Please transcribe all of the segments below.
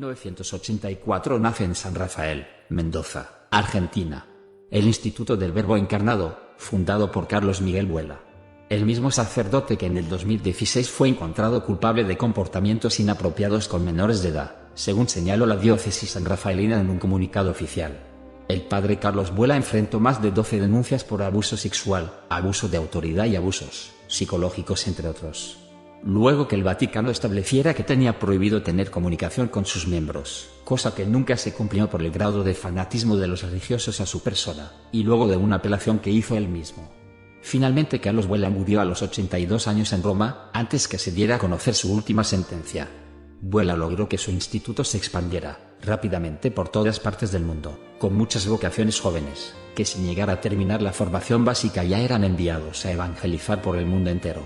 1984 nace en San Rafael, Mendoza, Argentina, el Instituto del Verbo Encarnado, fundado por Carlos Miguel Buela, el mismo sacerdote que en el 2016 fue encontrado culpable de comportamientos inapropiados con menores de edad, según señaló la diócesis sanrafaelina en un comunicado oficial. El padre Carlos Buela enfrentó más de 12 denuncias por abuso sexual, abuso de autoridad y abusos psicológicos, entre otros. Luego que el Vaticano estableciera que tenía prohibido tener comunicación con sus miembros, cosa que nunca se cumplió por el grado de fanatismo de los religiosos a su persona, y luego de una apelación que hizo él mismo. Finalmente Carlos Buela murió a los 82 años en Roma, antes que se diera a conocer su última sentencia. Buela logró que su instituto se expandiera rápidamente por todas partes del mundo, con muchas vocaciones jóvenes, que sin llegar a terminar la formación básica ya eran enviados a evangelizar por el mundo entero.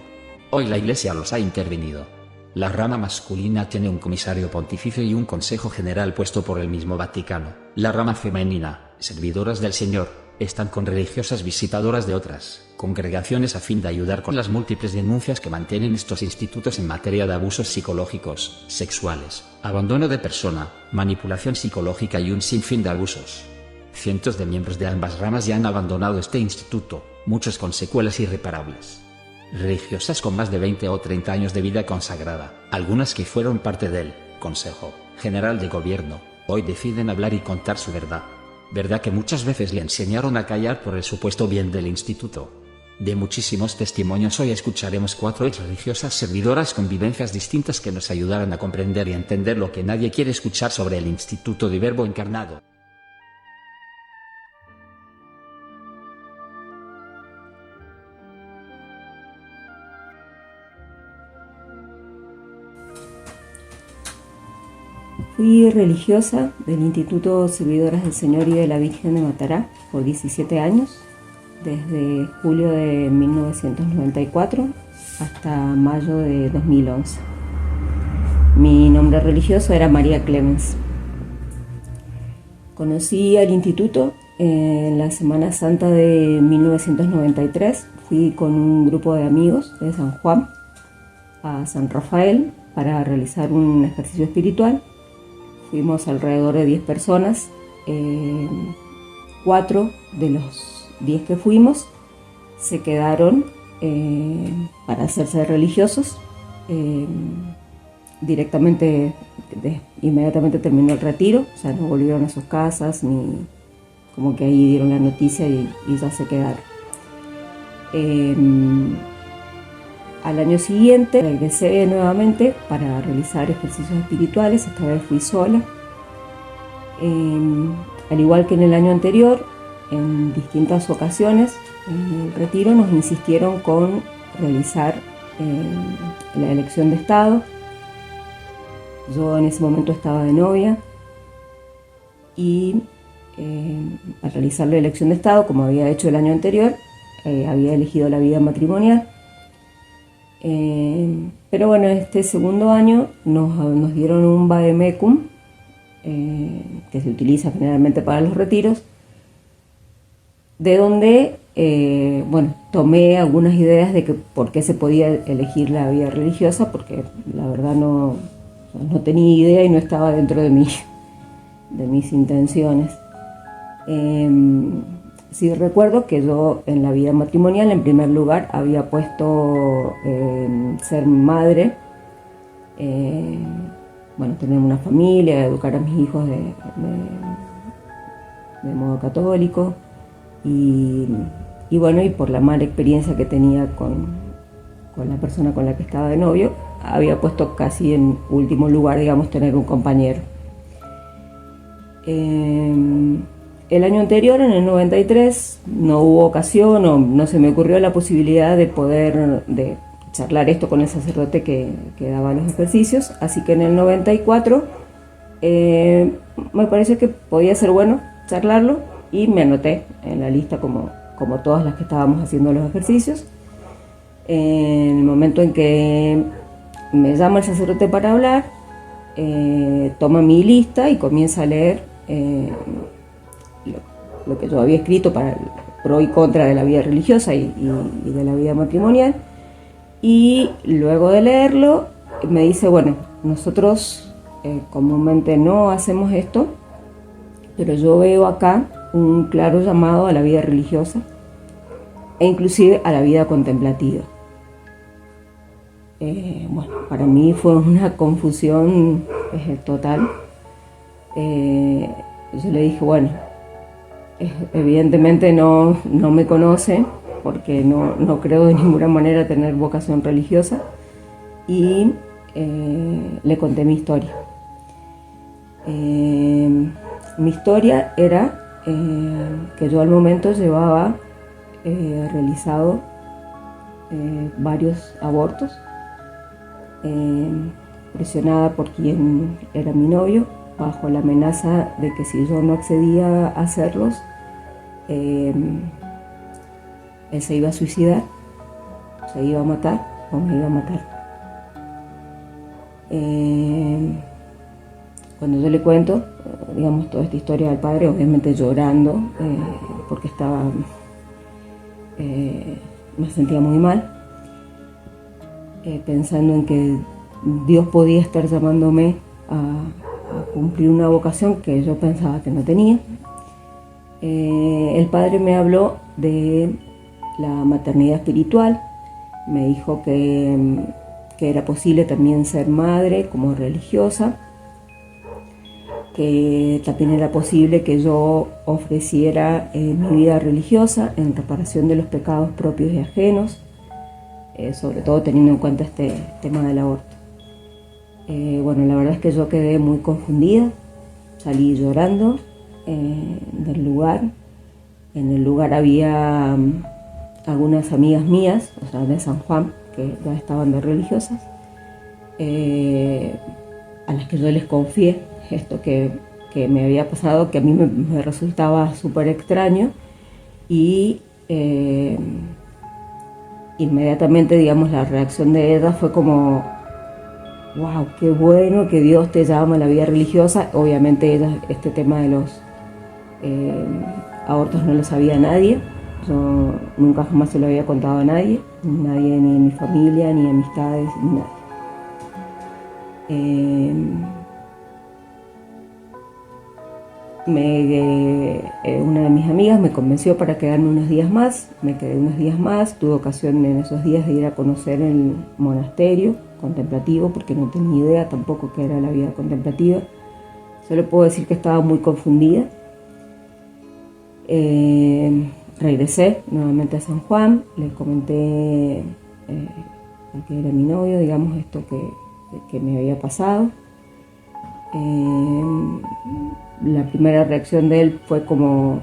Hoy la Iglesia los ha intervenido. La rama masculina tiene un comisario pontificio y un consejo general puesto por el mismo Vaticano. La rama femenina, servidoras del Señor, están con religiosas visitadoras de otras congregaciones a fin de ayudar con las múltiples denuncias que mantienen estos institutos en materia de abusos psicológicos, sexuales, abandono de persona, manipulación psicológica y un sinfín de abusos. Cientos de miembros de ambas ramas ya han abandonado este instituto, muchos con secuelas irreparables. Religiosas con más de 20 o 30 años de vida consagrada, algunas que fueron parte del Consejo General de Gobierno, hoy deciden hablar y contar su verdad. Verdad que muchas veces le enseñaron a callar por el supuesto bien del instituto. De muchísimos testimonios hoy escucharemos 4 ex religiosas servidoras con vivencias distintas que nos ayudarán a comprender y entender lo que nadie quiere escuchar sobre el Instituto de Verbo Encarnado. Fui religiosa del Instituto Servidoras del Señor y de la Virgen de Matará por 17 años, desde julio de 1994 hasta mayo de 2011. Mi nombre religioso era María Clemens. Conocí al instituto en la Semana Santa de 1993. Fui con un grupo de amigos de San Juan a San Rafael para realizar un ejercicio espiritual. Fuimos alrededor de 10 personas, 4 de los 10 que fuimos se quedaron para hacerse religiosos. Inmediatamente terminó el retiro, o sea, no volvieron a sus casas, ni como que ahí dieron la noticia y ya se quedaron. Al año siguiente regresé nuevamente para realizar ejercicios espirituales, esta vez fui sola. Al igual que en el año anterior, en distintas ocasiones en el retiro nos insistieron con realizar la elección de estado. Yo en ese momento estaba de novia y al realizar la elección de estado, como había hecho el año anterior, había elegido la vida matrimonial. Pero bueno, este segundo año nos dieron un vademecum que se utiliza generalmente para los retiros, de donde tomé algunas ideas de que por qué se podía elegir la vida religiosa, porque la verdad no tenía idea y no estaba dentro de mis intenciones. Sí recuerdo que yo en la vida matrimonial, en primer lugar, había puesto ser madre, tener una familia, educar a mis hijos de modo católico y por la mala experiencia que tenía con la persona con la que estaba de novio, había puesto casi en último lugar, digamos, tener un compañero. El año anterior, en el 93, no hubo ocasión o no se me ocurrió la posibilidad de poder charlar esto con el sacerdote que daba los ejercicios, así que en el 94 me pareció que podía ser bueno charlarlo y me anoté en la lista como todas las que estábamos haciendo los ejercicios. En el momento en que me llama el sacerdote para hablar, toma mi lista y comienza a leer lo que yo había escrito para el pro y contra de la vida religiosa y de la vida matrimonial, y luego de leerlo me dice, bueno, nosotros comúnmente no hacemos esto, pero yo veo acá un claro llamado a la vida religiosa e inclusive a la vida contemplativa. Bueno, para mí fue una confusión total. Yo le dije, bueno, evidentemente no me conoce porque no creo de ninguna manera tener vocación religiosa, y le conté mi historia. Mi historia era que yo al momento llevaba realizado varios abortos, presionada por quien era mi novio, bajo la amenaza de que si yo no accedía a hacerlos, él se iba a suicidar, se iba a matar o me iba a matar. Cuando yo le cuento, digamos, toda esta historia al padre, obviamente llorando, porque me sentía muy mal, pensando en que Dios podía estar llamándome a cumplir una vocación que yo pensaba que no tenía. El padre me habló de la maternidad espiritual, me dijo que era posible también ser madre como religiosa, que también era posible que yo ofreciera mi vida religiosa en reparación de los pecados propios y ajenos, sobre todo teniendo en cuenta este tema del aborto. Bueno, la verdad es que yo quedé muy confundida, salí llorando del lugar. En el lugar había algunas amigas mías, o sea, de San Juan, que ya estaban de religiosas, a las que yo les confié esto que me había pasado, que a mí me resultaba súper extraño, y inmediatamente, digamos, la reacción de ellas fue como: wow, qué bueno que Dios te llama a la vida religiosa. Obviamente ellas, este tema de los abortos no lo sabía nadie, yo nunca jamás se lo había contado a nadie, ni en mi familia, ni amistades, ni nadie. Una de mis amigas me convenció para quedarme unos días más, me quedé unos días más, tuve ocasión en esos días de ir a conocer el monasterio contemplativo, porque no tenía idea tampoco qué era la vida contemplativa. Solo puedo decir que estaba muy confundida. Regresé nuevamente a San Juan, le comenté a que era mi novio, digamos, esto que me había pasado. La primera reacción de él fue como: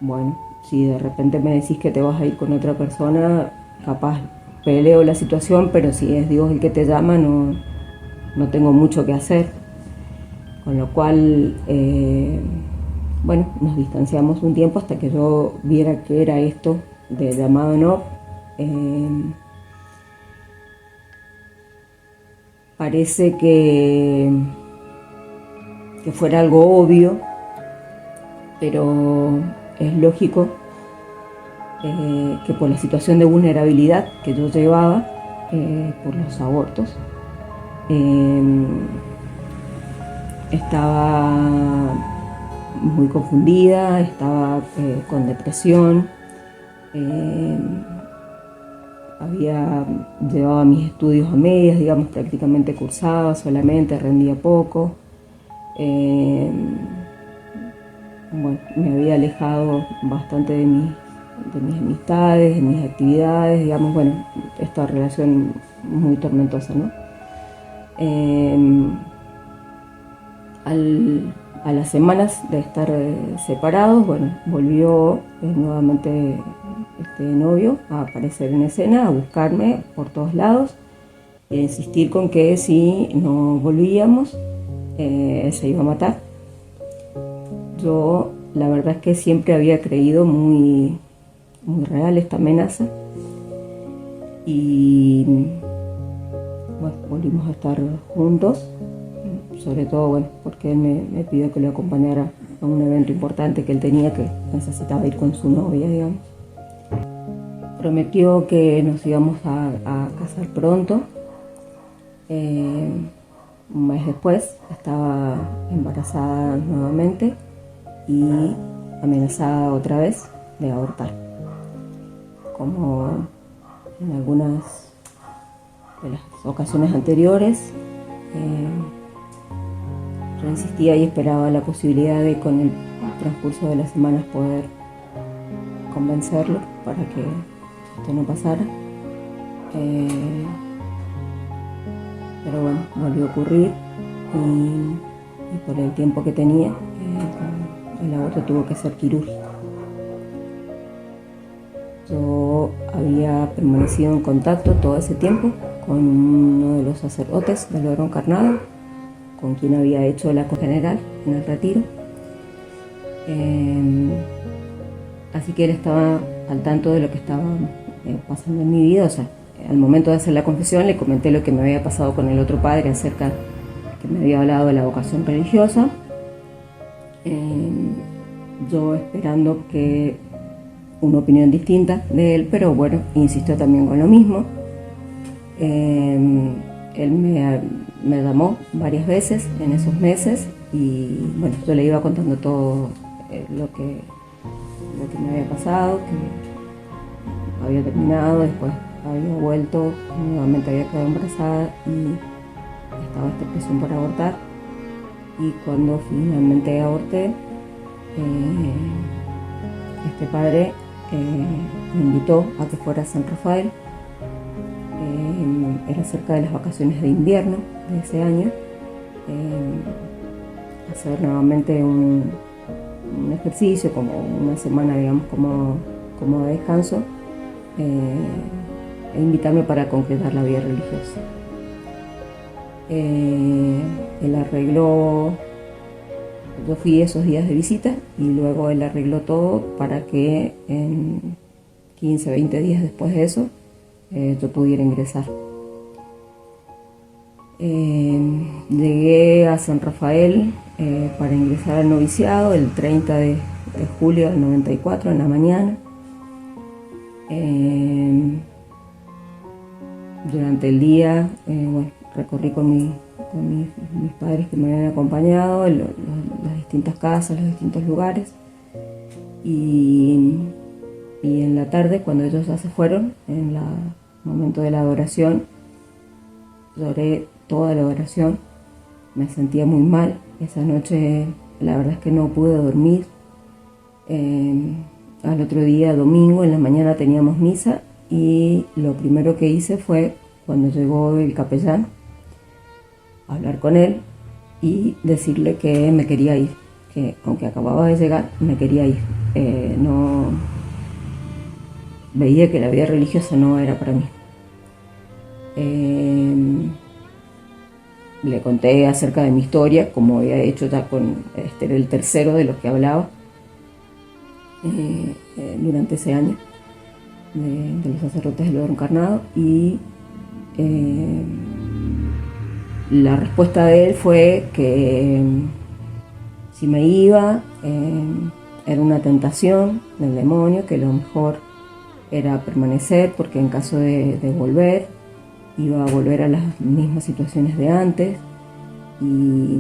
bueno, si de repente me decís que te vas a ir con otra persona, capaz peleo la situación, pero si es Dios el que te llama, no tengo mucho que hacer. Con lo cual, bueno, nos distanciamos un tiempo hasta que yo viera qué era esto de llamado no. Parece que fuera algo obvio, pero es lógico que por la situación de vulnerabilidad que yo llevaba por los abortos, estaba muy confundida, estaba con depresión, llevaba mis estudios a medias, digamos, prácticamente cursaba solamente, rendía poco. Bueno, me había alejado bastante de mis amistades, de mis actividades, digamos, bueno, esta relación muy tormentosa, ¿no? A las semanas de estar separados, bueno, volvió nuevamente este novio a aparecer en escena, a buscarme por todos lados, e insistir con que si no volvíamos, se iba a matar. Yo, la verdad es que siempre había creído muy real esta amenaza, y bueno, volvimos a estar juntos, sobre todo, bueno, porque él me pidió que lo acompañara a un evento importante que él tenía, que necesitaba ir con su novia, digamos. Prometió que nos íbamos a casar pronto. Un mes después estaba embarazada nuevamente y amenazada otra vez de abortar. Como en algunas de las ocasiones anteriores, yo insistía y esperaba la posibilidad de, con el transcurso de las semanas, poder convencerlo para que esto no pasara. Pero bueno, volvió a ocurrir y por el tiempo que tenía, el aborto tuvo que ser quirúrgico. Yo había permanecido en contacto todo ese tiempo con uno de los sacerdotes del Verbo Encarnado, con quien había hecho la general en el retiro. Así que él estaba al tanto de lo que estaba pasando en mi vida. O sea, al momento de hacer la confesión le comenté lo que me había pasado con el otro padre acerca que me había hablado de la vocación religiosa. Yo esperando que una opinión distinta de él, pero bueno, insistió también con lo mismo. Él me llamó varias veces en esos meses y bueno, yo le iba contando todo lo que me había pasado, que había terminado, después había vuelto, nuevamente había quedado embarazada y estaba esta presión por abortar. Y cuando finalmente aborté, este padre me invitó a que fuera a San Rafael. Era cerca de las vacaciones de invierno de ese año, hacer nuevamente un ejercicio, como una semana, digamos, como de descanso, e invitarme para concretar la vida religiosa. Él arregló, yo fui esos días de visita y luego él arregló todo para que en 15, 20 días después de eso yo pudiera ingresar. Llegué a San Rafael para ingresar al noviciado el 30 de julio del 94 en la mañana. Durante el día bueno, recorrí con mis padres que me habían acompañado las distintas casas, los distintos lugares, y en la tarde, cuando ellos ya se fueron, en el momento de la adoración, lloré toda la adoración. Me sentía muy mal esa noche, la verdad es que no pude dormir. Al otro día, domingo, en la mañana teníamos misa y lo primero que hice fue, cuando llegó el capellán, hablar con él y decirle que me quería ir, que aunque acababa de llegar, me quería ir. No veía que la vida religiosa no era para mí. Le conté acerca de mi historia, como había hecho ya con era el tercero de los que hablaba durante ese año de los sacerdotes del Verbo Encarnado, y la respuesta de él fue que si me iba era una tentación del demonio, que lo mejor era permanecer, porque en caso de volver iba a volver a las mismas situaciones de antes, y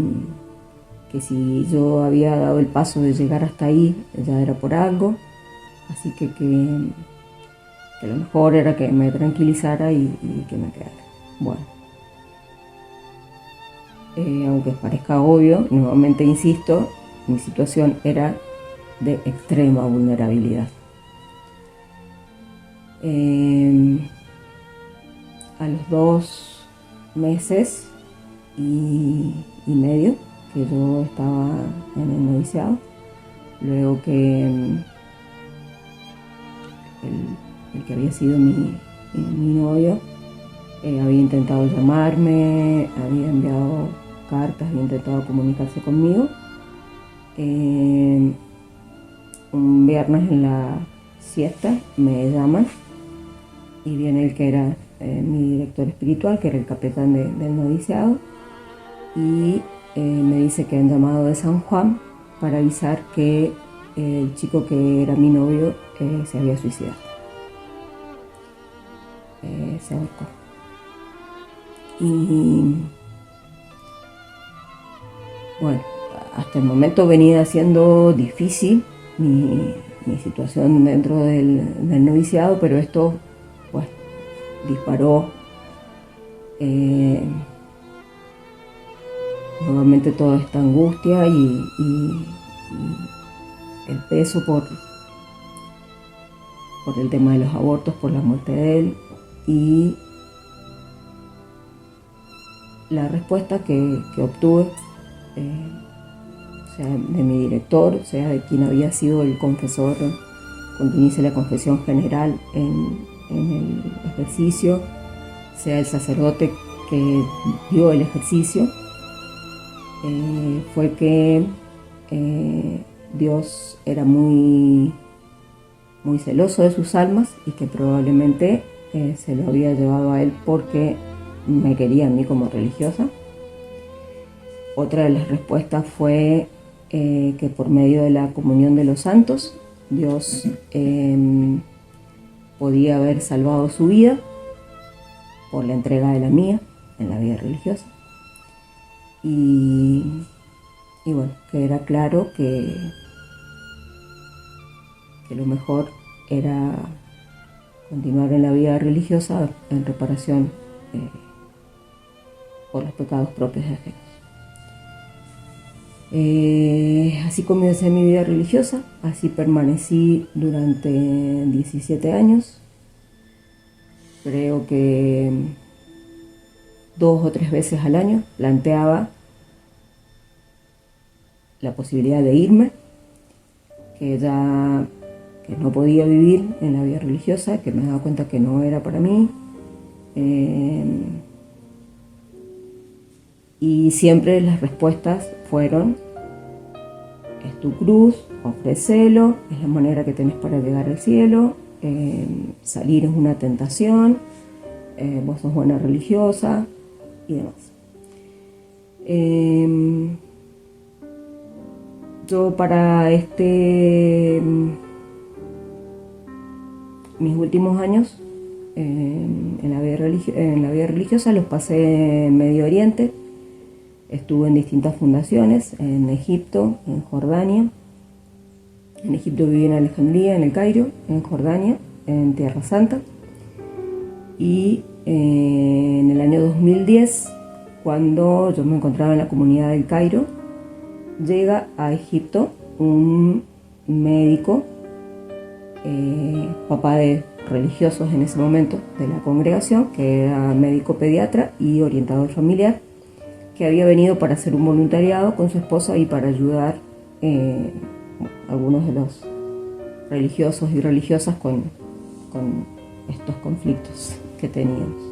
que si yo había dado el paso de llegar hasta ahí ya era por algo, así que lo mejor era que me tranquilizara y que me quedara. Bueno, aunque parezca obvio, nuevamente insisto, mi situación era de extrema vulnerabilidad. A los 2 meses y medio que yo estaba en el noviciado, luego que el que había sido mi novio había intentado llamarme, había enviado cartas, había intentado comunicarse conmigo. Un viernes en la siesta me llaman y viene el que era mi director espiritual, que era el capitán del noviciado, y me dice que han llamado de San Juan para avisar que el chico que era mi novio se había suicidado, se ahorcó. Y Bueno, hasta el momento venía siendo difícil mi situación dentro del noviciado, pero esto pues disparó nuevamente toda esta angustia y el peso por el tema de los abortos, por la muerte de él, y la respuesta que obtuve, sea de mi director, sea de quien había sido el confesor cuando hice la confesión general en el ejercicio, sea el sacerdote que dio el ejercicio, fue que Dios era muy celoso de sus almas y que probablemente se lo había llevado a él porque me quería a mí como religiosa. Otra de las respuestas fue que por medio de la comunión de los santos, Dios podía haber salvado su vida por la entrega de la mía en la vida religiosa. Y bueno, que era claro que lo mejor era continuar en la vida religiosa en reparación por los pecados propios de ajenos. Así comencé mi vida religiosa, así permanecí durante 17 años. Creo que 2 o 3 veces al año planteaba la posibilidad de irme, que no podía vivir en la vida religiosa, que me daba cuenta que no era para mí. Y siempre las respuestas fueron: es tu cruz, ofrécelo, es la manera que tenés para llegar al cielo, salir es una tentación, vos sos buena religiosa y demás. Yo para mis últimos años en la vida religiosa los pasé en Medio Oriente. Estuve en distintas fundaciones, en Egipto, en Jordania. En Egipto viví en Alejandría, en el Cairo, en Jordania, en Tierra Santa. Y en el año 2010, cuando yo me encontraba en la comunidad del Cairo, llega a Egipto un médico, papá de religiosos en ese momento de la congregación, que era médico pediatra y orientador familiar, que había venido para hacer un voluntariado con su esposa y para ayudar algunos de los religiosos y religiosas con estos conflictos que teníamos.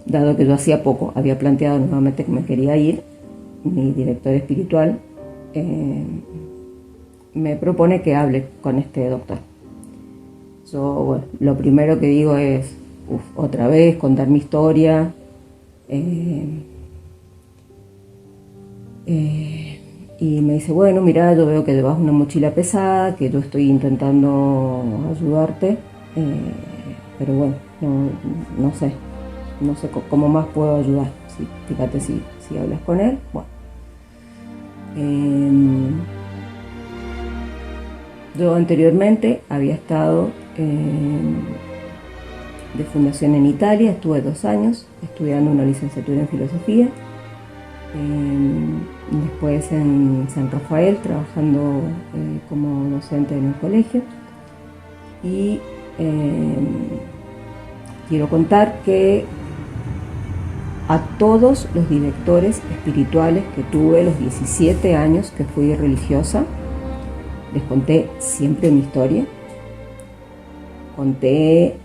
Dado que yo hacía poco había planteado nuevamente que me quería ir, mi director espiritual me propone que hable con este doctor. Yo, bueno, lo primero que digo es, otra vez, contar mi historia. Y me dice, bueno, mira, yo veo que llevas una mochila pesada, que yo estoy intentando ayudarte, pero bueno, no sé cómo más puedo ayudar. Sí, fíjate si hablas con él. Bueno, yo anteriormente había estado de fundación en Italia, estuve 2 años estudiando una licenciatura en filosofía, después en San Rafael trabajando como docente en el colegio, y quiero contar que a todos los directores espirituales que tuve los 17 años que fui religiosa, les conté siempre mi historia, conté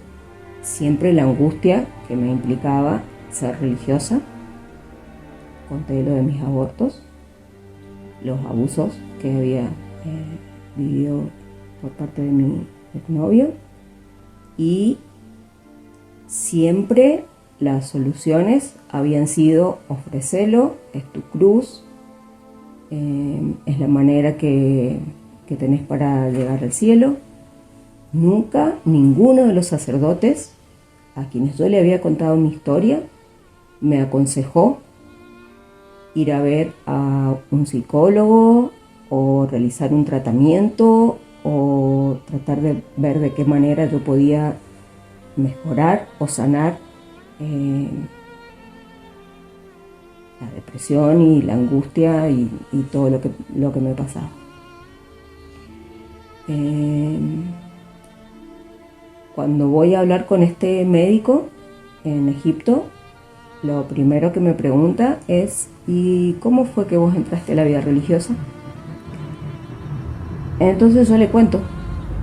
siempre la angustia que me implicaba ser religiosa, conté lo de mis abortos, los abusos que había vivido por parte de mi exnovio, y siempre las soluciones habían sido: ofrecelo, es tu cruz, es la manera que tenés para llegar al cielo. Nunca ninguno de los sacerdotes a quienes yo le había contado mi historia me aconsejó ir a ver a un psicólogo o realizar un tratamiento o tratar de ver de qué manera yo podía mejorar o sanar la depresión y la angustia y todo lo que me pasaba. Cuando voy a hablar con este médico en Egipto, lo primero que me pregunta es: ¿y cómo fue que vos entraste a la vida religiosa? Entonces yo le cuento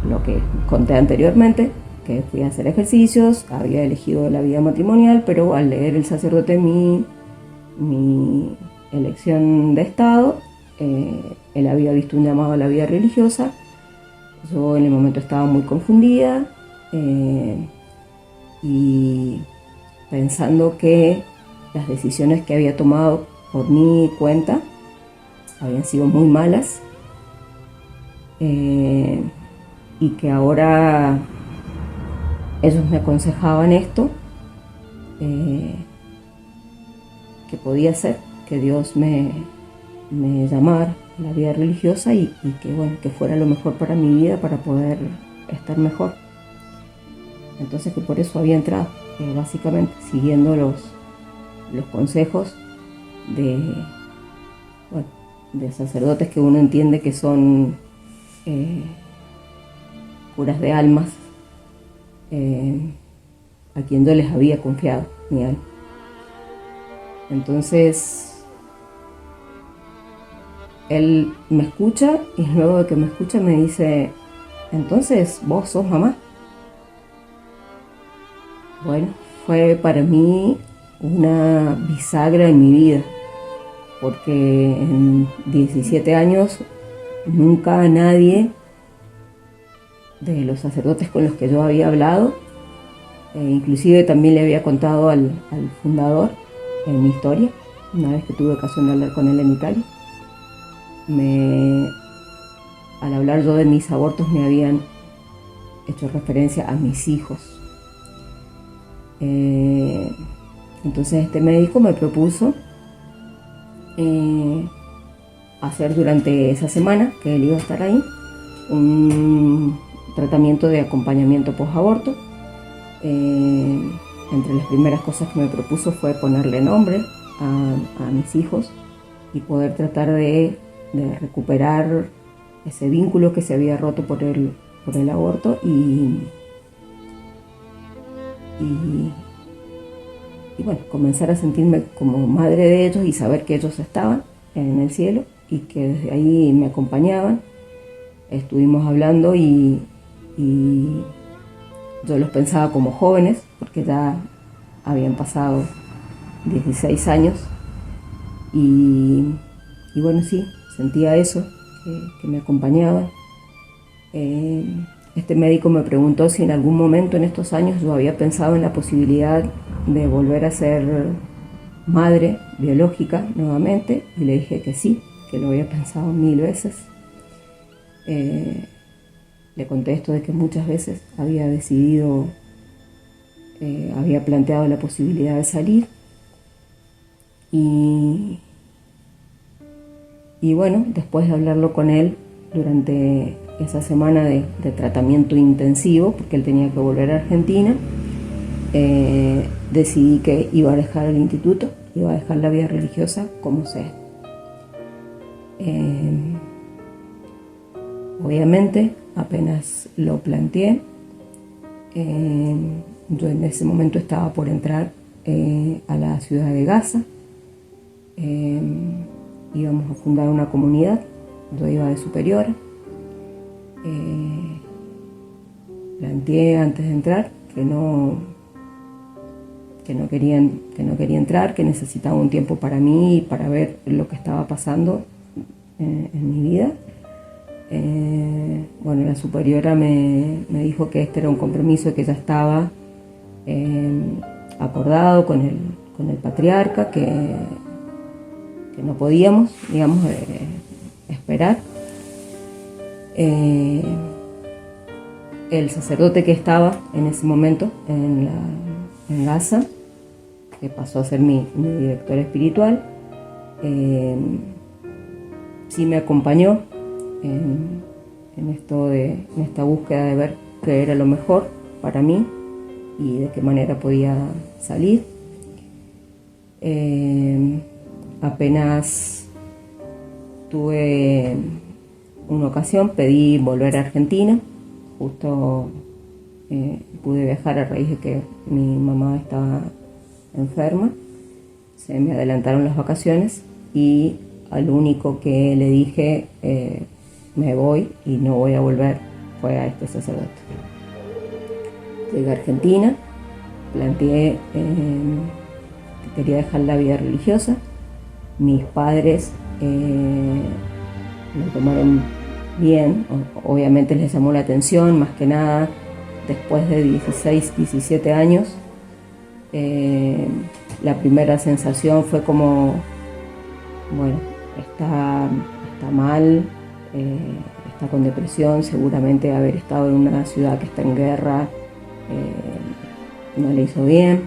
lo que conté anteriormente, que fui a hacer ejercicios, había elegido la vida matrimonial, pero al leer el sacerdote mi elección de estado, él había visto un llamado a la vida religiosa. Yo en el momento estaba muy confundida y pensando que las decisiones que había tomado por mi cuenta habían sido muy malas y que ahora ellos me aconsejaban esto, que podía ser que Dios me llamara a la vida religiosa y que, bueno, que fuera lo mejor para mi vida para poder estar mejor. Entonces que por eso había entrado, básicamente siguiendo los consejos de sacerdotes que uno entiende que son curas de almas, a quien yo les había confiado mi alma. Entonces él me escucha y luego de que me escucha me dice: entonces vos sos mamá. Bueno, fue para mí una bisagra en mi vida, porque en 17 años nunca nadie de los sacerdotes con los que yo había hablado, inclusive también le había contado al fundador en mi historia, una vez que tuve ocasión de hablar con él en Italia. Al hablar yo de mis abortos me habían hecho referencia a mis hijos. Entonces este médico me propuso hacer durante esa semana que él iba a estar ahí un tratamiento de acompañamiento post-aborto. Entre las primeras cosas que me propuso fue ponerle nombre a mis hijos y poder tratar de recuperar ese vínculo que se había roto por el aborto y bueno, comenzar a sentirme como madre de ellos y saber que ellos estaban en el cielo y que desde ahí me acompañaban. Estuvimos hablando y yo los pensaba como jóvenes, porque ya habían pasado 16 años y bueno, sí, sentía eso, que me acompañaban. Este médico me preguntó si en algún momento en estos años yo había pensado en la posibilidad de volver a ser madre biológica nuevamente, y le dije que sí, que lo había pensado 1000 veces. Le conté esto de que muchas veces había decidido, había planteado la posibilidad de salir y bueno, después de hablarlo con él durante esa semana de tratamiento intensivo, porque él tenía que volver a Argentina, decidí que iba a dejar el instituto, iba a dejar la vida religiosa como sea. Obviamente, apenas lo planteé, yo en ese momento estaba por entrar a la ciudad de Gaza. Íbamos a fundar una comunidad, yo iba de superiora. Planteé antes de entrar que no quería entrar, que necesitaba un tiempo para mí, para ver lo que estaba pasando en mi vida. Bueno, la superiora me dijo que este era un compromiso que ya estaba acordado con el patriarca, que no podíamos, digamos, esperar. El sacerdote que estaba en ese momento en Gaza, que pasó a ser mi director espiritual, sí me acompañó en esta búsqueda de ver qué era lo mejor para mí y de qué manera podía salir. Apenas tuve una ocasión, pedí volver a Argentina, justo pude viajar a raíz de que mi mamá estaba enferma, se me adelantaron las vacaciones y al único que le dije me voy y no voy a volver fue a este sacerdote. Llegué a Argentina, planteé que quería dejar la vida religiosa. Mis padres lo tomaron bien, obviamente les llamó la atención, más que nada después de 16, 17 años. La primera sensación fue como, bueno, está mal, está con depresión, seguramente haber estado en una ciudad que está en guerra no le hizo bien.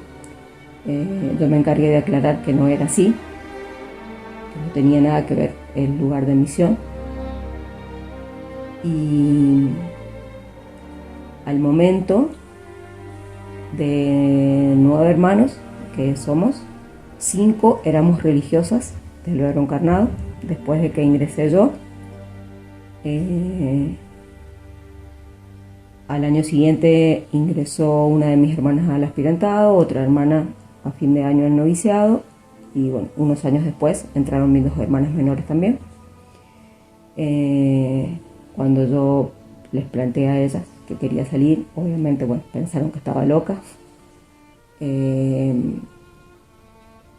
Yo me encargué de aclarar que no era así, que no tenía nada que ver el lugar de misión. Y al momento de 9 hermanos, que somos, 5 éramos religiosas del Verbo Encarnado, después de que ingresé yo. Al año siguiente ingresó una de mis hermanas al aspirantado, otra hermana a fin de año al noviciado, y bueno, unos años después entraron mis 2 hermanas menores también. Cuando yo les planteé a ellas que quería salir, obviamente, bueno, pensaron que estaba loca,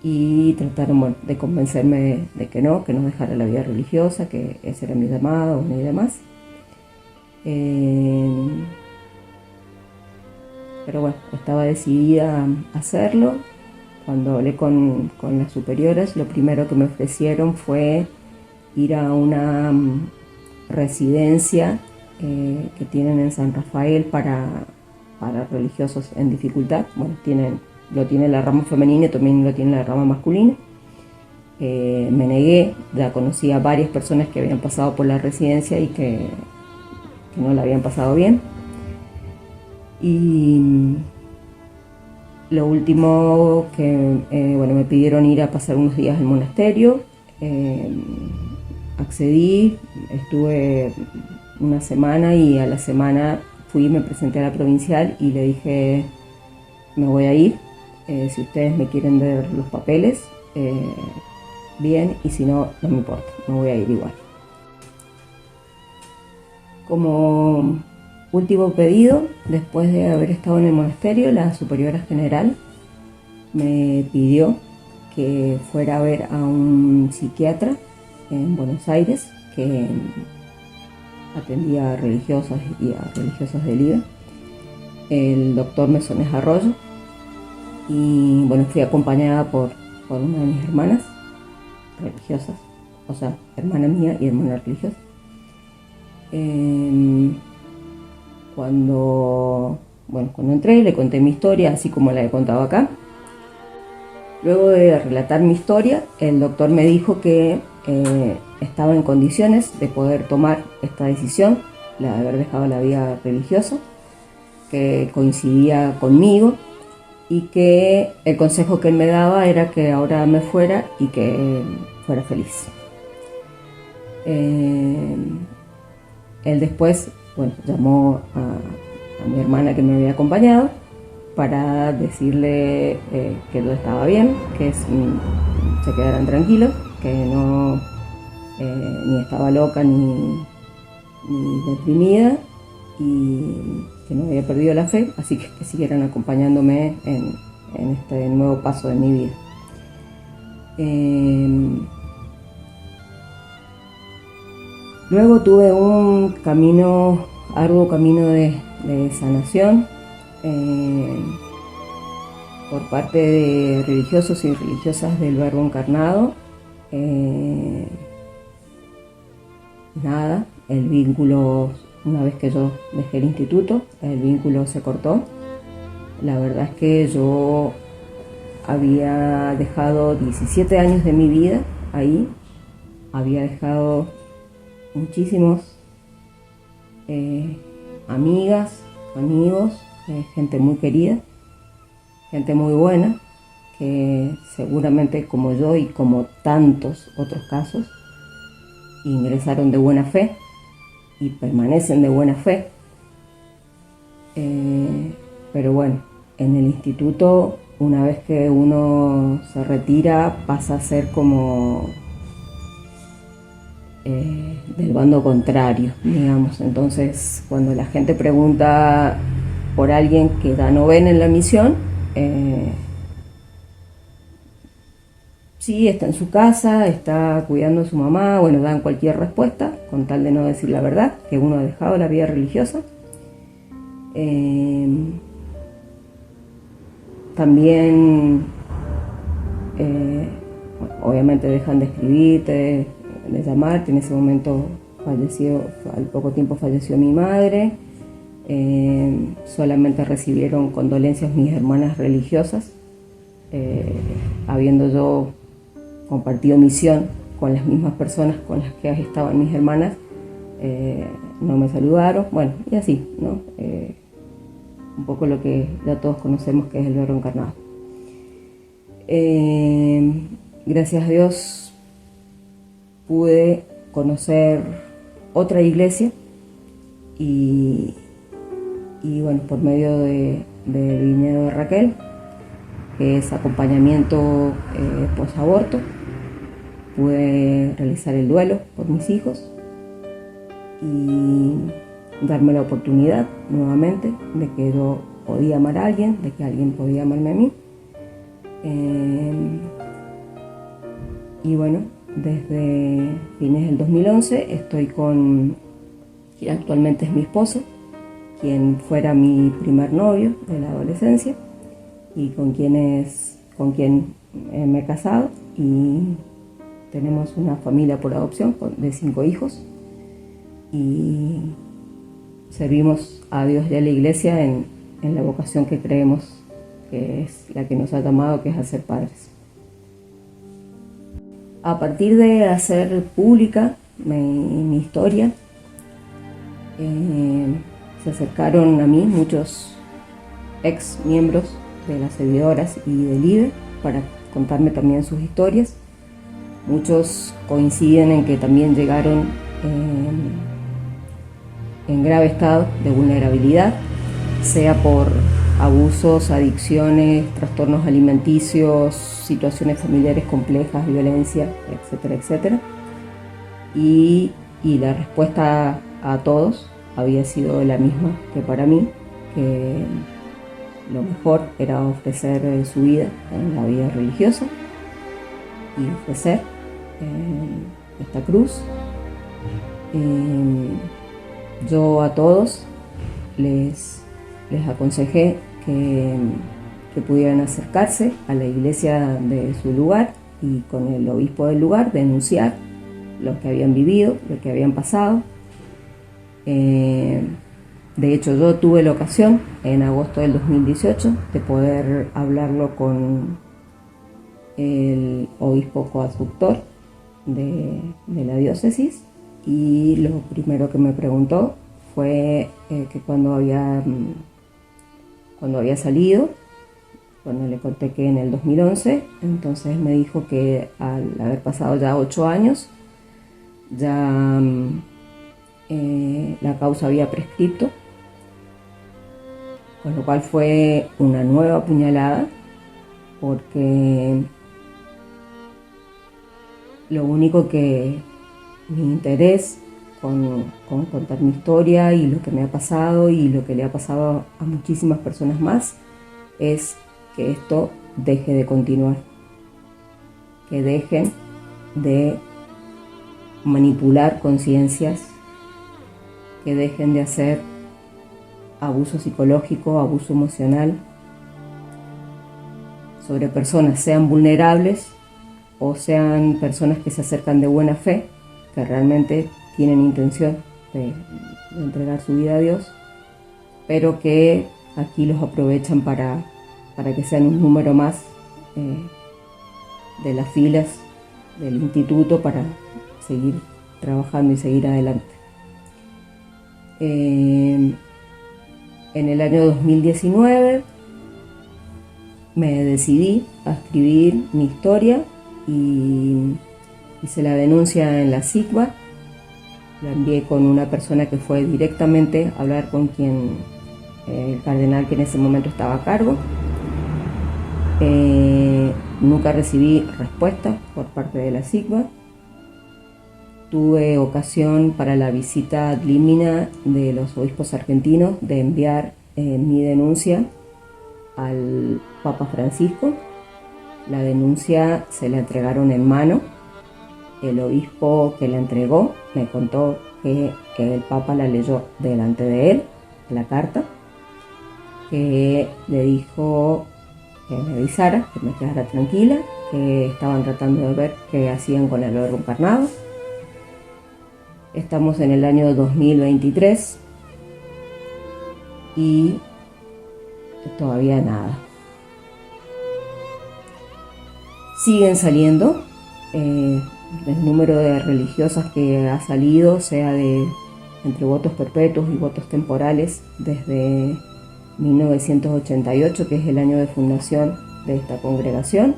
y trataron, bueno, de convencerme de que no dejara la vida religiosa, que ese era mi llamado y demás. Pero bueno, estaba decidida a hacerlo. Cuando hablé con las superiores, lo primero que me ofrecieron fue ir a una residencia que tienen en San Rafael para religiosos en dificultad. Bueno, lo tiene la rama femenina y también lo tiene la rama masculina. Me negué, ya conocía a varias personas que habían pasado por la residencia y que no la habían pasado bien. Y lo último que me pidieron ir a pasar unos días al monasterio. Accedí, estuve una semana y a la semana me presenté a la provincial y le dije: me voy a ir, si ustedes me quieren dar los papeles, bien, y si no, no me importa, me voy a ir igual. Como último pedido, después de haber estado en el monasterio, la superiora general me pidió que fuera a ver a un psiquiatra en Buenos Aires que atendía a religiosas y a religiosas del IVA, el doctor Mesones Arroyo. Y bueno, fui acompañada por una de mis hermanas religiosas, o sea, hermana mía y hermana religiosa. Cuando entré, le conté mi historia, así como la he contado acá. Luego de relatar mi historia, el doctor me dijo que estaba en condiciones de poder tomar esta decisión, la de haber dejado la vida religiosa, que coincidía conmigo, y que el consejo que él me daba era que ahora me fuera y que fuera feliz. Él después, llamó a mi hermana que me había acompañado para decirle que todo estaba bien, que se quedaran tranquilos, que no ni estaba loca ni deprimida y que no había perdido la fe, así que siguieran acompañándome en este nuevo paso de mi vida. Luego tuve un arduo camino de sanación por parte de religiosos y religiosas del Verbo Encarnado. El vínculo, una vez que yo dejé el instituto, el vínculo se cortó. La verdad es que yo había dejado 17 años de mi vida ahí. Había dejado muchísimos amigas, amigos, gente muy querida, gente muy buena, que seguramente como yo y como tantos otros casos, ingresaron de buena fe y permanecen de buena fe. Pero bueno, en el instituto, una vez que uno se retira, pasa a ser como del bando contrario, digamos. Entonces, cuando la gente pregunta por alguien que da novena en la misión, sí, está en su casa, está cuidando a su mamá, bueno, dan cualquier respuesta, con tal de no decir la verdad, que uno ha dejado la vida religiosa. También, obviamente dejan de escribirte, de llamarte. En ese momento falleció, al poco tiempo falleció mi madre. Solamente recibieron condolencias mis hermanas religiosas, habiendo yo compartido misión con las mismas personas con las que estaban mis hermanas, no me saludaron, bueno, y así, ¿no? Un poco lo que ya todos conocemos, que es el Verbo encarnado. Gracias a Dios pude conocer otra iglesia y bueno, por medio del viñedo de Raquel, que es acompañamiento posaborto, pude realizar el duelo por mis hijos y darme la oportunidad nuevamente de que yo podía amar a alguien, de que alguien podía amarme a mí. Y bueno, desde fines del 2011 estoy con quien actualmente es mi esposo, quien fuera mi primer novio de la adolescencia y con quien me he casado, y tenemos una familia por adopción de 5 hijos y servimos a Dios y a la Iglesia en la vocación que creemos que es la que nos ha llamado, que es a ser padres. A partir de hacer pública mi historia, se acercaron a mí muchos ex miembros de las servidoras y del IBE para contarme también sus historias. Muchos coinciden en que también llegaron en grave estado de vulnerabilidad, sea por abusos, adicciones, trastornos alimenticios, situaciones familiares complejas, violencia, etcétera, etcétera. Y la respuesta a todos había sido la misma que para mí, que lo mejor era ofrecer su vida en la vida religiosa y ofrecer esta cruz. Yo a todos les aconsejé que pudieran acercarse a la iglesia de su lugar y con el obispo del lugar denunciar lo que habían vivido, lo que habían pasado. De hecho, yo tuve la ocasión en agosto del 2018 de poder hablarlo con el obispo coadjutor de la diócesis, y lo primero que me preguntó fue que cuando había salido, cuando le conté que en el 2011, entonces me dijo que al haber pasado ya 8 años, ya la causa había prescripto, con lo cual fue una nueva puñalada, porque lo único que mi interés con contar mi historia y lo que me ha pasado y lo que le ha pasado a muchísimas personas más es que esto deje de continuar, que dejen de manipular conciencias, que dejen de hacer abuso psicológico, abuso emocional sobre personas, sean vulnerables o sean personas que se acercan de buena fe, que realmente tienen intención de entregar su vida a Dios, pero que aquí los aprovechan para que sean un número más de las filas del instituto para seguir trabajando y seguir adelante. En el año 2019 me decidí a escribir mi historia y hice la denuncia en la SICBA. La envié con una persona que fue directamente a hablar con el cardenal que en ese momento estaba a cargo. Nunca recibí respuesta por parte de la SICBA. Tuve ocasión para la visita ad limina de los obispos argentinos de enviar mi denuncia al Papa Francisco. La denuncia se la entregaron en mano. El obispo que la entregó me contó que el Papa la leyó delante de él, la carta, que le dijo que me avisara, que me quedara tranquila, que estaban tratando de ver qué hacían con el Verbo encarnado. Estamos en el año 2023 y todavía nada. Siguen saliendo. El número de religiosas que ha salido, sea entre votos perpetuos y votos temporales, desde 1988, que es el año de fundación de esta congregación,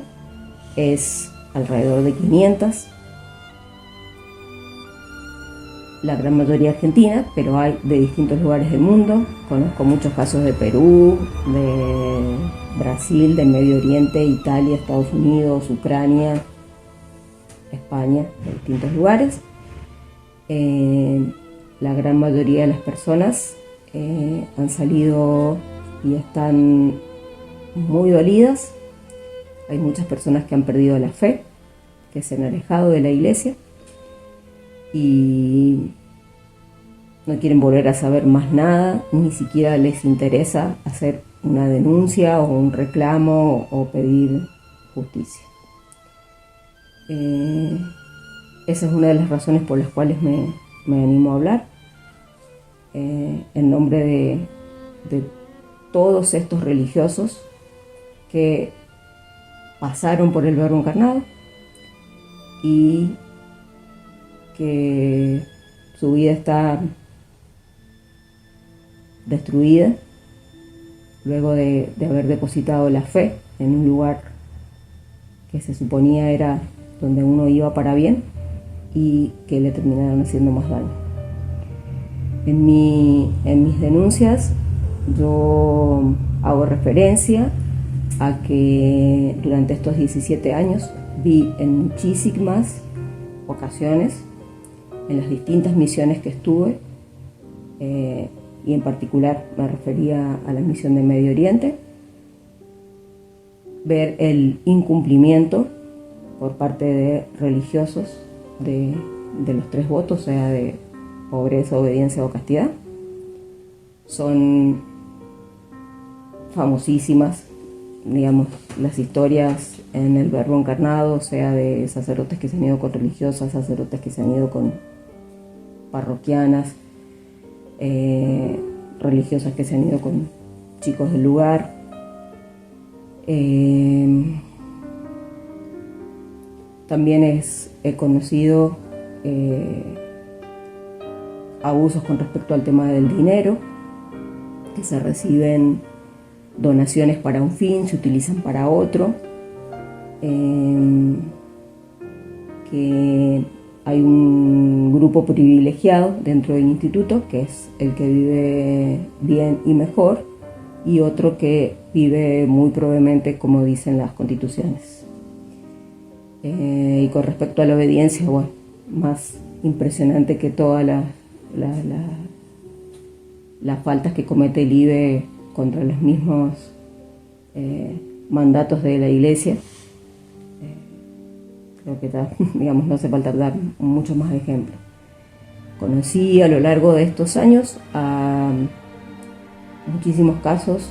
es alrededor de 500. La gran mayoría argentina, pero hay de distintos lugares del mundo. Conozco muchos casos de Perú, de Brasil, del Medio Oriente, Italia, Estados Unidos, Ucrania, España, de distintos lugares. La gran mayoría de las personas han salido y están muy dolidas. Hay muchas personas que han perdido la fe, que se han alejado de la iglesia y no quieren volver a saber más nada, ni siquiera les interesa hacer una denuncia o un reclamo o pedir justicia. Esa es una de las razones por las cuales me animo a hablar en nombre de todos estos religiosos que pasaron por el Verbo encarnado y que su vida está destruida luego de haber depositado la fe en un lugar que se suponía era donde uno iba para bien y que le terminaron haciendo más daño. En mis denuncias yo hago referencia a que durante estos 17 años vi en muchísimas ocasiones, en las distintas misiones que estuve, y en particular me refería a la misión de Medio Oriente, ver el incumplimiento por parte de religiosos de los 3 votos, o sea, de pobreza, obediencia o castidad. Son famosísimas, digamos, las historias en el Verbo encarnado, o sea, de sacerdotes que se han ido con religiosas, sacerdotes que se han ido con parroquianas, religiosas que se han ido con chicos del lugar. También he conocido abusos con respecto al tema del dinero, que se reciben donaciones para un fin, se utilizan para otro, que hay un grupo privilegiado dentro del instituto, que es el que vive bien y mejor, y otro que vive muy probablemente como dicen las constituciones. Y con respecto a la obediencia, bueno, más impresionante que todas las faltas que comete el IBE contra los mismos mandatos de la iglesia. Creo que digamos, no hace falta dar muchos más ejemplos. Conocí a lo largo de estos años a muchísimos casos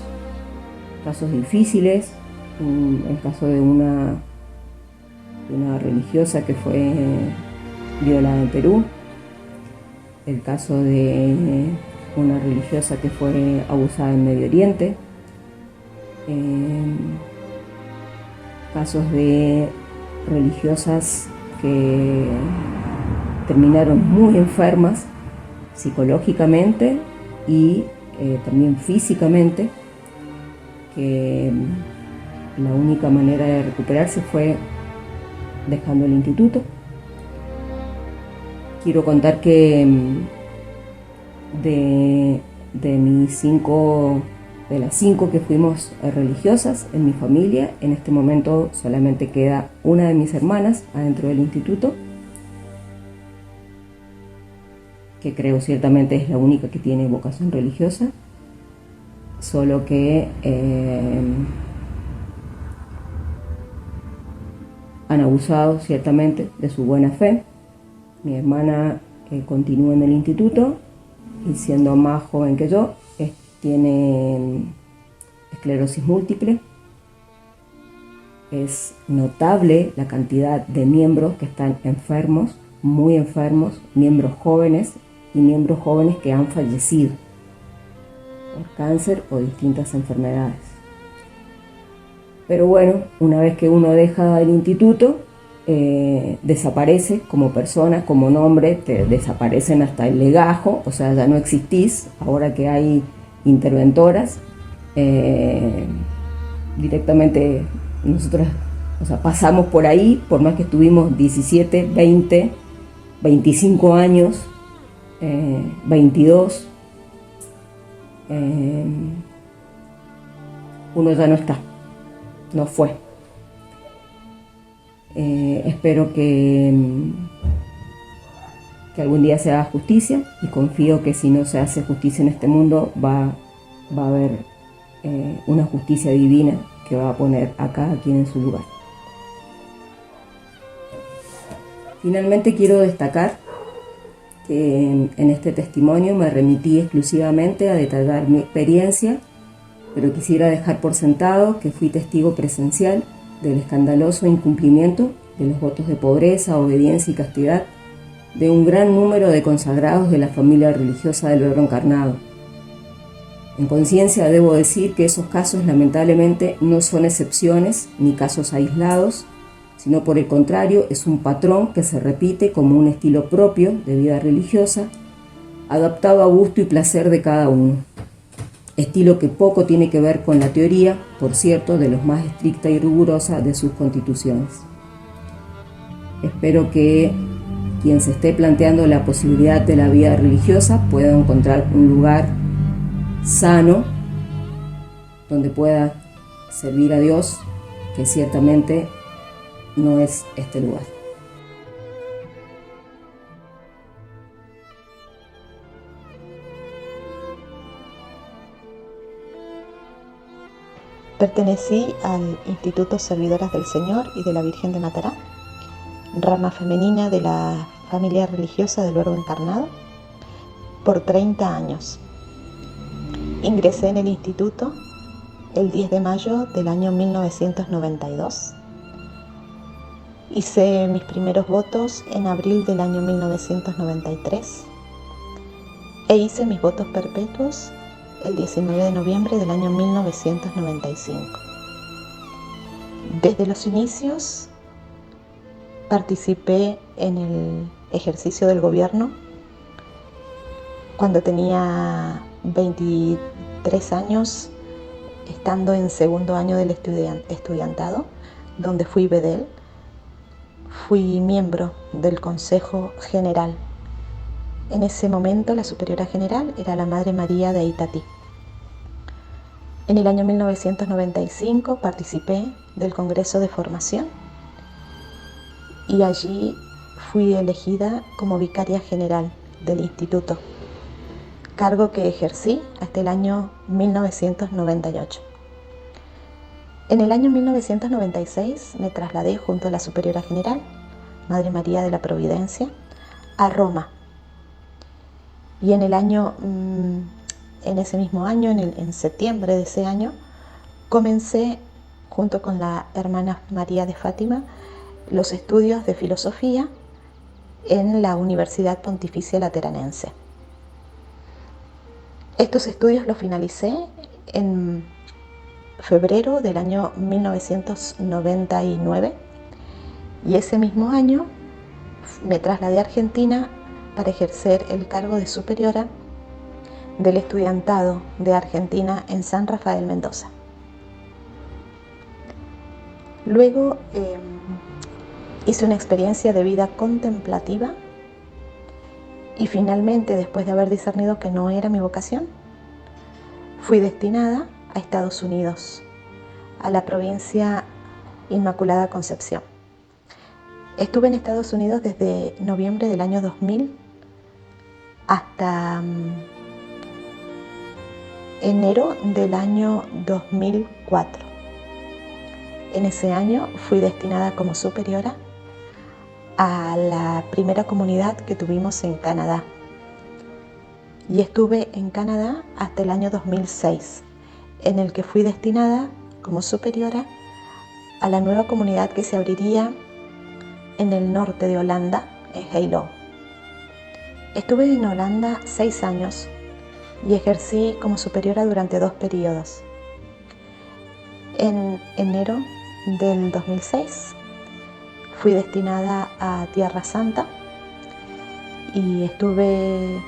difíciles. El caso de una religiosa que fue violada en Perú, el caso de una religiosa que fue abusada en Medio Oriente, casos de religiosas que terminaron muy enfermas psicológicamente y también físicamente, que la única manera de recuperarse fue dejando el instituto. Quiero contar que de las 5 que fuimos religiosas en mi familia, en este momento solamente queda una de mis hermanas adentro del instituto, que creo ciertamente es la única que tiene vocación religiosa, solo que han abusado ciertamente de su buena fe. Mi hermana continúa en el instituto y, siendo más joven que yo, tiene esclerosis múltiple. Es notable la cantidad de miembros que están enfermos, muy enfermos, miembros jóvenes y miembros jóvenes que han fallecido por cáncer o distintas enfermedades. Pero bueno, una vez que uno deja el instituto, desaparece como persona, como nombre, te desaparecen hasta el legajo, o sea, ya no existís. Ahora que hay interventoras, directamente nosotros, o sea, pasamos por ahí, por más que estuvimos 17, 20, 25 años, 22, uno ya no está, no fue. Espero que algún día se haga justicia, y confío que si no se hace justicia en este mundo va a haber una justicia divina que va a poner a cada quien en su lugar. Finalmente quiero destacar que en este testimonio me remití exclusivamente a detallar mi experiencia, pero quisiera dejar por sentado que fui testigo presencial del escandaloso incumplimiento de los votos de pobreza, obediencia y castidad de un gran número de consagrados de la familia religiosa del Verbo Encarnado. En conciencia debo decir que esos casos lamentablemente no son excepciones ni casos aislados, sino por el contrario es un patrón que se repite como un estilo propio de vida religiosa, adaptado a gusto y placer de cada uno. Estilo que poco tiene que ver con la teoría, por cierto, de los más estricta y rigurosa de sus constituciones. Espero que quien se esté planteando la posibilidad de la vida religiosa pueda encontrar un lugar sano donde pueda servir a Dios, que ciertamente no es este lugar. Pertenecí al Instituto Servidoras del Señor y de la Virgen de Matará, rama femenina de la familia religiosa del Verbo Encarnado, por 30 años. Ingresé en el instituto el 10 de mayo del año 1992. Hice mis primeros votos en abril del año 1993 e hice mis votos perpetuos el 19 de noviembre del año 1995. Desde los inicios participé en el ejercicio del gobierno cuando tenía 23 años, estando en segundo año del estudiantado, donde fui bedel. Fui miembro del Consejo General. En ese momento la superiora general era la Madre María de Itatí. En el año 1995 participé del Congreso de Formación y allí fui elegida como vicaria general del instituto, cargo que ejercí hasta el año 1998. En el año 1996 me trasladé junto a la superiora general, Madre María de la Providencia, a Roma. Y en ese mismo año, en septiembre de ese año, comencé junto con la hermana María de Fátima los estudios de filosofía en la Universidad Pontificia Lateranense. Estos estudios los finalicé en febrero del año 1999 y ese mismo año me trasladé a Argentina para ejercer el cargo de superiora del estudiantado de Argentina en San Rafael, Mendoza. Luego hice una experiencia de vida contemplativa y finalmente, después de haber discernido que no era mi vocación, fui destinada a Estados Unidos, a la provincia Inmaculada Concepción. Estuve en Estados Unidos desde noviembre del año 2000 hasta enero del año 2004. En ese año fui destinada como superiora a la primera comunidad que tuvimos en Canadá. Y estuve en Canadá hasta el año 2006, en el que fui destinada como superiora a la nueva comunidad que se abriría en el norte de Holanda, en Helo. Estuve en Holanda 6 años y ejercí como superiora durante 2 periodos. En enero del 2006 fui destinada a Tierra Santa y estuve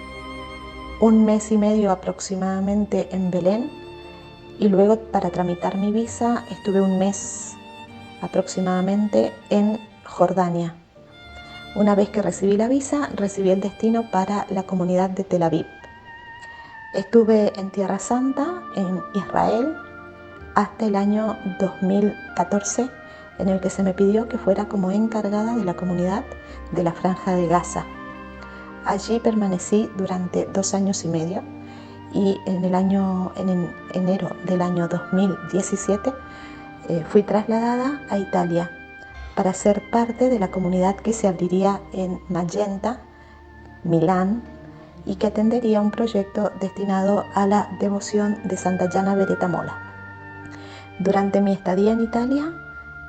1 mes y medio aproximadamente en Belén, y luego para tramitar mi visa estuve 1 mes aproximadamente en Jordania. Una vez que recibí la visa, recibí el destino para la comunidad de Tel Aviv. Estuve en Tierra Santa, en Israel, hasta el año 2014, en el que se me pidió que fuera como encargada de la comunidad de la Franja de Gaza. Allí permanecí durante 2 años y medio y en enero del año 2017 fui trasladada a Italia para ser parte de la comunidad que se abriría en Magenta, Milán, y que atendería un proyecto destinado a la devoción de Santa Gianna Beretta Molla. Durante mi estadía en Italia,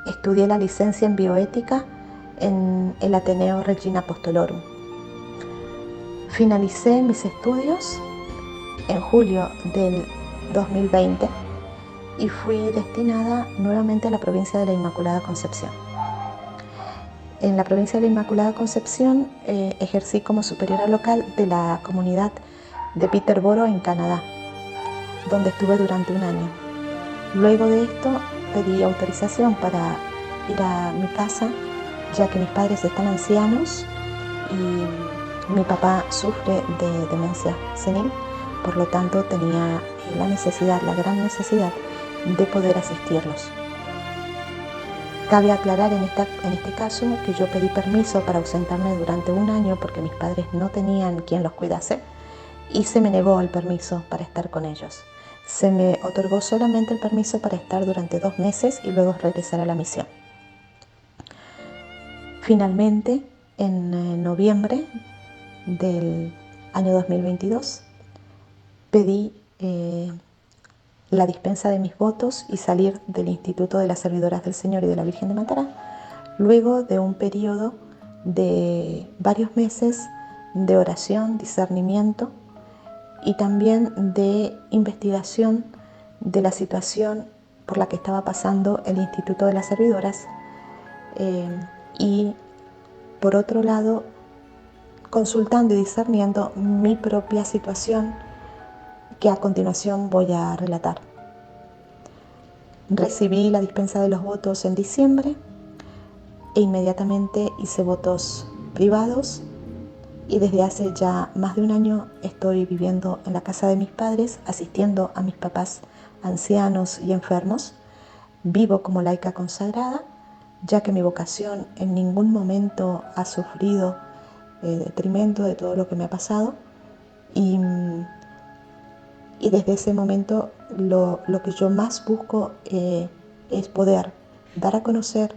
estudié la licencia en bioética en el Ateneo Regina Apostolorum. Finalicé mis estudios en julio del 2020 y fui destinada nuevamente a la provincia de la Inmaculada Concepción. En la provincia de la Inmaculada Concepción ejercí como superiora local de la comunidad de Peterborough en Canadá, donde estuve durante 1 año. Luego de esto pedí autorización para ir a mi casa, ya que mis padres están ancianos y mi papá sufre de demencia senil, por lo tanto tenía la gran necesidad de poder asistirlos. Cabe aclarar en este caso que yo pedí permiso para ausentarme durante 1 año porque mis padres no tenían quien los cuidase y se me negó el permiso para estar con ellos. Se me otorgó solamente el permiso para estar durante 2 meses y luego regresar a la misión. Finalmente, en noviembre del año 2022, pedí la dispensa de mis votos y salir del Instituto de las Servidoras del Señor y de la Virgen de Matará, luego de un periodo de varios meses de oración, discernimiento y también de investigación de la situación por la que estaba pasando el Instituto de las Servidoras y por otro lado consultando y discerniendo mi propia situación, que a continuación voy a relatar. Recibí la dispensa de los votos en diciembre e inmediatamente hice votos privados y desde hace ya más de 1 año estoy viviendo en la casa de mis padres, asistiendo a mis papás ancianos y enfermos. Vivo como laica consagrada, ya que mi vocación en ningún momento ha sufrido detrimento de todo lo que me ha pasado y desde ese momento lo que yo más busco es poder dar a conocer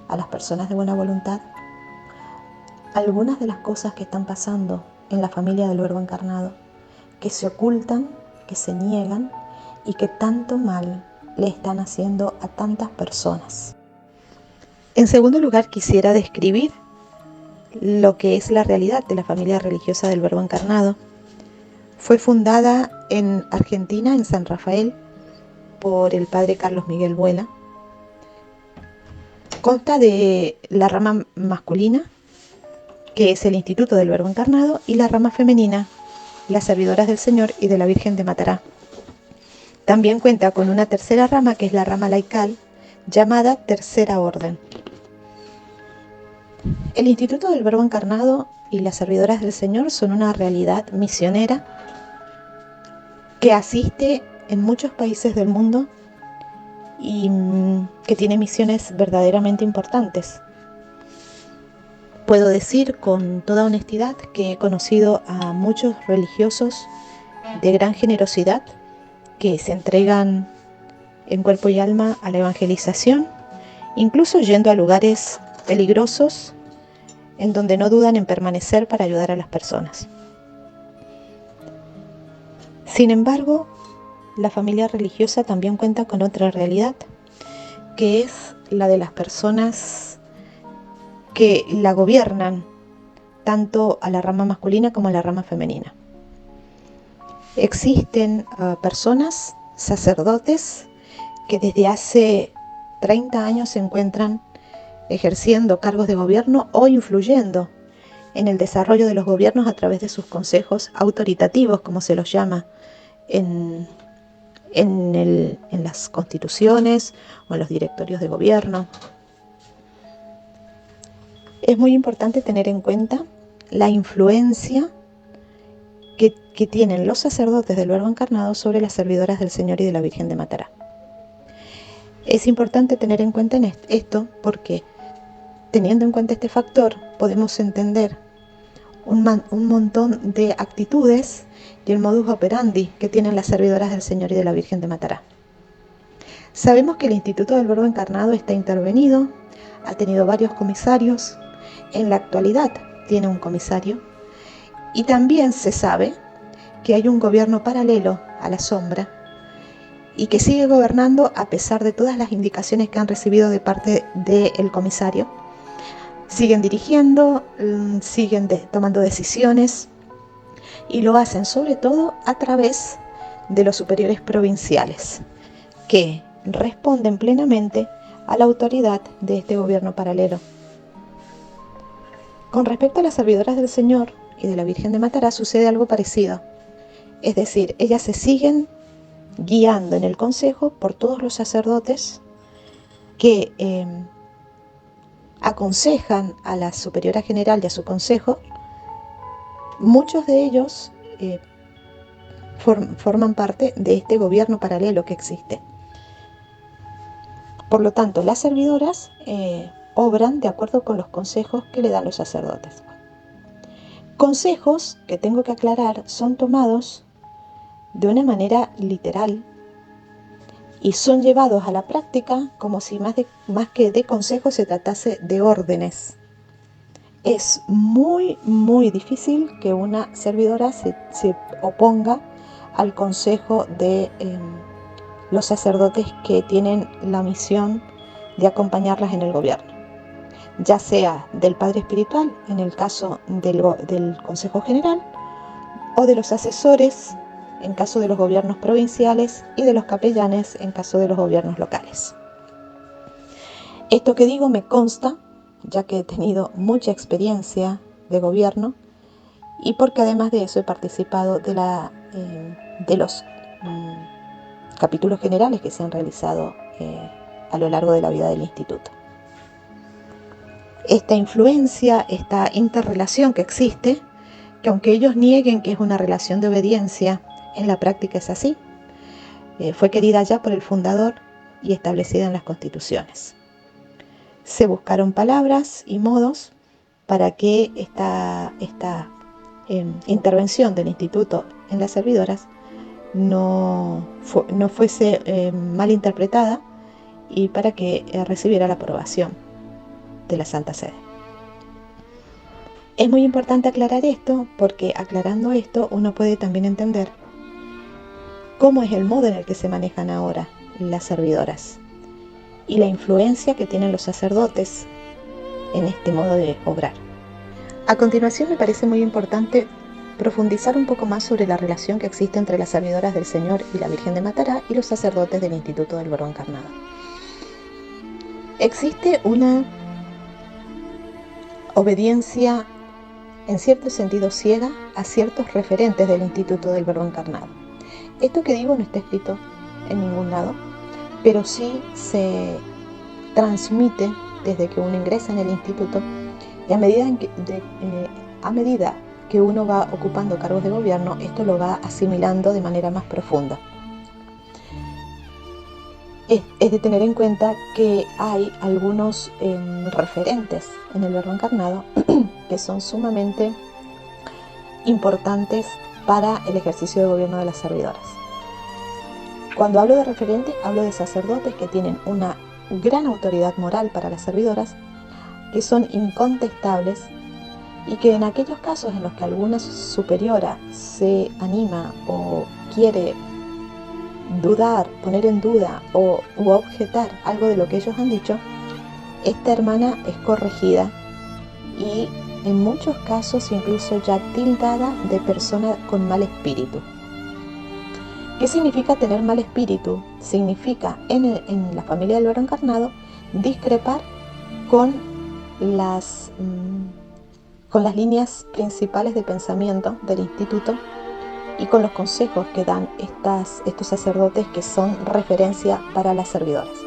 a las personas de buena voluntad algunas de las cosas que están pasando en la familia del Verbo Encarnado, que se ocultan, que se niegan y que tanto mal le están haciendo a tantas personas. En segundo lugar, quisiera describir lo que es la realidad de la familia religiosa del Verbo Encarnado. Fue fundada en Argentina, en San Rafael, por el padre Carlos Miguel Vuela. Consta de la rama masculina, que es el Instituto del Verbo Encarnado, y la rama femenina, las Servidoras del Señor y de la Virgen de Matará. También cuenta con una tercera rama, que es la rama laical, llamada Tercera Orden. El Instituto del Verbo Encarnado y las Servidoras del Señor son una realidad misionera que asiste en muchos países del mundo y que tiene misiones verdaderamente importantes. Puedo decir con toda honestidad que he conocido a muchos religiosos de gran generosidad que se entregan en cuerpo y alma a la evangelización, incluso yendo a lugares peligrosos en donde no dudan en permanecer para ayudar a las personas. Sin embargo, la familia religiosa también cuenta con otra realidad, que es la de las personas que la gobiernan, tanto a la rama masculina como a la rama femenina. Existen personas, sacerdotes, que desde hace 30 años se encuentran ejerciendo cargos de gobierno o influyendo en el desarrollo de los gobiernos a través de sus consejos autoritativos, como se los llama en las constituciones o en los directorios de gobierno. Es muy importante tener en cuenta la influencia que tienen los sacerdotes del Verbo Encarnado sobre las Servidoras del Señor y de la Virgen de Matará. Es importante tener en cuenta esto porque, teniendo en cuenta este factor, podemos entender un montón de actitudes y el modus operandi que tienen las Servidoras del Señor y de la Virgen de Matará. Sabemos que el Instituto del Verbo Encarnado está intervenido, ha tenido varios comisarios, en la actualidad tiene un comisario, y también se sabe que hay un gobierno paralelo a la sombra y que sigue gobernando a pesar de todas las indicaciones que han recibido de parte del comisario. Siguen dirigiendo, siguen tomando decisiones y lo hacen sobre todo a través de los superiores provinciales, que responden plenamente a la autoridad de este gobierno paralelo. Con respecto a las Servidoras del Señor y de la Virgen de Matará sucede algo parecido. Es decir, ellas se siguen guiando en el consejo por todos los sacerdotes que aconsejan a la superiora general y a su consejo. Muchos de ellos forman parte de este gobierno paralelo que existe. Por lo tanto, las servidoras obran de acuerdo con los consejos que le dan los sacerdotes. Consejos que tengo que aclarar son tomados de una manera literal y son llevados a la práctica como si más que de consejos se tratase de órdenes. Es muy, muy difícil que una servidora se oponga al consejo de los sacerdotes que tienen la misión de acompañarlas en el gobierno, ya sea del Padre Espiritual en el caso del Consejo General, o de los asesores en caso de los gobiernos provinciales y de los capellanes en caso de los gobiernos locales. Esto que digo me consta, ya que he tenido mucha experiencia de gobierno y porque además de eso he participado de los capítulos generales que se han realizado a lo largo de la vida del instituto. Esta influencia, esta interrelación que existe, que aunque ellos nieguen que es una relación de obediencia, en la práctica es así, fue querida ya por el fundador y establecida en las constituciones. Se buscaron palabras y modos para que esta intervención del instituto en las servidoras no fuese mal interpretada y para que recibiera la aprobación de la Santa Sede. Es muy importante aclarar esto porque aclarando esto uno puede también entender cómo es el modo en el que se manejan ahora las servidoras y la influencia que tienen los sacerdotes en este modo de obrar. A continuación me parece muy importante profundizar un poco más sobre la relación que existe entre las servidoras del Señor y la Virgen de Matará y los sacerdotes del Instituto del Verbo Encarnado. Existe una obediencia en cierto sentido ciega a ciertos referentes del Instituto del Verbo Encarnado. Esto que digo no está escrito en ningún lado, pero sí se transmite desde que uno ingresa en el instituto, y a medida que uno va ocupando cargos de gobierno, esto lo va asimilando de manera más profunda. Es de tener en cuenta que hay algunos referentes en el Verbo Encarnado que son sumamente importantes para el ejercicio de gobierno de las servidoras. Cuando hablo de referentes, hablo de sacerdotes que tienen una gran autoridad moral para las servidoras, que son incontestables y que en aquellos casos en los que alguna superiora se anima o quiere dudar, poner en duda u objetar algo de lo que ellos han dicho, esta hermana es corregida y en muchos casos incluso ya tildada de persona con mal espíritu. ¿Qué significa tener mal espíritu? Significa en la familia del Verbo Encarnado discrepar con las líneas principales de pensamiento del instituto y con los consejos que dan estos sacerdotes que son referencia para las servidoras.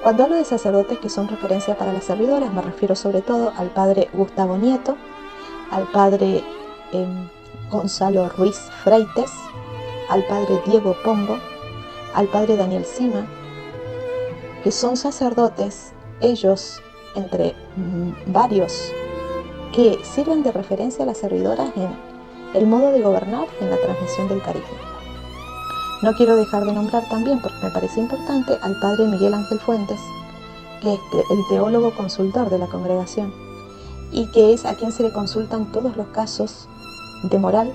Cuando hablo de sacerdotes que son referencia para las servidoras, me refiero sobre todo al padre Gustavo Nieto, al padre Gonzalo Ruiz Freites, al padre Diego Pombo, al padre Daniel Sima, que son sacerdotes, ellos entre varios, que sirven de referencia a las servidoras en el modo de gobernar, en la transmisión del carisma. No quiero dejar de nombrar también, porque me parece importante, al padre Miguel Ángel Fuentes, que es el teólogo consultor de la congregación y que es a quien se le consultan todos los casos de moral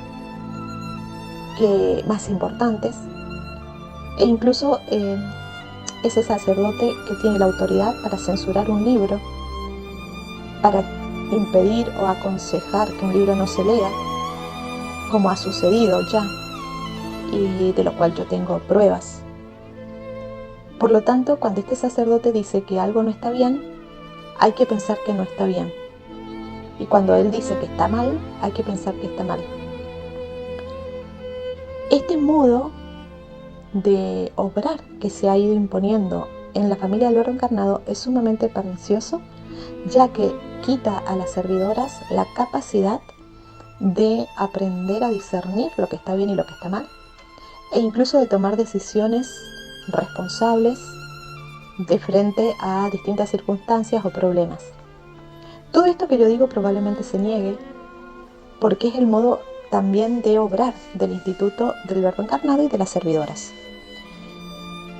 más importantes, e incluso ese sacerdote que tiene la autoridad para censurar un libro, para impedir o aconsejar que un libro no se lea, como ha sucedido ya, y de lo cual yo tengo pruebas. Por lo tanto, cuando este sacerdote dice que algo no está bien, hay que pensar que no está bien. Y cuando él dice que está mal, hay que pensar que está mal. Este modo de obrar que se ha ido imponiendo en la familia del Verbo Encarnado es sumamente pernicioso, ya que quita a las servidoras la capacidad de aprender a discernir lo que está bien y lo que está mal, e incluso de tomar decisiones responsables de frente a distintas circunstancias o problemas. Todo esto que yo digo probablemente se niegue, porque es el modo también de obrar del Instituto del Verbo Encarnado y de las servidoras.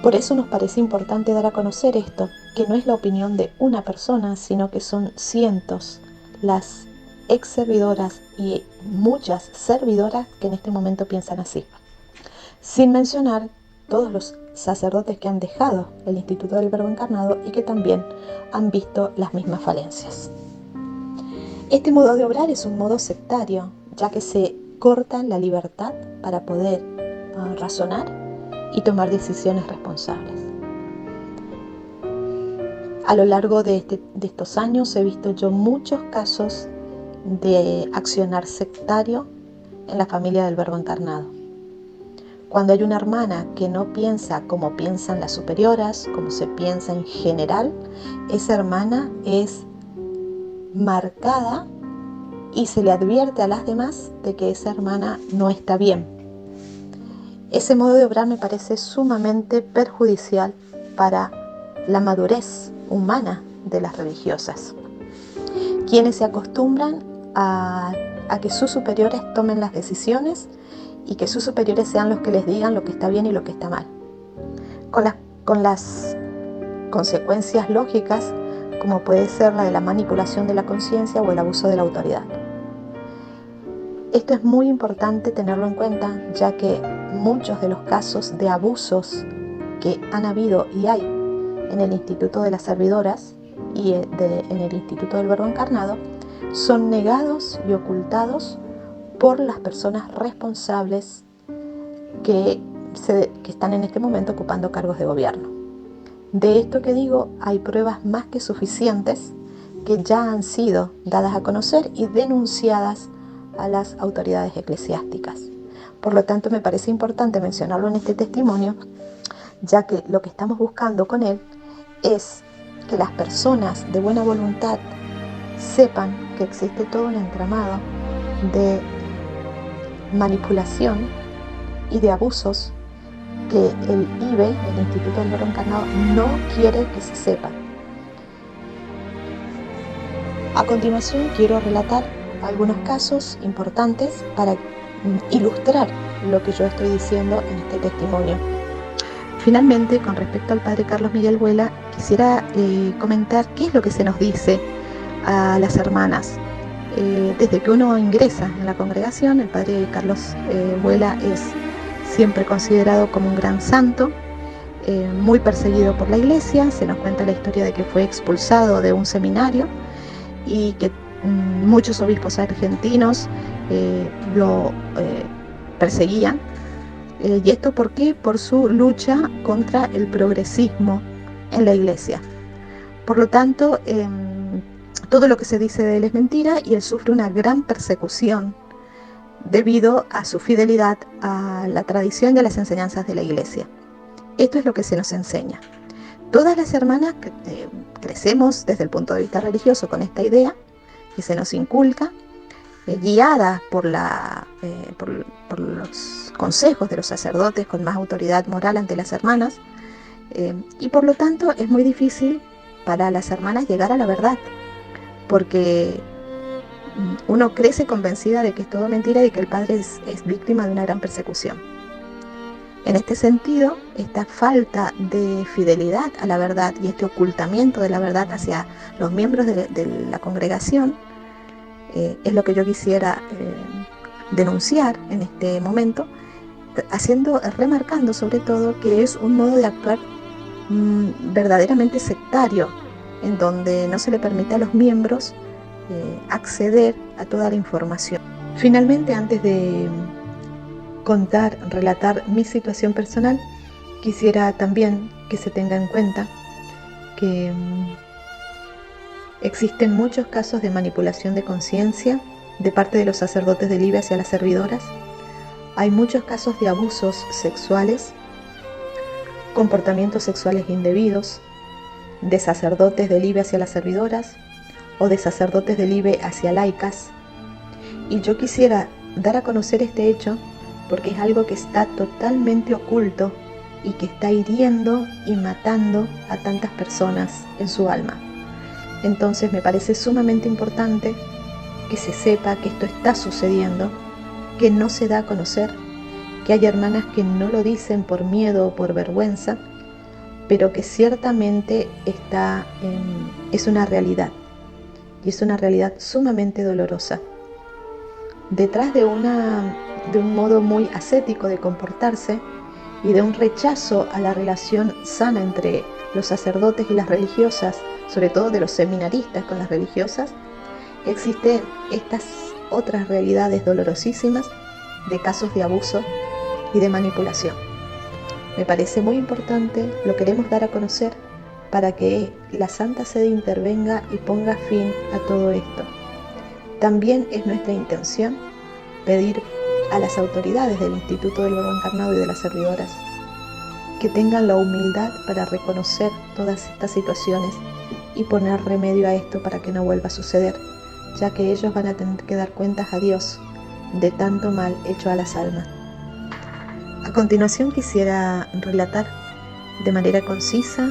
Por eso nos parece importante dar a conocer esto, que no es la opinión de una persona, sino que son cientos las ex servidoras y muchas servidoras que en este momento piensan así. Sin mencionar todos los sacerdotes que han dejado el Instituto del Verbo Encarnado y que también han visto las mismas falencias. Este modo de obrar es un modo sectario, ya que se corta la libertad para poder razonar y tomar decisiones responsables. A lo largo de estos años he visto yo muchos casos de accionar sectario en la familia del Verbo Encarnado. Cuando hay una hermana que no piensa como piensan las superioras, como se piensa en general, esa hermana es marcada y se le advierte a las demás de que esa hermana no está bien. Ese modo de obrar me parece sumamente perjudicial para la madurez humana de las religiosas, quienes se acostumbran a que sus superiores tomen las decisiones y que sus superiores sean los que les digan lo que está bien y lo que está mal, con las consecuencias lógicas como puede ser la de la manipulación de la conciencia o el abuso de la autoridad. Esto es muy importante tenerlo en cuenta, ya que muchos de los casos de abusos que han habido y hay en el Instituto de las Servidoras y en el Instituto del Verbo Encarnado son negados y ocultados por las personas responsables que están en este momento ocupando cargos de gobierno. De esto que digo, hay pruebas más que suficientes que ya han sido dadas a conocer y denunciadas a las autoridades eclesiásticas. Por lo tanto, me parece importante mencionarlo en este testimonio, ya que lo que estamos buscando con él es que las personas de buena voluntad sepan que existe todo un entramado de manipulación y de abusos que el IBE, el Instituto del Verbo Encarnado, no quiere que se sepa. A continuación quiero relatar algunos casos importantes para ilustrar lo que yo estoy diciendo en este testimonio. Finalmente, con respecto al padre Carlos Miguel Vuela, quisiera comentar qué es lo que se nos dice a las hermanas. Desde que uno ingresa en la congregación, el padre Carlos Vuela es siempre considerado como un gran santo, muy perseguido por la iglesia. Se nos cuenta la historia de que fue expulsado de un seminario y que muchos obispos argentinos lo perseguían. ¿Y esto por qué? Por su lucha contra el progresismo en la iglesia. Por lo tanto, todo lo que se dice de él es mentira y él sufre una gran persecución debido a su fidelidad a la tradición y a las enseñanzas de la iglesia. Esto es lo que se nos enseña. Todas las hermanas crecemos desde el punto de vista religioso con esta idea que se nos inculca, guiada por los consejos de los sacerdotes con más autoridad moral ante las hermanas, y por lo tanto es muy difícil para las hermanas llegar a la verdad, porque uno crece convencida de que es todo mentira y que el padre es víctima de una gran persecución. En este sentido, esta falta de fidelidad a la verdad y este ocultamiento de la verdad hacia los miembros de la congregación es lo que yo quisiera denunciar en este momento, remarcando sobre todo que es un modo de actuar verdaderamente sectario, en donde no se le permite a los miembros acceder a toda la información. Finalmente, antes de relatar mi situación personal, quisiera también que se tenga en cuenta que existen muchos casos de manipulación de conciencia de parte de los sacerdotes del IBE hacia las servidoras. Hay muchos casos de abusos sexuales, comportamientos sexuales indebidos de sacerdotes del IBE hacia las servidoras o de sacerdotes del IBE hacia laicas. Y yo quisiera dar a conocer este hecho porque es algo que está totalmente oculto y que está hiriendo y matando a tantas personas en su alma. Entonces me parece sumamente importante que se sepa que esto está sucediendo, que no se da a conocer, que hay hermanas que no lo dicen por miedo o por vergüenza, pero que ciertamente es una realidad, y es una realidad sumamente dolorosa. Detrás de un modo muy ascético de comportarse y de un rechazo a la relación sana entre los sacerdotes y las religiosas, sobre todo de los seminaristas con las religiosas, existen estas otras realidades dolorosísimas de casos de abuso y de manipulación. Me parece muy importante, lo queremos dar a conocer para que la Santa Sede intervenga y ponga fin a todo esto. También es nuestra intención pedir a las autoridades del Instituto del Verbo Encarnado y de las servidoras que tengan la humildad para reconocer todas estas situaciones y poner remedio a esto para que no vuelva a suceder, ya que ellos van a tener que dar cuentas a Dios de tanto mal hecho a las almas. A continuación quisiera relatar de manera concisa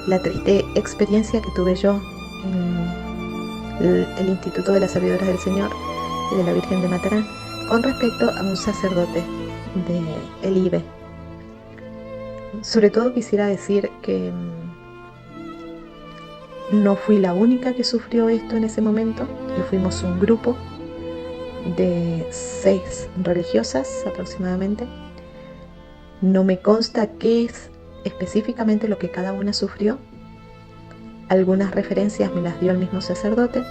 la triste experiencia que tuve yo en el Instituto de las Servidoras del Señor y de la Virgen de Matarán con respecto a un sacerdote del IBE. Sobre todo quisiera decir que no fui la única que sufrió esto en ese momento, y fuimos un grupo de 6 religiosas aproximadamente. No me consta qué es específicamente lo que cada una sufrió. Algunas referencias me las dio el mismo sacerdote.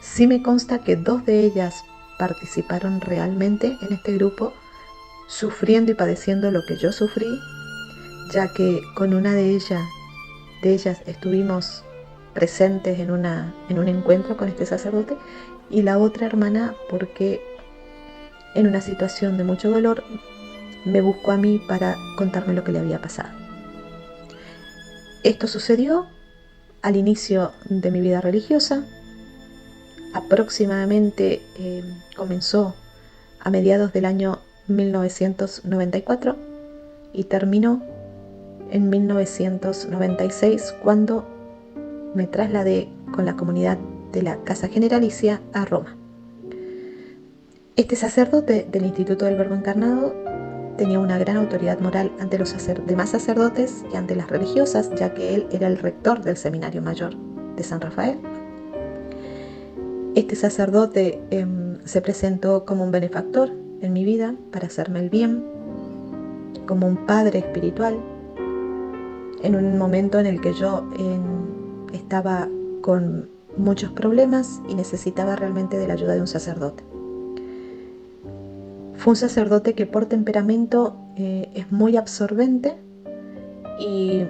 Sí me consta que 2 de ellas participaron realmente en este grupo, sufriendo y padeciendo lo que yo sufrí, ya que con una de ellas estuvimos presentes en un encuentro con este sacerdote, y la otra hermana porque en una situación de mucho dolor me buscó a mí para contarme lo que le había pasado. Esto sucedió al inicio de mi vida religiosa. Aproximadamente comenzó a mediados del año 1994 y terminó en 1996, cuando me trasladé con la comunidad de la Casa Generalicia a Roma. Este sacerdote del Instituto del Verbo Encarnado tenía una gran autoridad moral ante los demás sacerdotes y ante las religiosas, ya que él era el rector del Seminario Mayor de San Rafael. Este sacerdote se presentó como un benefactor en mi vida para hacerme el bien, como un padre espiritual, en un momento en el que yo estaba con muchos problemas y necesitaba realmente de la ayuda de un sacerdote. Fue un sacerdote que por temperamento es muy absorbente y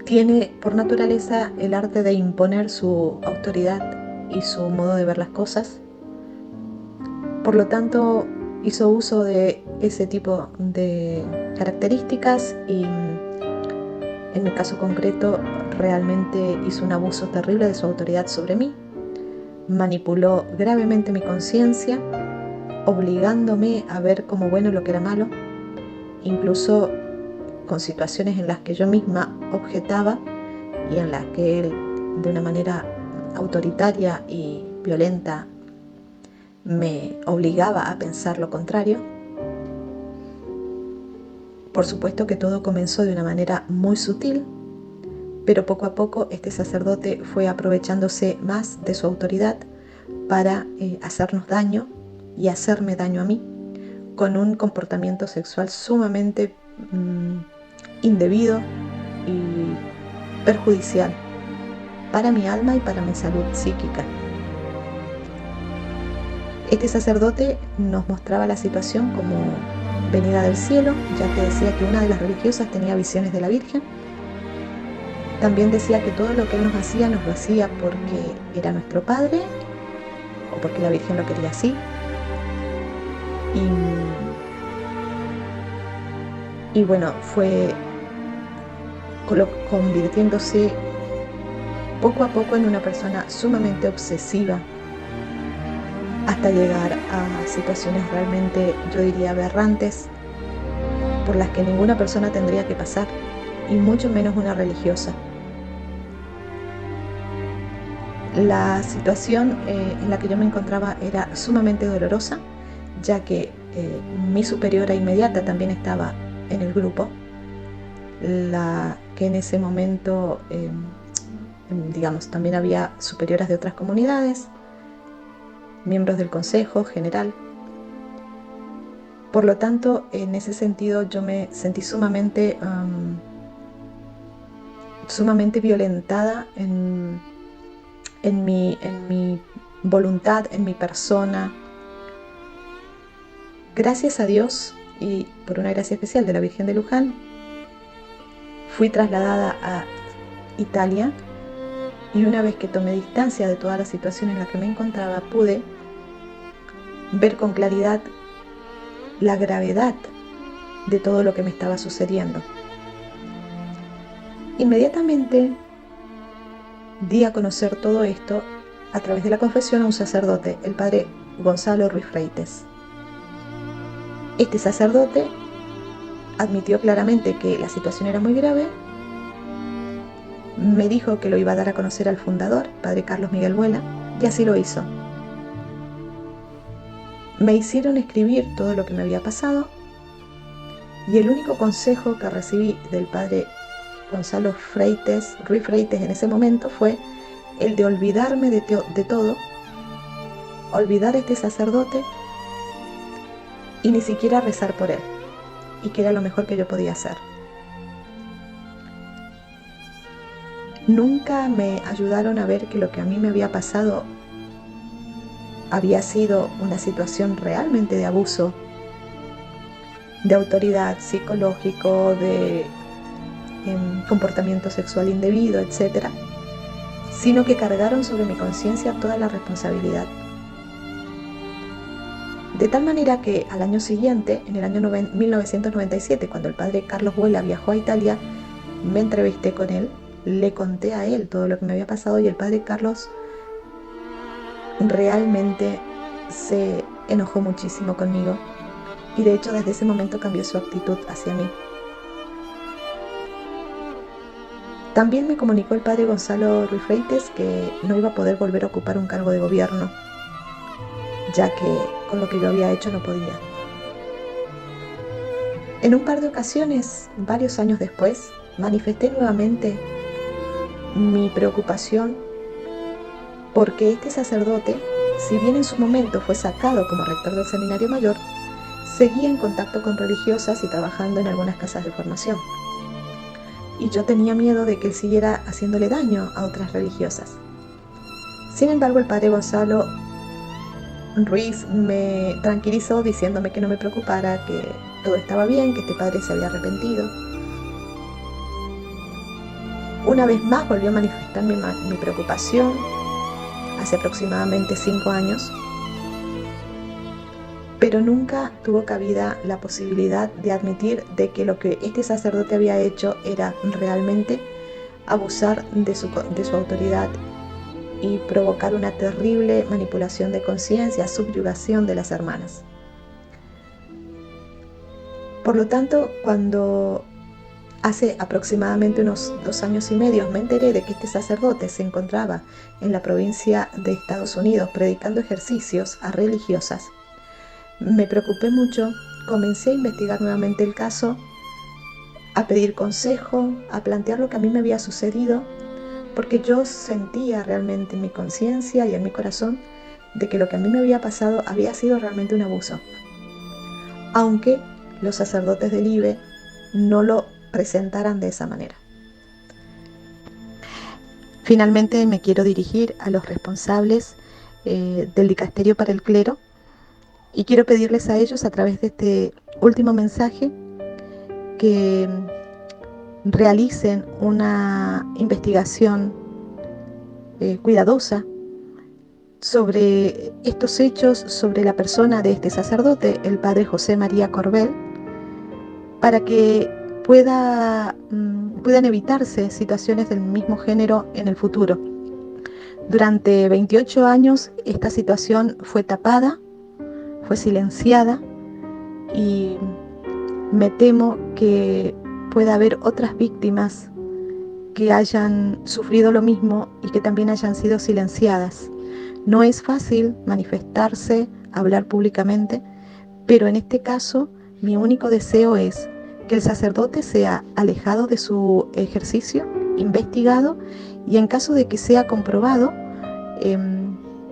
tiene por naturaleza el arte de imponer su autoridad y su modo de ver las cosas. Por lo tanto, hizo uso de ese tipo de características y en mi caso concreto realmente hizo un abuso terrible de su autoridad sobre mí. Manipuló gravemente mi conciencia, obligándome a ver como bueno lo que era malo, incluso con situaciones en las que yo misma objetaba y en las que él, de una manera autoritaria y violenta, me obligaba a pensar lo contrario. Por supuesto que todo comenzó de una manera muy sutil, pero poco a poco este sacerdote fue aprovechándose más de su autoridad para hacernos daño y hacerme daño a mí, con un comportamiento sexual sumamente indebido y perjudicial para mi alma y para mi salud psíquica. Este sacerdote nos mostraba la situación como venida del cielo, ya que decía que una de las religiosas tenía visiones de la Virgen. También decía que todo lo que él nos lo hacía porque era nuestro padre o porque la Virgen lo quería así. Y bueno, fue convirtiéndose poco a poco en una persona sumamente obsesiva, hasta llegar a situaciones realmente, yo diría, aberrantes, por las que ninguna persona tendría que pasar, y mucho menos una religiosa. La situación en la que yo me encontraba era sumamente dolorosa, ya que mi superiora inmediata también estaba en el grupo, la que en ese momento, también había superioras de otras comunidades, miembros del Consejo General. Por lo tanto, en ese sentido yo me sentí sumamente violentada en mi voluntad, en mi persona. Gracias a Dios y por una gracia especial de la Virgen de Luján, fui trasladada a Italia, y una vez que tomé distancia de toda la situación en la que me encontraba, pude ver con claridad la gravedad de todo lo que me estaba sucediendo. Inmediatamente di a conocer todo esto a través de la confesión a un sacerdote, el padre Gonzalo Ruiz Freites. Este sacerdote admitió claramente que la situación era muy grave. Me dijo que lo iba a dar a conocer al fundador, padre Carlos Miguel Vuela, y así lo hizo. Me hicieron escribir todo lo que me había pasado, y el único consejo que recibí del padre Gonzalo Ruiz Freites en ese momento fue el de olvidarme de todo, olvidar a este sacerdote y ni siquiera rezar por él, y que era lo mejor que yo podía hacer. Nunca me ayudaron a ver que lo que a mí me había pasado había sido una situación realmente de abuso, de autoridad psicológico, de comportamiento sexual indebido, etc., sino que cargaron sobre mi conciencia toda la responsabilidad. De tal manera que al año siguiente, en el año 1997, cuando el padre Carlos Vuela viajó a Italia, me entrevisté con él, le conté a él todo lo que me había pasado y el padre Carlos realmente se enojó muchísimo conmigo y de hecho desde ese momento cambió su actitud hacia mí. También me comunicó el padre Gonzalo Ruiz Freites que no iba a poder volver a ocupar un cargo de gobierno, ya que con lo que yo había hecho no podía. En un par de ocasiones, varios años después, manifesté nuevamente mi preocupación porque este sacerdote, si bien en su momento fue sacado como rector del seminario mayor, seguía en contacto con religiosas y trabajando en algunas casas de formación. Y yo tenía miedo de que él siguiera haciéndole daño a otras religiosas. Sin embargo, el padre Gonzalo Ruiz me tranquilizó diciéndome que no me preocupara, que todo estaba bien, que este padre se había arrepentido. Una vez más volvió a manifestar mi preocupación hace aproximadamente 5 años, pero nunca tuvo cabida la posibilidad de admitir de que lo que este sacerdote había hecho era realmente abusar de su autoridad y provocar una terrible manipulación de conciencia, subyugación de las hermanas. Por lo tanto, cuando hace aproximadamente unos 2 años y medio me enteré de que este sacerdote se encontraba en la provincia de Estados Unidos predicando ejercicios a religiosas, me preocupé mucho, comencé a investigar nuevamente el caso, a pedir consejo, a plantear lo que a mí me había sucedido, porque yo sentía realmente en mi conciencia y en mi corazón de que lo que a mí me había pasado había sido realmente un abuso, aunque los sacerdotes del IBE no lo presentaran de esa manera. Finalmente me quiero dirigir a los responsables del Dicasterio para el Clero y quiero pedirles a ellos a través de este último mensaje que realicen una investigación cuidadosa sobre estos hechos, sobre la persona de este sacerdote, el padre José María Corbel, para que puedan evitarse situaciones del mismo género en el futuro. Durante 28 años esta situación fue tapada, fue silenciada y me temo que pueda haber otras víctimas que hayan sufrido lo mismo y que también hayan sido silenciadas. No es fácil manifestarse, hablar públicamente, pero en este caso mi único deseo es que el sacerdote sea alejado de su ejercicio, investigado y en caso de que sea comprobado,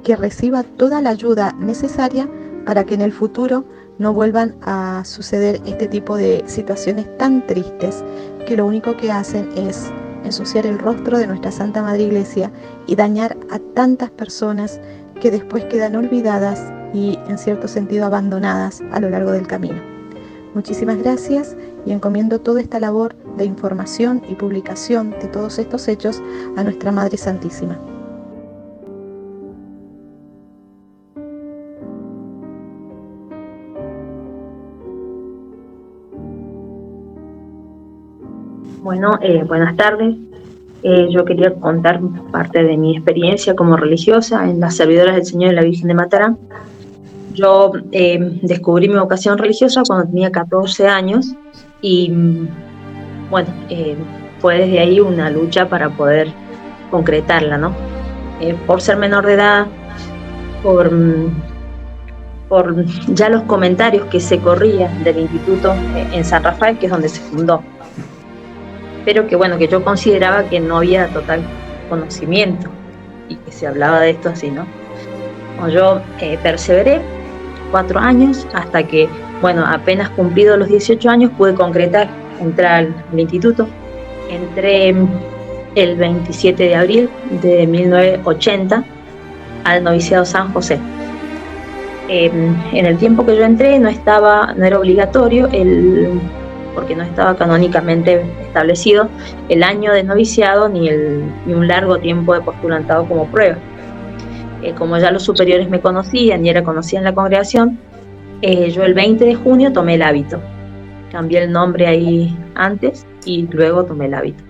que reciba toda la ayuda necesaria para que en el futuro no vuelvan a suceder este tipo de situaciones tan tristes que lo único que hacen es ensuciar el rostro de nuestra Santa Madre Iglesia y dañar a tantas personas que después quedan olvidadas y en cierto sentido abandonadas a lo largo del camino. Muchísimas gracias y encomiendo toda esta labor de información y publicación de todos estos hechos a nuestra Madre Santísima. Bueno, buenas tardes. Yo quería contar parte de mi experiencia como religiosa en las Servidoras del Señor y la Virgen de Matará. Yo descubrí mi vocación religiosa cuando tenía 14 años y bueno, fue desde ahí una lucha para poder concretarla, ¿no? Por ser menor de edad, por ya los comentarios que se corrían del instituto en San Rafael, que es donde se fundó, pero que bueno, que yo consideraba que no había total conocimiento y que se hablaba de esto así, ¿no? Yo perseveré 4 años hasta que, bueno, apenas cumplido los 18 años pude concretar entrar al instituto. Entré el 27 de abril de 1980 al noviciado San José. En el tiempo que yo entré no era obligatorio porque no estaba canónicamente establecido el año de noviciado ni un largo tiempo de postulantado como prueba. Como ya los superiores me conocían y era conocida en la congregación, yo el 20 de junio tomé el hábito. Cambié el nombre ahí antes y luego tomé el hábito.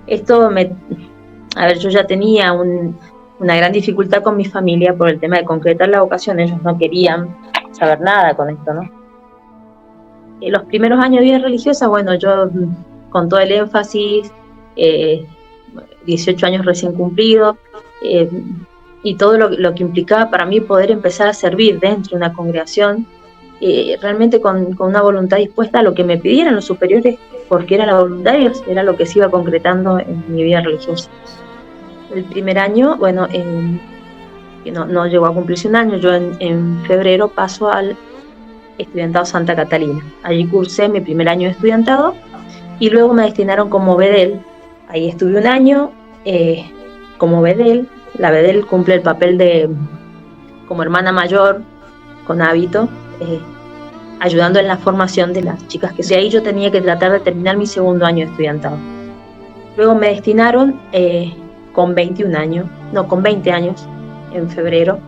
Yo ya tenía una gran dificultad con mi familia por el tema de concretar la vocación. Ellos no querían saber nada con esto, ¿no? En los primeros años de vida religiosa, bueno, yo con todo el énfasis, 18 años recién cumplidos, y todo lo que implicaba para mí poder empezar a servir dentro de una congregación, realmente con una voluntad dispuesta a lo que me pidieran los superiores, porque era la voluntad de Dios, era lo que se iba concretando en mi vida religiosa. El primer año, bueno, que no llegó a cumplirse un año, yo en febrero paso al estudiantado Santa Catalina. Allí cursé mi primer año de estudiantado y luego me destinaron como bedel. Ahí estuve un año como bedel. La bedel cumple el papel de como hermana mayor con hábito, ayudando en la formación de las chicas que soy. Ahí yo tenía que tratar de terminar mi segundo año de estudiantado. Luego me destinaron con 20 años, en febrero,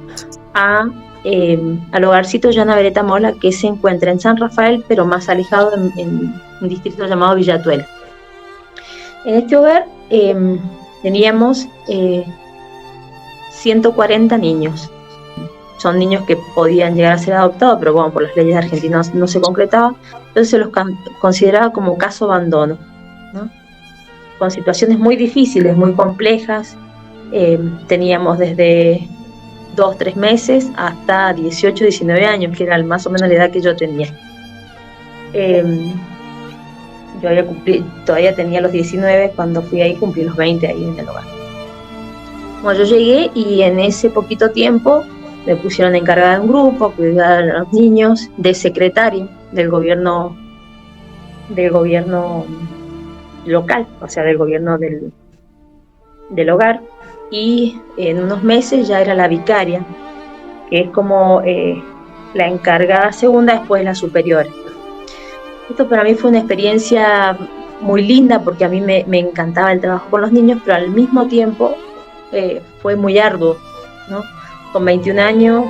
al hogarcito Llana Beretta Mola, que se encuentra en San Rafael, pero más alejado en un distrito llamado Villatuel. En este hogar teníamos 140 niños. Son niños que podían llegar a ser adoptados, pero bueno, por las leyes argentinas no se concretaba, entonces se los consideraba como caso abandono, ¿no? Con situaciones muy difíciles, muy complejas. Teníamos desde 2-3 meses hasta 18-19 años, que era más o menos la edad que yo tenía. Yo todavía tenía los 19 cuando fui ahí, cumplí los 20 ahí en el hogar. Bueno, yo llegué y en ese poquito tiempo me pusieron encargada de un grupo, cuidar a los niños, de secretaria del gobierno local, o sea, del gobierno del hogar, y en unos meses ya era la vicaria, que es como la encargada segunda después de la superiora. Esto para mí fue una experiencia muy linda porque a mí me encantaba el trabajo con los niños, pero al mismo tiempo fue muy arduo, ¿no? Con 20 años,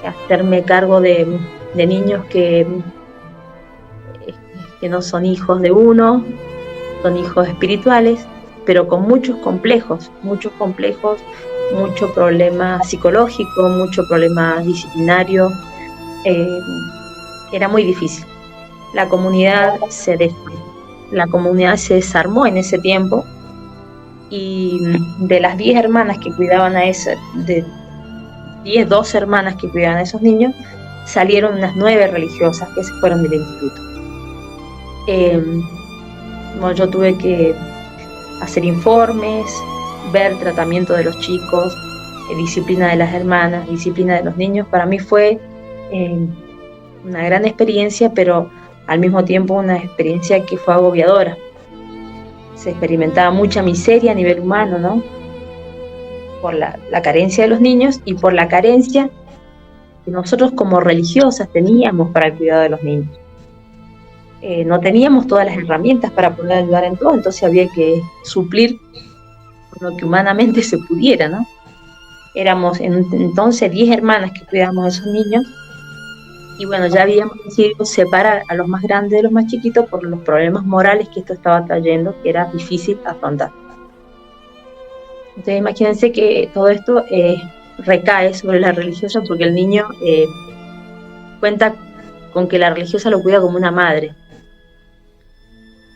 hacerme cargo de niños que no son hijos de uno, son hijos espirituales, pero con mucho problema psicológico, mucho problema disciplinario. Era muy difícil. La comunidad se desarmó en ese tiempo, y de las 10 hermanas que cuidaban de 12 hermanas que cuidaban a esos niños, salieron unas 9 religiosas que se fueron del instituto. Yo tuve que hacer informes, ver tratamiento de los chicos, disciplina de las hermanas, disciplina de los niños. Para mí fue una gran experiencia, pero al mismo tiempo una experiencia que fue agobiadora. Se experimentaba mucha miseria a nivel humano, ¿no? Por la carencia de los niños y por la carencia que nosotros como religiosas teníamos para el cuidado de los niños. No teníamos todas las herramientas para poder ayudar en todo, entonces había que suplir con lo que humanamente se pudiera, ¿no? Éramos entonces 10 hermanas que cuidábamos a esos niños, y bueno, ya habíamos decidido separar a los más grandes de los más chiquitos por los problemas morales que esto estaba trayendo, que era difícil afrontar. Entonces imagínense que todo esto recae sobre la religiosa, porque el niño cuenta con que la religiosa lo cuida como una madre.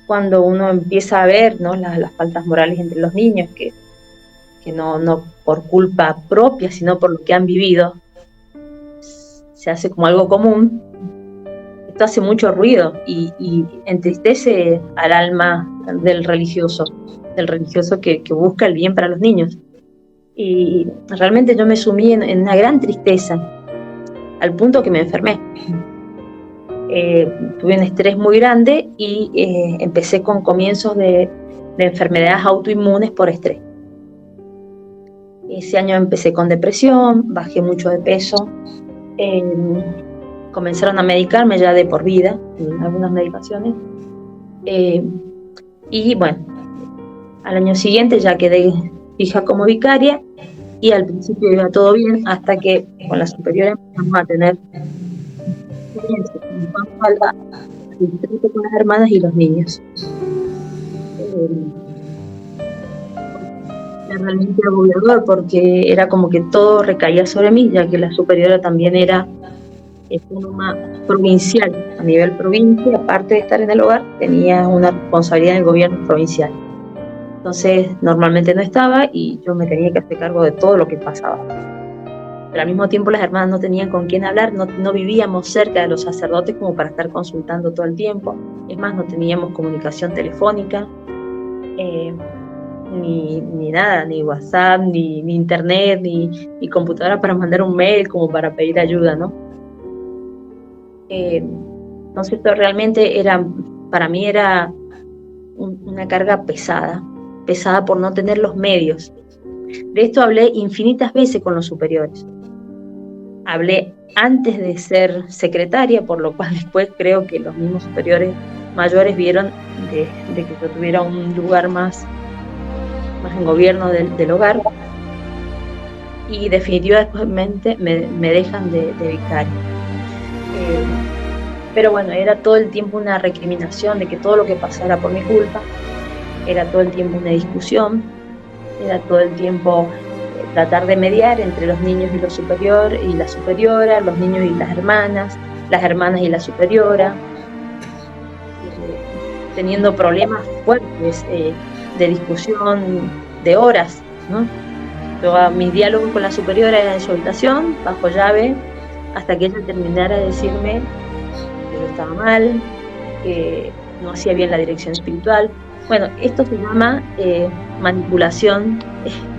Cuando uno empieza a ver, ¿no?, las faltas morales entre los niños, que no por culpa propia, sino por lo que han vivido, se hace como algo común. Esto hace mucho ruido y entristece al alma del religioso que busca el bien para los niños. Y realmente yo me sumí en una gran tristeza, al punto que me enfermé. Tuve un estrés muy grande y empecé con comienzos de enfermedades autoinmunes por estrés. Ese año empecé con depresión, bajé mucho de peso, comenzaron a medicarme ya de por vida, en algunas medicaciones. Y bueno, al año siguiente ya quedé fija como vicaria y al principio iba todo bien hasta que con la superiora empezamos a tener experiencia en cuanto al trato con las hermanas y los niños. Era realmente agobiador porque era como que todo recaía sobre mí, ya que la superiora también era autónoma provincial, a nivel provincia, aparte de estar en el hogar, tenía una responsabilidad en el gobierno provincial. Entonces, normalmente no estaba y yo me tenía que hacer cargo de todo lo que pasaba. Pero al mismo tiempo las hermanas no tenían con quién hablar, no vivíamos cerca de los sacerdotes como para estar consultando todo el tiempo. Es más, no teníamos comunicación telefónica, ni nada, ni WhatsApp, ni internet, ni computadora para mandar un mail como para pedir ayuda, ¿no? Entonces esto realmente para mí era una carga pesada por no tener los medios. De esto hablé infinitas veces con los superiores. Hablé antes de ser secretaria, por lo cual después creo que los mismos superiores mayores vieron de que yo tuviera un lugar más en gobierno del hogar, y definitivamente me dejan de vicaria. Pero bueno, era todo el tiempo una recriminación de que todo lo que pasara por mi culpa, era todo el tiempo una discusión, era todo el tiempo tratar de mediar entre los niños y los superiores y la superiora, los niños y las hermanas y la superiora, teniendo problemas fuertes de discusión de horas, ¿no? Mis diálogos con la superiora eran en su habitación, bajo llave, hasta que ella terminara de decirme que yo estaba mal, que no hacía bien la dirección espiritual. Bueno, esto se llama manipulación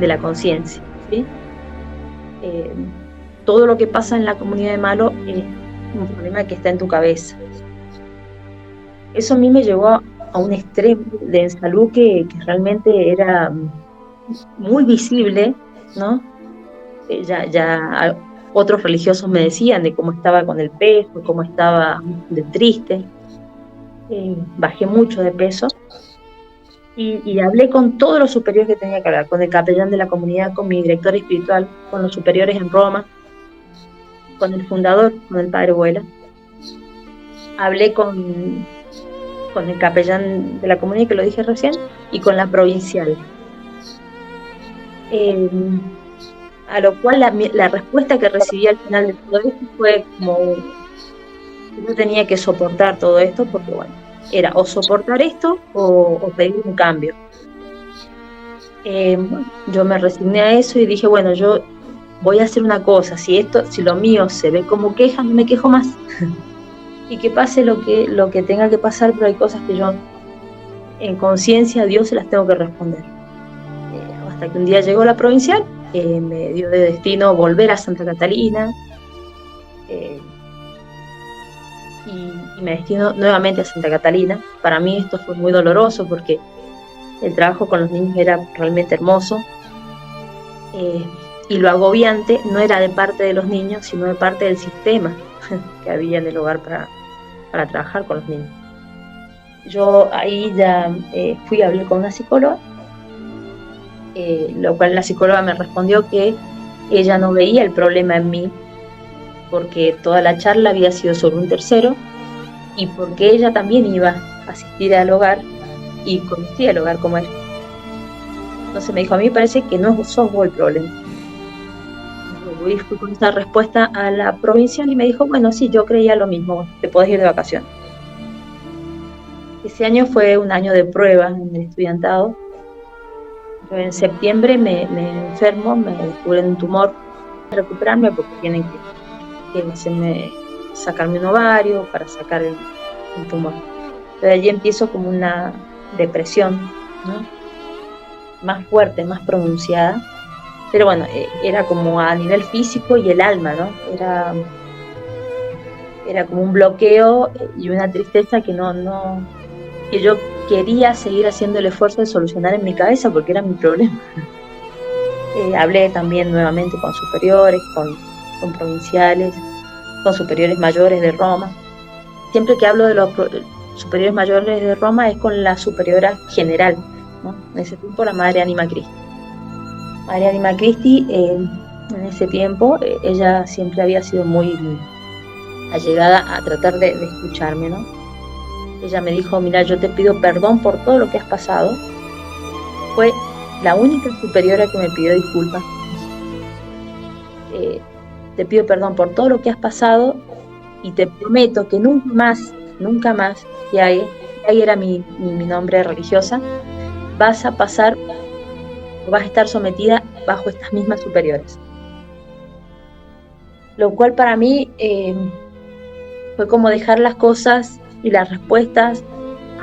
de la conciencia, ¿sí? Todo lo que pasa en la comunidad de Malo es un problema que está en tu cabeza. Eso a mí me llevó a un extremo de salud que realmente era muy visible, ¿no? Ya otros religiosos me decían de cómo estaba con el peso, cómo estaba de triste. Bajé mucho de peso y hablé con todos los superiores que tenía que hablar, con el capellán de la comunidad, con mi director espiritual, con los superiores en Roma, con el fundador, con el padre Vuela. Hablé con el capellán de la comunidad, que lo dije recién, y con la provincial. A lo cual la respuesta que recibí al final de todo esto fue como yo tenía que soportar todo esto, porque bueno, era o soportar esto o pedir un cambio. Yo me resigné a eso y dije, bueno, yo voy a hacer una cosa, si lo mío se ve como queja, no me quejo más. Y que pase lo que tenga que pasar, pero hay cosas que yo en conciencia a Dios se las tengo que responder. Hasta que un día llegó la provincial, me dio de destino volver a Santa Catalina, y me destinó nuevamente a Santa Catalina. Para mí esto fue muy doloroso porque el trabajo con los niños era realmente hermoso, y lo agobiante no era de parte de los niños, sino de parte del sistema que había en el hogar para trabajar con los niños. Yo ahí ya fui a hablar con una psicóloga, lo cual la psicóloga me respondió que ella no veía el problema en mí, porque toda la charla había sido sobre un tercero y porque ella también iba a asistir al hogar y conocía el hogar como era. Entonces me dijo, a mí me parece que no sos vos el problema. Y fui con esta respuesta a la provincial y me dijo, bueno, sí, yo creía lo mismo, te podés ir de vacaciones. Ese año fue un año de prueba en el estudiantado. Yo en septiembre me enfermo, me descubren un tumor, recuperarme porque tienen que sacarme un ovario para sacar el tumor. Entonces allí empiezo como una depresión, ¿no? Más fuerte, más pronunciada. Pero bueno, era como a nivel físico y el alma, ¿no? Era como un bloqueo y una tristeza que que yo quería seguir haciendo el esfuerzo de solucionar en mi cabeza porque era mi problema. Hablé también nuevamente con superiores, con provinciales, con superiores mayores de Roma. Siempre que hablo de los superiores mayores de Roma es con la superiora general, ¿no? En ese tiempo la Madre Anima Christi. Madre Anima Christi, en ese tiempo, ella siempre había sido muy allegada a tratar de escucharme, ¿no? Ella me dijo: mira, yo te pido perdón por todo lo que has pasado. Fue la única superiora que me pidió disculpas. Te pido perdón por todo lo que has pasado y te prometo que nunca más, y ahí era mi nombre religiosa, vas a estar sometida bajo estas mismas superiores. Lo cual para mí fue como dejar las cosas y las respuestas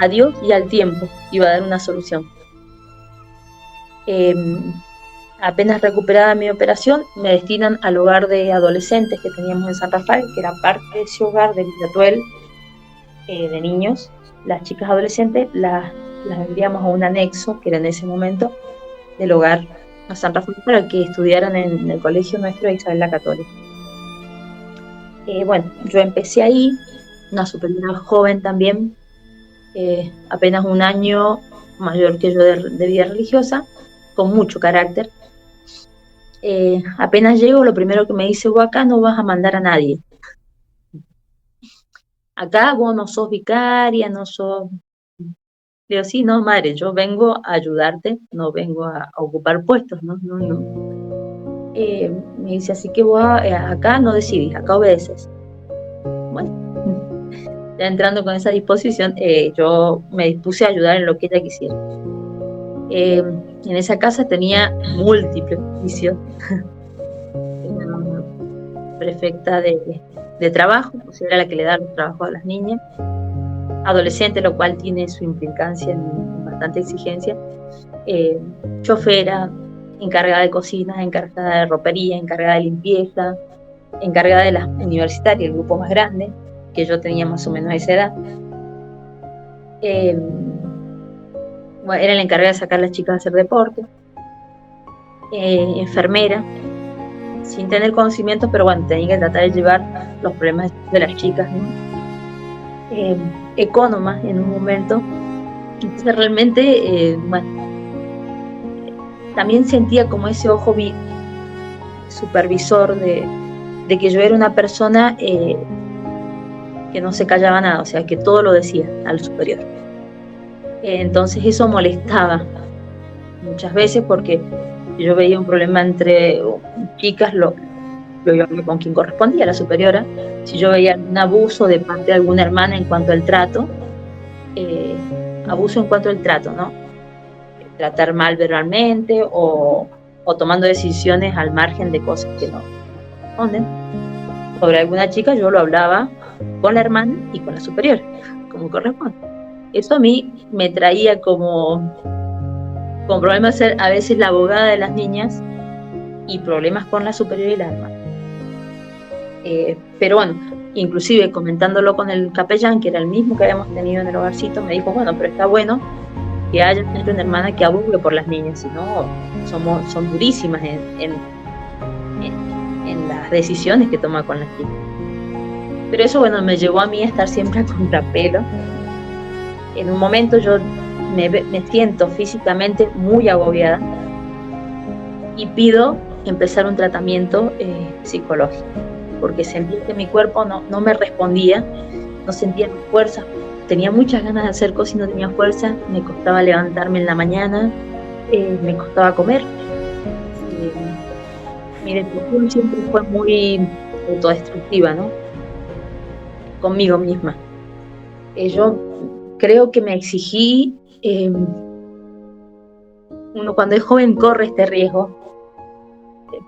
a Dios y al tiempo. Iba a dar una solución. Apenas recuperada mi operación, me destinan al hogar de adolescentes que teníamos en San Rafael, que era parte de ese hogar de Villatuel, de niños. Las chicas adolescentes las enviamos a un anexo, que era en ese momento, del hogar a San Rafael, para que estudiaran en el colegio nuestro de Isabel la Católica. Bueno, yo empecé ahí, una superiora joven también, apenas un año mayor que yo de vida religiosa, con mucho carácter. Apenas llego, lo primero que me dice: vos acá no vas a mandar a nadie. Acá vos no sos vicaria, no sos... Le digo: sí, no, madre, yo vengo a ayudarte, no vengo a ocupar puestos, no. Me dice: así que vos acá no decidís, acá obedeces. Bueno, ya entrando con esa disposición, yo me dispuse a ayudar en lo que ella quisiera. En esa casa tenía múltiples oficios. Prefecta de trabajo, pues era la que le da los trabajos a las niñas, adolescente, lo cual tiene su implicancia en bastante exigencia, chofera, encargada de cocina, encargada de ropería, encargada de limpieza, encargada de las universitarias, el grupo más grande, que yo tenía más o menos a esa edad. Bueno, era la encargada de sacar a las chicas a hacer deporte, enfermera, sin tener conocimientos, pero bueno, tenía que tratar de llevar los problemas de las chicas, ¿no? Ecónoma en un momento. Entonces realmente, bueno, también sentía como ese ojo supervisor de que yo era una persona que no se callaba nada, o sea, que todo lo decía al superior. Entonces eso molestaba muchas veces, porque yo veía un problema entre chicas, yo iba con quien correspondía, la superiora. Si yo veía un abuso de parte de alguna hermana en cuanto al trato, abuso en cuanto al trato, ¿no? Tratar mal verbalmente o tomando decisiones al margen de cosas que no corresponden. Sobre alguna chica yo lo hablaba con la hermana y con la superiora, como corresponde. Eso a mí me traía como problemas ser a veces la abogada de las niñas y problemas con la superior y la hermana. Pero bueno, inclusive comentándolo con el capellán, que era el mismo que habíamos tenido en el hogarcito, me dijo: bueno, pero está bueno que haya una hermana que abogue por las niñas, si no son durísimas en las decisiones que toma con las chicas. Pero eso, bueno, me llevó a mí a estar siempre a contrapelo. En un momento yo me siento físicamente muy agobiada y pido empezar un tratamiento psicológico, porque sentí que mi cuerpo no me respondía, no sentía fuerza, tenía muchas ganas de hacer cosas y no tenía fuerza, me costaba levantarme en la mañana, me costaba comer. Mi depresión siempre fue muy autodestructiva, ¿no? Conmigo misma. Yo creo que me exigí, uno cuando es joven corre este riesgo,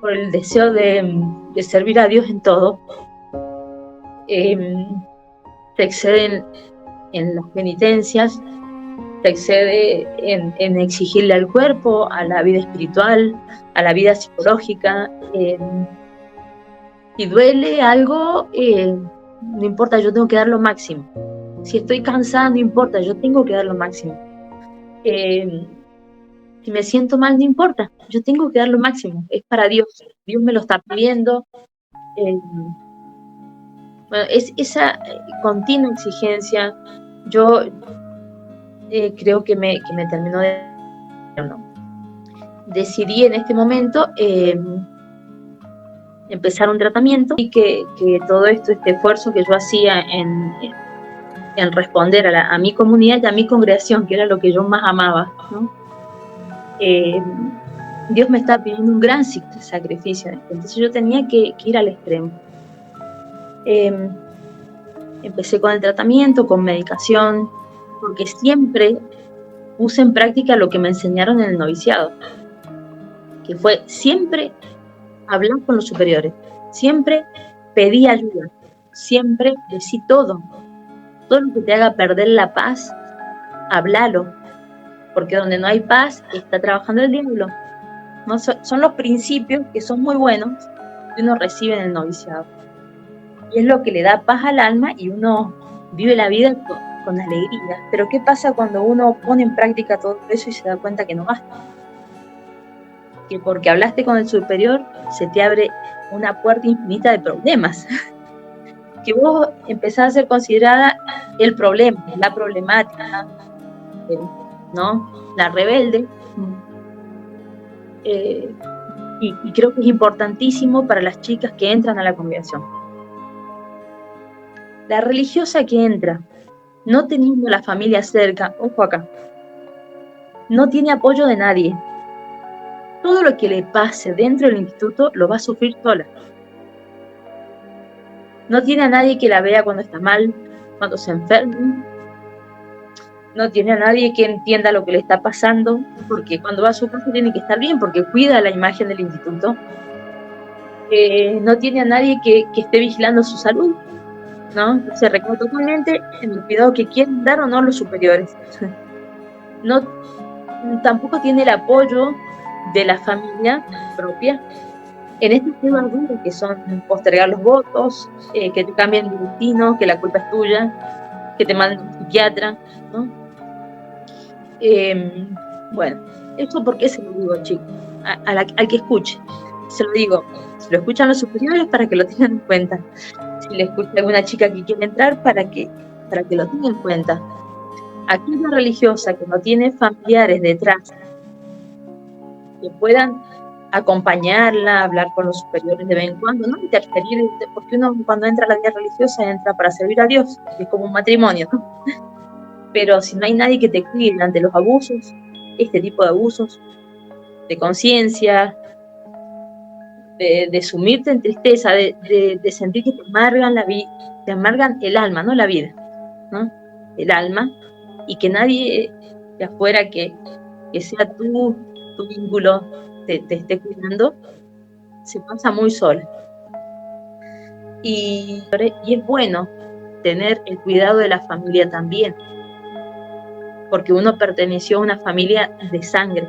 por el deseo de servir a Dios en todo, se excede en las penitencias, se excede en exigirle al cuerpo, a la vida espiritual, a la vida psicológica. Si duele algo, no importa, yo tengo que dar lo máximo. Si estoy cansada, no importa, yo tengo que dar lo máximo. Si me siento mal, no importa, yo tengo que dar lo máximo. Es para Dios, Dios me lo está pidiendo. Bueno, es esa continua exigencia, yo creo que me terminó de... ¿no? Decidí en este momento empezar un tratamiento y que todo esto, este esfuerzo que yo hacía en responder a mi comunidad y a mi congregación, que era lo que yo más amaba, ¿no? Dios me estaba pidiendo un gran sacrificio, entonces yo tenía que ir al extremo. Empecé con el tratamiento, con medicación, porque siempre puse en práctica lo que me enseñaron en el noviciado, que fue siempre hablar con los superiores, siempre pedí ayuda, siempre decí todo lo que te haga perder la paz, háblalo, porque donde no hay paz está trabajando el diablo, ¿no? Son los principios que son muy buenos que uno recibe en el noviciado, y es lo que le da paz al alma y uno vive la vida con alegría. Pero ¿qué pasa cuando uno pone en práctica todo eso y se da cuenta que no basta? Que porque hablaste con el superior se te abre una puerta infinita de problemas. Que vos empezás a ser considerada el problema, la problemática, ¿no? La rebelde. Y creo que es importantísimo para las chicas que entran a la congregación. La religiosa que entra, no teniendo la familia cerca, ojo acá, no tiene apoyo de nadie. Todo lo que le pase dentro del instituto lo va a sufrir sola. No tiene a nadie que la vea cuando está mal, cuando se enferma. No tiene a nadie que entienda lo que le está pasando, porque cuando va a su casa tiene que estar bien, porque cuida la imagen del instituto. No tiene a nadie que esté vigilando su salud, ¿no? Se recae totalmente en el cuidado que quieren dar o no los superiores. No, tampoco tiene el apoyo de la familia propia en estos temas duros que son postergar los votos, que te cambien el destino, que la culpa es tuya, que te manden a un psiquiatra, ¿no? Bueno, eso porque se lo digo, chicos, al que escuche, se lo digo, si lo escuchan los superiores para que lo tengan en cuenta, si le escucha alguna chica que quiere entrar para que lo tengan en cuenta. Aquella religiosa que no tiene familiares detrás que puedan acompañarla, hablar con los superiores de vez en cuando, no interferir, porque uno cuando entra a la vida religiosa entra para servir a Dios, es como un matrimonio, ¿no? Pero si no hay nadie que te cuide ante los abusos, este tipo de abusos, de conciencia, de sumirte en tristeza, de sentir que te amargan la vida, te amargan el alma, no la vida, ¿no? El alma, y que nadie de afuera que sea tu vínculo te esté cuidando, se pasa muy sola. Y es bueno tener el cuidado de la familia también, porque uno perteneció a una familia de sangre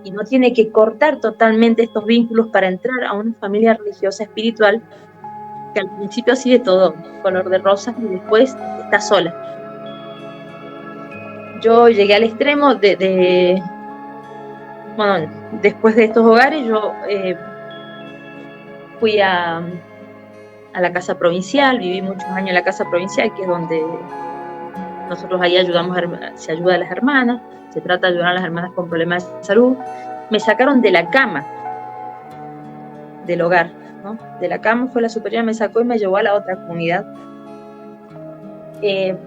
y no tiene que cortar totalmente estos vínculos para entrar a una familia religiosa espiritual que al principio sigue todo color de rosas y después está sola. Yo llegué al extremo bueno, después de estos hogares yo fui a la casa provincial, viví muchos años en la casa provincial, que es donde nosotros ahí se ayuda a las hermanas, se trata de ayudar a las hermanas con problemas de salud. Me sacaron de la cama del hogar, ¿no? De la cama fue la superiora, me sacó y me llevó a la otra comunidad,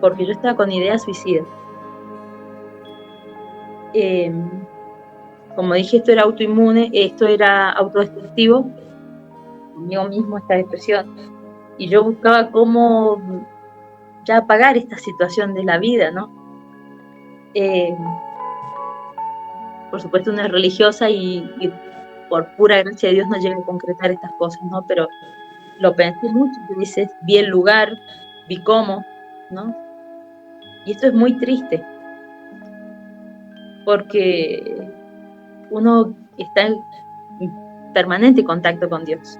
porque yo estaba con ideas suicidas. Como dije, esto era autoinmune, esto era autodestructivo, conmigo mismo esta depresión, y yo buscaba cómo ya apagar esta situación de la vida, ¿no? Por supuesto una es religiosa y por pura gracia de Dios no llega a concretar estas cosas, ¿no? Pero lo pensé mucho, dices, vi el lugar, vi cómo, ¿no? Y esto es muy triste, porque uno está en permanente contacto con Dios,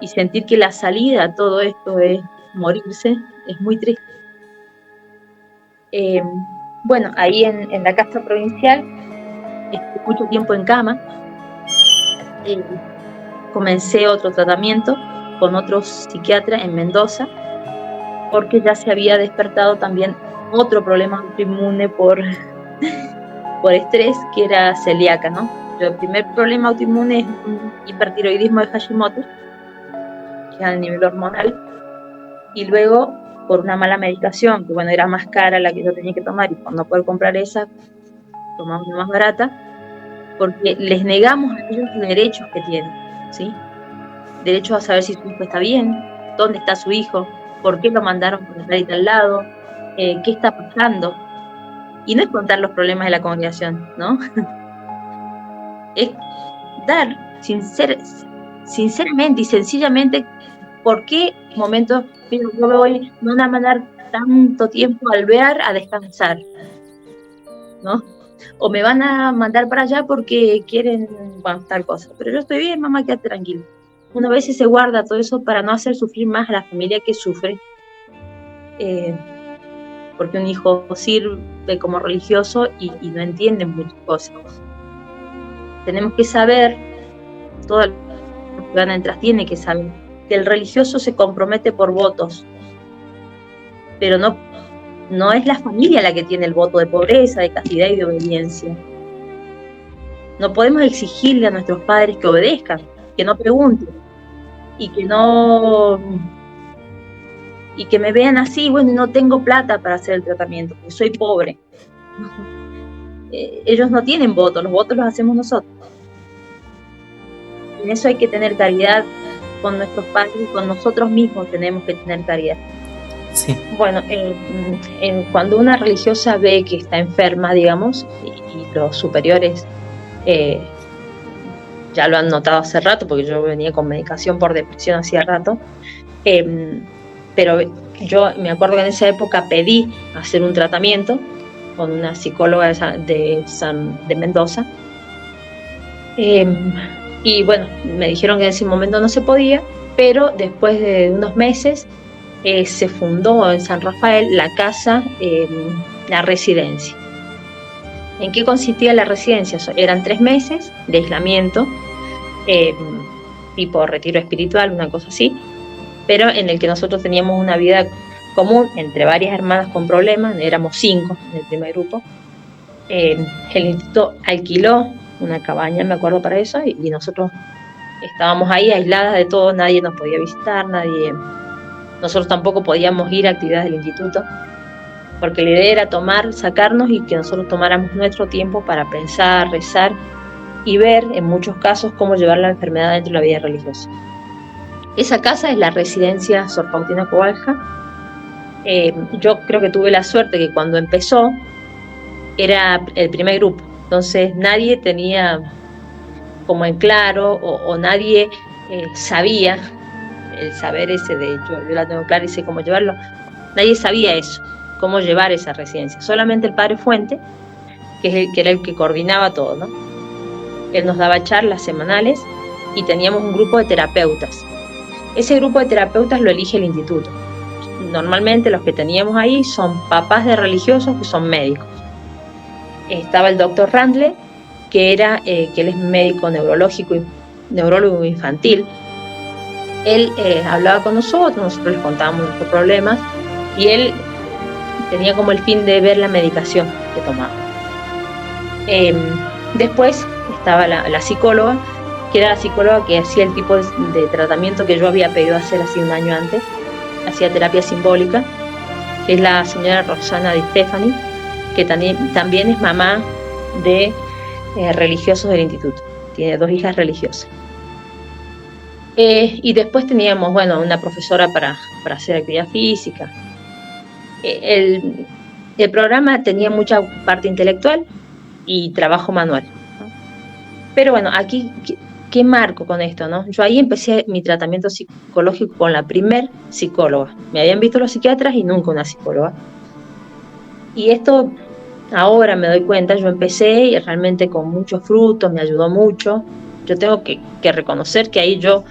y sentir que la salida a todo esto es morirse, es muy triste. Bueno, ahí en la casa provincial, estuve mucho tiempo en cama, comencé otro tratamiento, con otro psiquiatra en Mendoza, porque ya se había despertado también otro problema autoinmune por estrés, que era celíaca, ¿no? El primer problema autoinmune es un hipertiroidismo de Hashimoto, que es a nivel hormonal, y luego por una mala medicación, que bueno, era más cara la que yo tenía que tomar, y por no poder comprar esa, tomamos una más barata, porque les negamos a ellos los derechos que tienen, ¿sí? Derechos a saber si su hijo está bien, dónde está su hijo, por qué lo mandaron por tal y tal lado, qué está pasando. Y no es contar los problemas de la congregación, ¿no? Es dar sinceramente y sencillamente por qué momentos yo me voy, no van a mandar tanto tiempo al alvear a descansar, ¿no? O me van a mandar para allá porque quieren, bueno, tal cosa. Pero yo estoy bien, mamá, quédate tranquilo. Uno a veces se guarda todo eso para no hacer sufrir más a la familia que sufre, porque un hijo sirve como religioso y no entiende muchas cosas. Tenemos que saber, todo el que van atrás tiene que saber, que el religioso se compromete por votos, pero no es la familia la que tiene el voto de pobreza, de castidad y de obediencia. No podemos exigirle a nuestros padres que obedezcan, que no pregunten, y que me vean así, bueno, no tengo plata para hacer el tratamiento, porque soy pobre. Ellos no tienen votos, los votos los hacemos nosotros. En eso hay que tener caridad con nuestros padres y con nosotros mismos tenemos que tener caridad. Sí. Bueno, cuando una religiosa ve que está enferma, digamos, y los superiores ya lo han notado hace rato, porque yo venía con medicación por depresión hacía rato, pero yo me acuerdo que en esa época pedí hacer un tratamiento con una psicóloga de Mendoza, y bueno, me dijeron que en ese momento no se podía, pero después de unos meses se fundó en San Rafael la casa, la residencia. ¿En qué consistía la residencia? Eran 3 meses de aislamiento, tipo retiro espiritual, una cosa así, pero en el que nosotros teníamos una vida común entre varias hermanas con problemas, éramos 5 en el primer grupo. El instituto alquiló una cabaña, me acuerdo, para eso, y nosotros estábamos ahí aisladas de todo, nadie nos podía visitar, nosotros tampoco podíamos ir a actividades del instituto, porque la idea era sacarnos y que nosotros tomáramos nuestro tiempo para pensar, rezar y ver en muchos casos cómo llevar la enfermedad dentro de la vida religiosa. Esa casa es la residencia Sor Faustina Cobalja. Yo creo que tuve la suerte que cuando empezó era el primer grupo, entonces nadie tenía como en claro o nadie sabía el saber ese, de hecho yo la tengo clara y sé cómo llevarlo, nadie sabía eso, cómo llevar esa residencia, solamente el padre Fuente, que era el que coordinaba todo, ¿no? Él nos daba charlas semanales y teníamos un grupo de terapeutas. Ese grupo de terapeutas lo elige el instituto. Normalmente los que teníamos ahí son papás de religiosos que son médicos. Estaba el doctor Randle, que él es médico neurólogo infantil. Él hablaba con nosotros les contábamos nuestros problemas y él tenía como el fin de ver la medicación que tomábamos. Después estaba la psicóloga, que era la psicóloga que hacía el tipo de tratamiento que yo había pedido hacer hace un año antes, hacía terapia simbólica, que es la señora Rosana Di Stefani, que también es mamá de religiosos del instituto, tiene 2 hijas religiosas. Y después teníamos, bueno, una profesora para hacer actividad física. El programa tenía mucha parte intelectual y trabajo manual, ¿no? Pero bueno, aquí, ¿qué marco con esto, no? Yo ahí empecé mi tratamiento psicológico con la primer psicóloga. Me habían visto los psiquiatras y nunca una psicóloga. Y esto, ahora me doy cuenta, yo empecé y realmente con muchos frutos, me ayudó mucho. Yo tengo que reconocer que ahí yo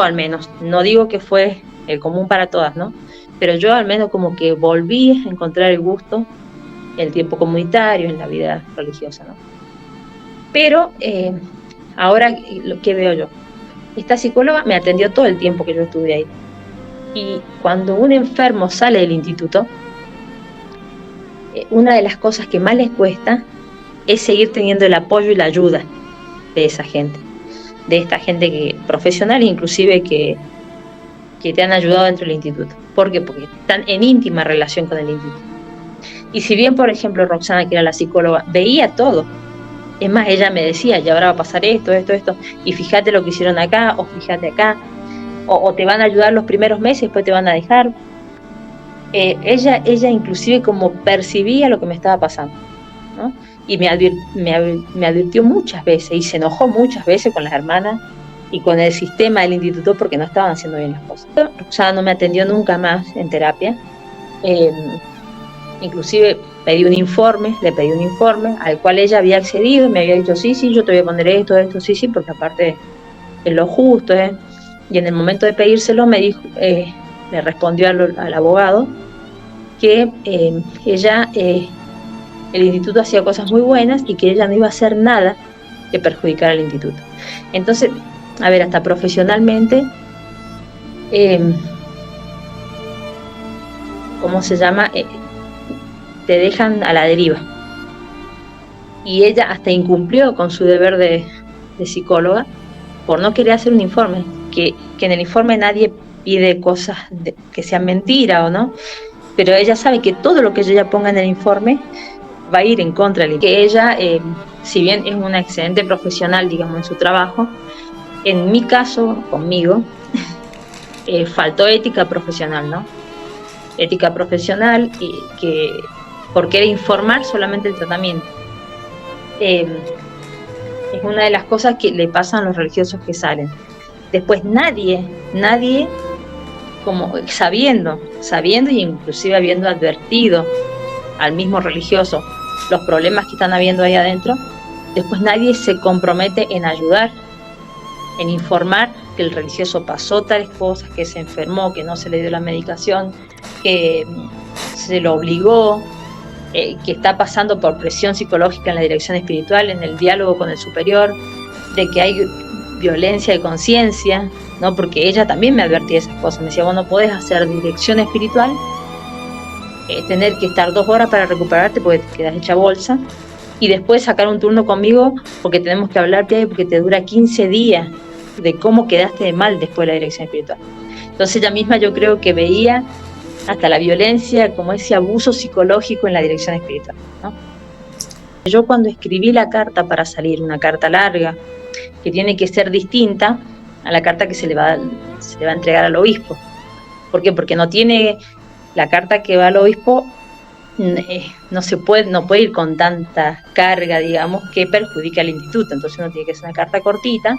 al menos, no digo que fue el común para todas, ¿no? Pero yo al menos como que volví a encontrar el gusto, el tiempo comunitario, en la vida religiosa, ¿no? Pero ahora, ¿qué veo yo? Esta psicóloga me atendió todo el tiempo que yo estuve ahí. Y cuando un enfermo sale del instituto, una de las cosas que más les cuesta es seguir teniendo el apoyo y la ayuda de esa gente, de esta gente profesional, inclusive que te han ayudado dentro del instituto. ¿Por qué? Porque están en íntima relación con el instituto. Y si bien, por ejemplo, Roxana, que era la psicóloga, veía todo, es más, ella me decía, y ahora va a pasar esto, y fíjate lo que hicieron acá, o fíjate acá, o te van a ayudar los primeros meses, después te van a dejar. Ella inclusive como percibía lo que me estaba pasando, ¿no? Y me advirtió muchas veces, y se enojó muchas veces con las hermanas y con el sistema del instituto porque no estaban haciendo bien las cosas. Roxana no me atendió nunca más en terapia. Inclusive le pedí un informe al cual ella había accedido y me había dicho, sí, yo te voy a poner esto, sí, porque aparte es lo justo, Y en el momento de pedírselo me dijo, le respondió al abogado que ella, el instituto hacía cosas muy buenas y que ella no iba a hacer nada que perjudicara al instituto. Entonces, a ver, hasta profesionalmente, ¿cómo se llama? Te dejan a la deriva. Y ella hasta incumplió con su deber de psicóloga por no querer hacer un informe, que en el informe nadie pide cosas que sean mentiras o no, pero ella sabe que todo lo que ella ponga en el informe va a ir en contra de que ella, si bien es una excelente profesional, digamos, en su trabajo, en mi caso, conmigo, faltó ética profesional, ¿no? Ética profesional porque era informar solamente el tratamiento. Es una de las cosas que le pasan a los religiosos que salen. Después nadie, como sabiendo y inclusive habiendo advertido al mismo religioso los problemas que están habiendo ahí adentro, después nadie se compromete en ayudar, en informar que el religioso pasó tales cosas, que se enfermó, que no se le dio la medicación, que se lo obligó, que está pasando por presión psicológica en la dirección espiritual, en el diálogo con el superior, de que hay violencia de conciencia, ¿no? Porque ella también me advertía esas cosas, me decía, vos no podés hacer dirección espiritual, tener que estar 2 horas para recuperarte porque te quedas hecha bolsa, y después sacar un turno conmigo porque tenemos que hablar, porque te dura 15 días de cómo quedaste de mal después de la dirección espiritual. Entonces ella misma yo creo que veía hasta la violencia como ese abuso psicológico en la dirección espiritual, ¿no? Yo cuando escribí la carta para salir, una carta larga, que tiene que ser distinta a la carta que se le va a entregar al obispo. ¿Por qué? Porque no tiene la carta que va al obispo, no puede ir con tanta carga, digamos, que perjudica al instituto. Entonces uno tiene que hacer una carta cortita,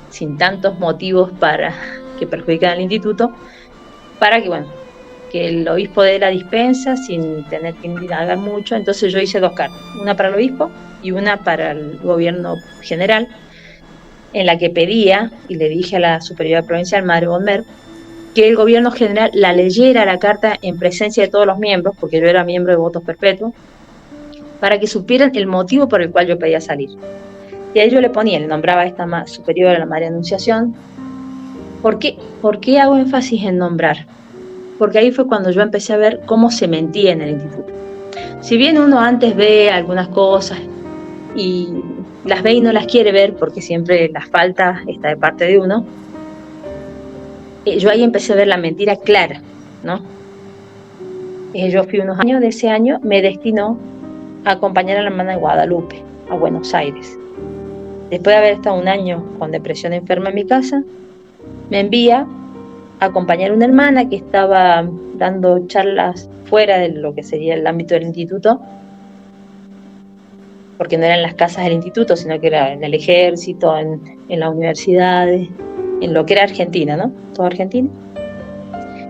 sin tantos motivos para que perjudican al instituto, para que el obispo dé la dispensa sin tener que indagar mucho. Entonces yo hice 2 cartas, una para el obispo y una para el gobierno general, en la que pedía, y le dije a la superioridad provincial, Madre Bonmer, que el gobierno general la leyera la carta en presencia de todos los miembros, porque yo era miembro de Votos Perpetuos, para que supieran el motivo por el cual yo pedía salir. Y ahí yo le nombraba a esta superiora, a la Madre Anunciación. ¿Por qué hago énfasis en nombrar? Porque ahí fue cuando yo empecé a ver cómo se mentía en el instituto. Si bien uno antes ve algunas cosas y las ve y no las quiere ver porque siempre la falta está de parte de uno, yo ahí empecé a ver la mentira clara, ¿no? Yo fui unos años, de ese año me destinó a acompañar a la hermana de Guadalupe a Buenos Aires. Después de haber estado un año con depresión enferma en mi casa, me envía a acompañar a una hermana que estaba dando charlas fuera de lo que sería el ámbito del instituto, porque no era en las casas del instituto, sino que era en el ejército, en las universidades, en lo que era Argentina, ¿no? Toda Argentina.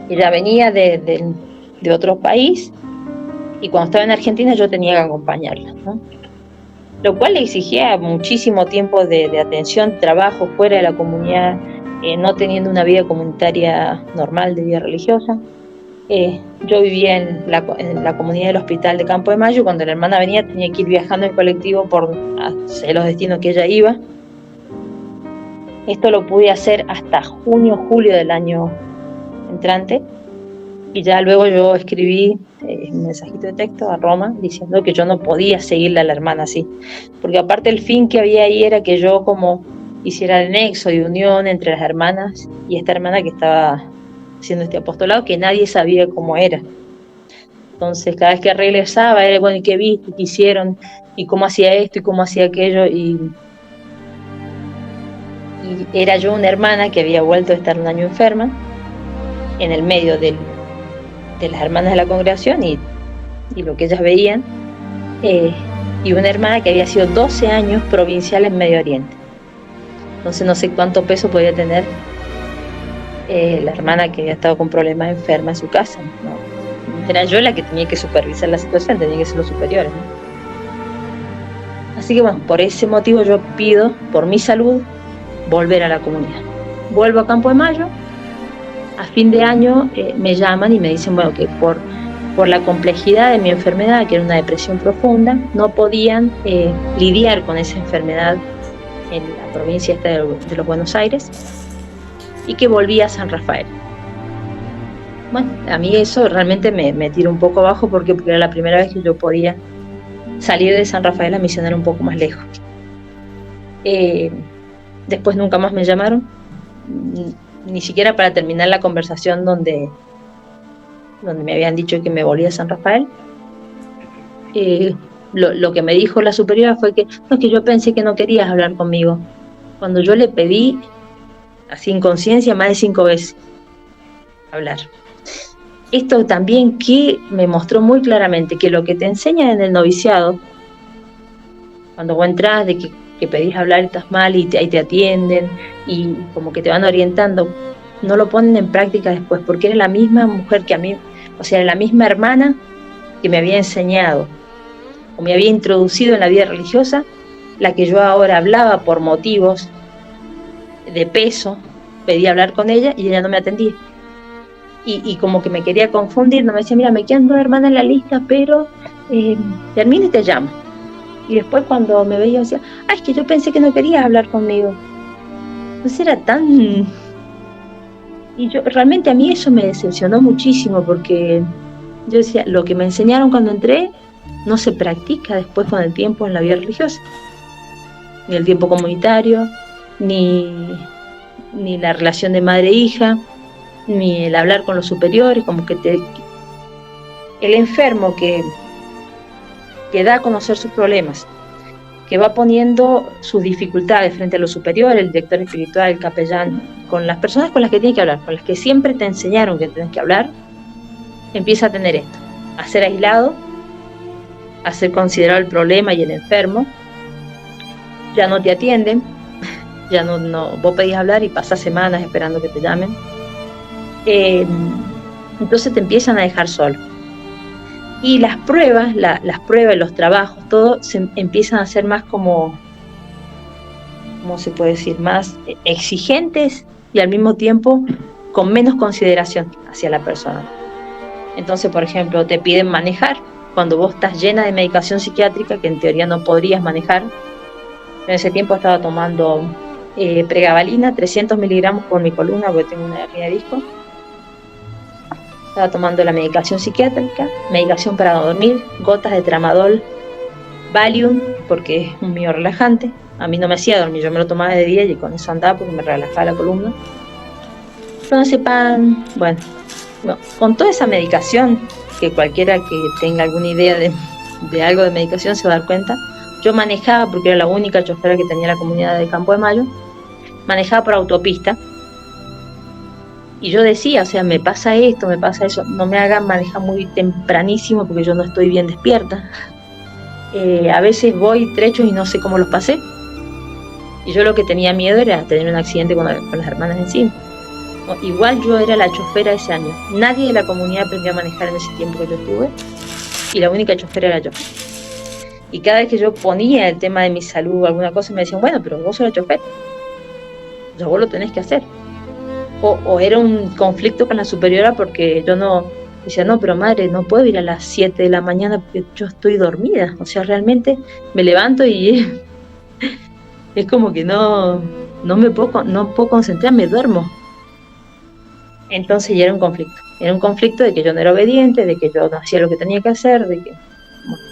Ella venía de otro país y cuando estaba en Argentina yo tenía que acompañarla, ¿no? Lo cual le exigía muchísimo tiempo de atención, trabajo fuera de la comunidad, no teniendo una vida comunitaria normal de vida religiosa. Yo vivía en la comunidad del Hospital de Campo de Mayo. Cuando la hermana venía tenía que ir viajando en colectivo por hacia los destinos que ella iba. Esto lo pude hacer hasta junio, julio del año entrante, y ya luego yo escribí un mensajito de texto a Roma diciendo que yo no podía seguirle a la hermana así, porque aparte el fin que había ahí era que yo como hiciera el nexo de unión entre las hermanas y esta hermana que estaba haciendo este apostolado, que nadie sabía cómo era. Entonces cada vez que regresaba era, bueno, ¿y qué viste? ¿Qué hicieron? ¿Y cómo hacía esto? ¿Y cómo hacía aquello? Y era yo una hermana que había vuelto a estar un año enferma, en el medio de las hermanas de la congregación y lo que ellas veían, y una hermana que había sido 12 años provincial en Medio Oriente. Entonces no sé cuánto peso podía tener la hermana que había estado con problemas enferma en su casa, ¿no? Era yo la que tenía que supervisar la situación, tenía que ser los superiores, ¿no? Así que bueno, por ese motivo yo pido, por mi salud, volver a la comunidad. Vuelvo a Campo de Mayo. A fin de año me llaman y me dicen, bueno, que por la complejidad de mi enfermedad, que era una depresión profunda, no podían lidiar con esa enfermedad en la provincia esta de los Buenos Aires, y que volví a San Rafael. Bueno, a mí eso realmente me tiró un poco abajo porque era la primera vez que yo podía salir de San Rafael a misionar un poco más lejos. Después nunca más me llamaron, ni siquiera para terminar la conversación donde me habían dicho que me volvía a San Rafael. Lo que me dijo la superiora fue que, no, es que yo pensé que no querías hablar conmigo, cuando yo le pedí, así en conciencia, más de 5 veces hablar. Esto también que me mostró muy claramente que lo que te enseñan en el noviciado, cuando vos entras de que pedís hablar y estás mal y ahí te atienden y como que te van orientando, no lo ponen en práctica después, porque era la misma mujer que a mí, o sea, era la misma hermana que me había enseñado o me había introducido en la vida religiosa, la que yo ahora hablaba por motivos de peso, pedí hablar con ella y ella no me atendía. Y como que me quería confundir, no me decía, mira, me quedan 2 hermanas en la lista, pero termina y te llamo. Y después cuando me veía decía, es que yo pensé que no querías hablar conmigo. Entonces era tan... Y yo realmente a mí eso me decepcionó muchísimo, porque yo decía, lo que me enseñaron cuando entré no se practica después con el tiempo en la vida religiosa. Ni el tiempo comunitario, ni la relación de madre-hija, ni el hablar con los superiores, como que el enfermo que da a conocer sus problemas, que va poniendo sus dificultades frente a los superiores, el director espiritual, el capellán, con las personas con las que tiene que hablar, con las que siempre te enseñaron que tienes que hablar, empieza a tener esto, a ser aislado, a ser considerado el problema y el enfermo, ya no te atienden, ya no vos pedís hablar y pasás semanas esperando que te llamen. Entonces te empiezan a dejar solo. Y las pruebas, los trabajos, todo se empiezan a ser más como, ¿cómo se puede decir? Más exigentes y al mismo tiempo con menos consideración hacia la persona. Entonces, por ejemplo, te piden manejar cuando vos estás llena de medicación psiquiátrica que en teoría no podrías manejar. En ese tiempo estaba tomando pregabalina, 300 miligramos por mi columna porque tengo una hernia de disco. Estaba tomando la medicación psiquiátrica, medicación para dormir, gotas de tramadol, Valium, porque es un mío relajante. A mí no me hacía dormir, yo me lo tomaba de día y con eso andaba porque me relajaba la columna. Clonazepam, bueno, con toda esa medicación, que cualquiera que tenga alguna idea de algo de medicación se va a dar cuenta. Yo manejaba, porque era la única chofera que tenía la comunidad de Campo de Mayo, manejaba por autopista. Y yo decía, o sea, me pasa esto, me pasa eso, no me hagan manejar muy tempranísimo porque yo no estoy bien despierta. A veces voy trechos y no sé cómo los pasé. Y yo lo que tenía miedo era tener un accidente con las hermanas encima. Igual yo era la chofera ese año. Nadie de la comunidad aprendió a manejar en ese tiempo que yo estuve. Y la única chofera era yo. Y cada vez que yo ponía el tema de mi salud o alguna cosa, me decían, bueno, pero vos sos la chofer. O sea, vos lo tenés que hacer. O era un conflicto con la superiora porque yo no... Decía, no, pero madre, no puedo ir a las 7 de la mañana porque yo estoy dormida. O sea, realmente me levanto y es como que no no puedo concentrar, me duermo. Entonces ya era un conflicto de que yo no era obediente, de que yo no hacía lo que tenía que hacer, de que... Bueno.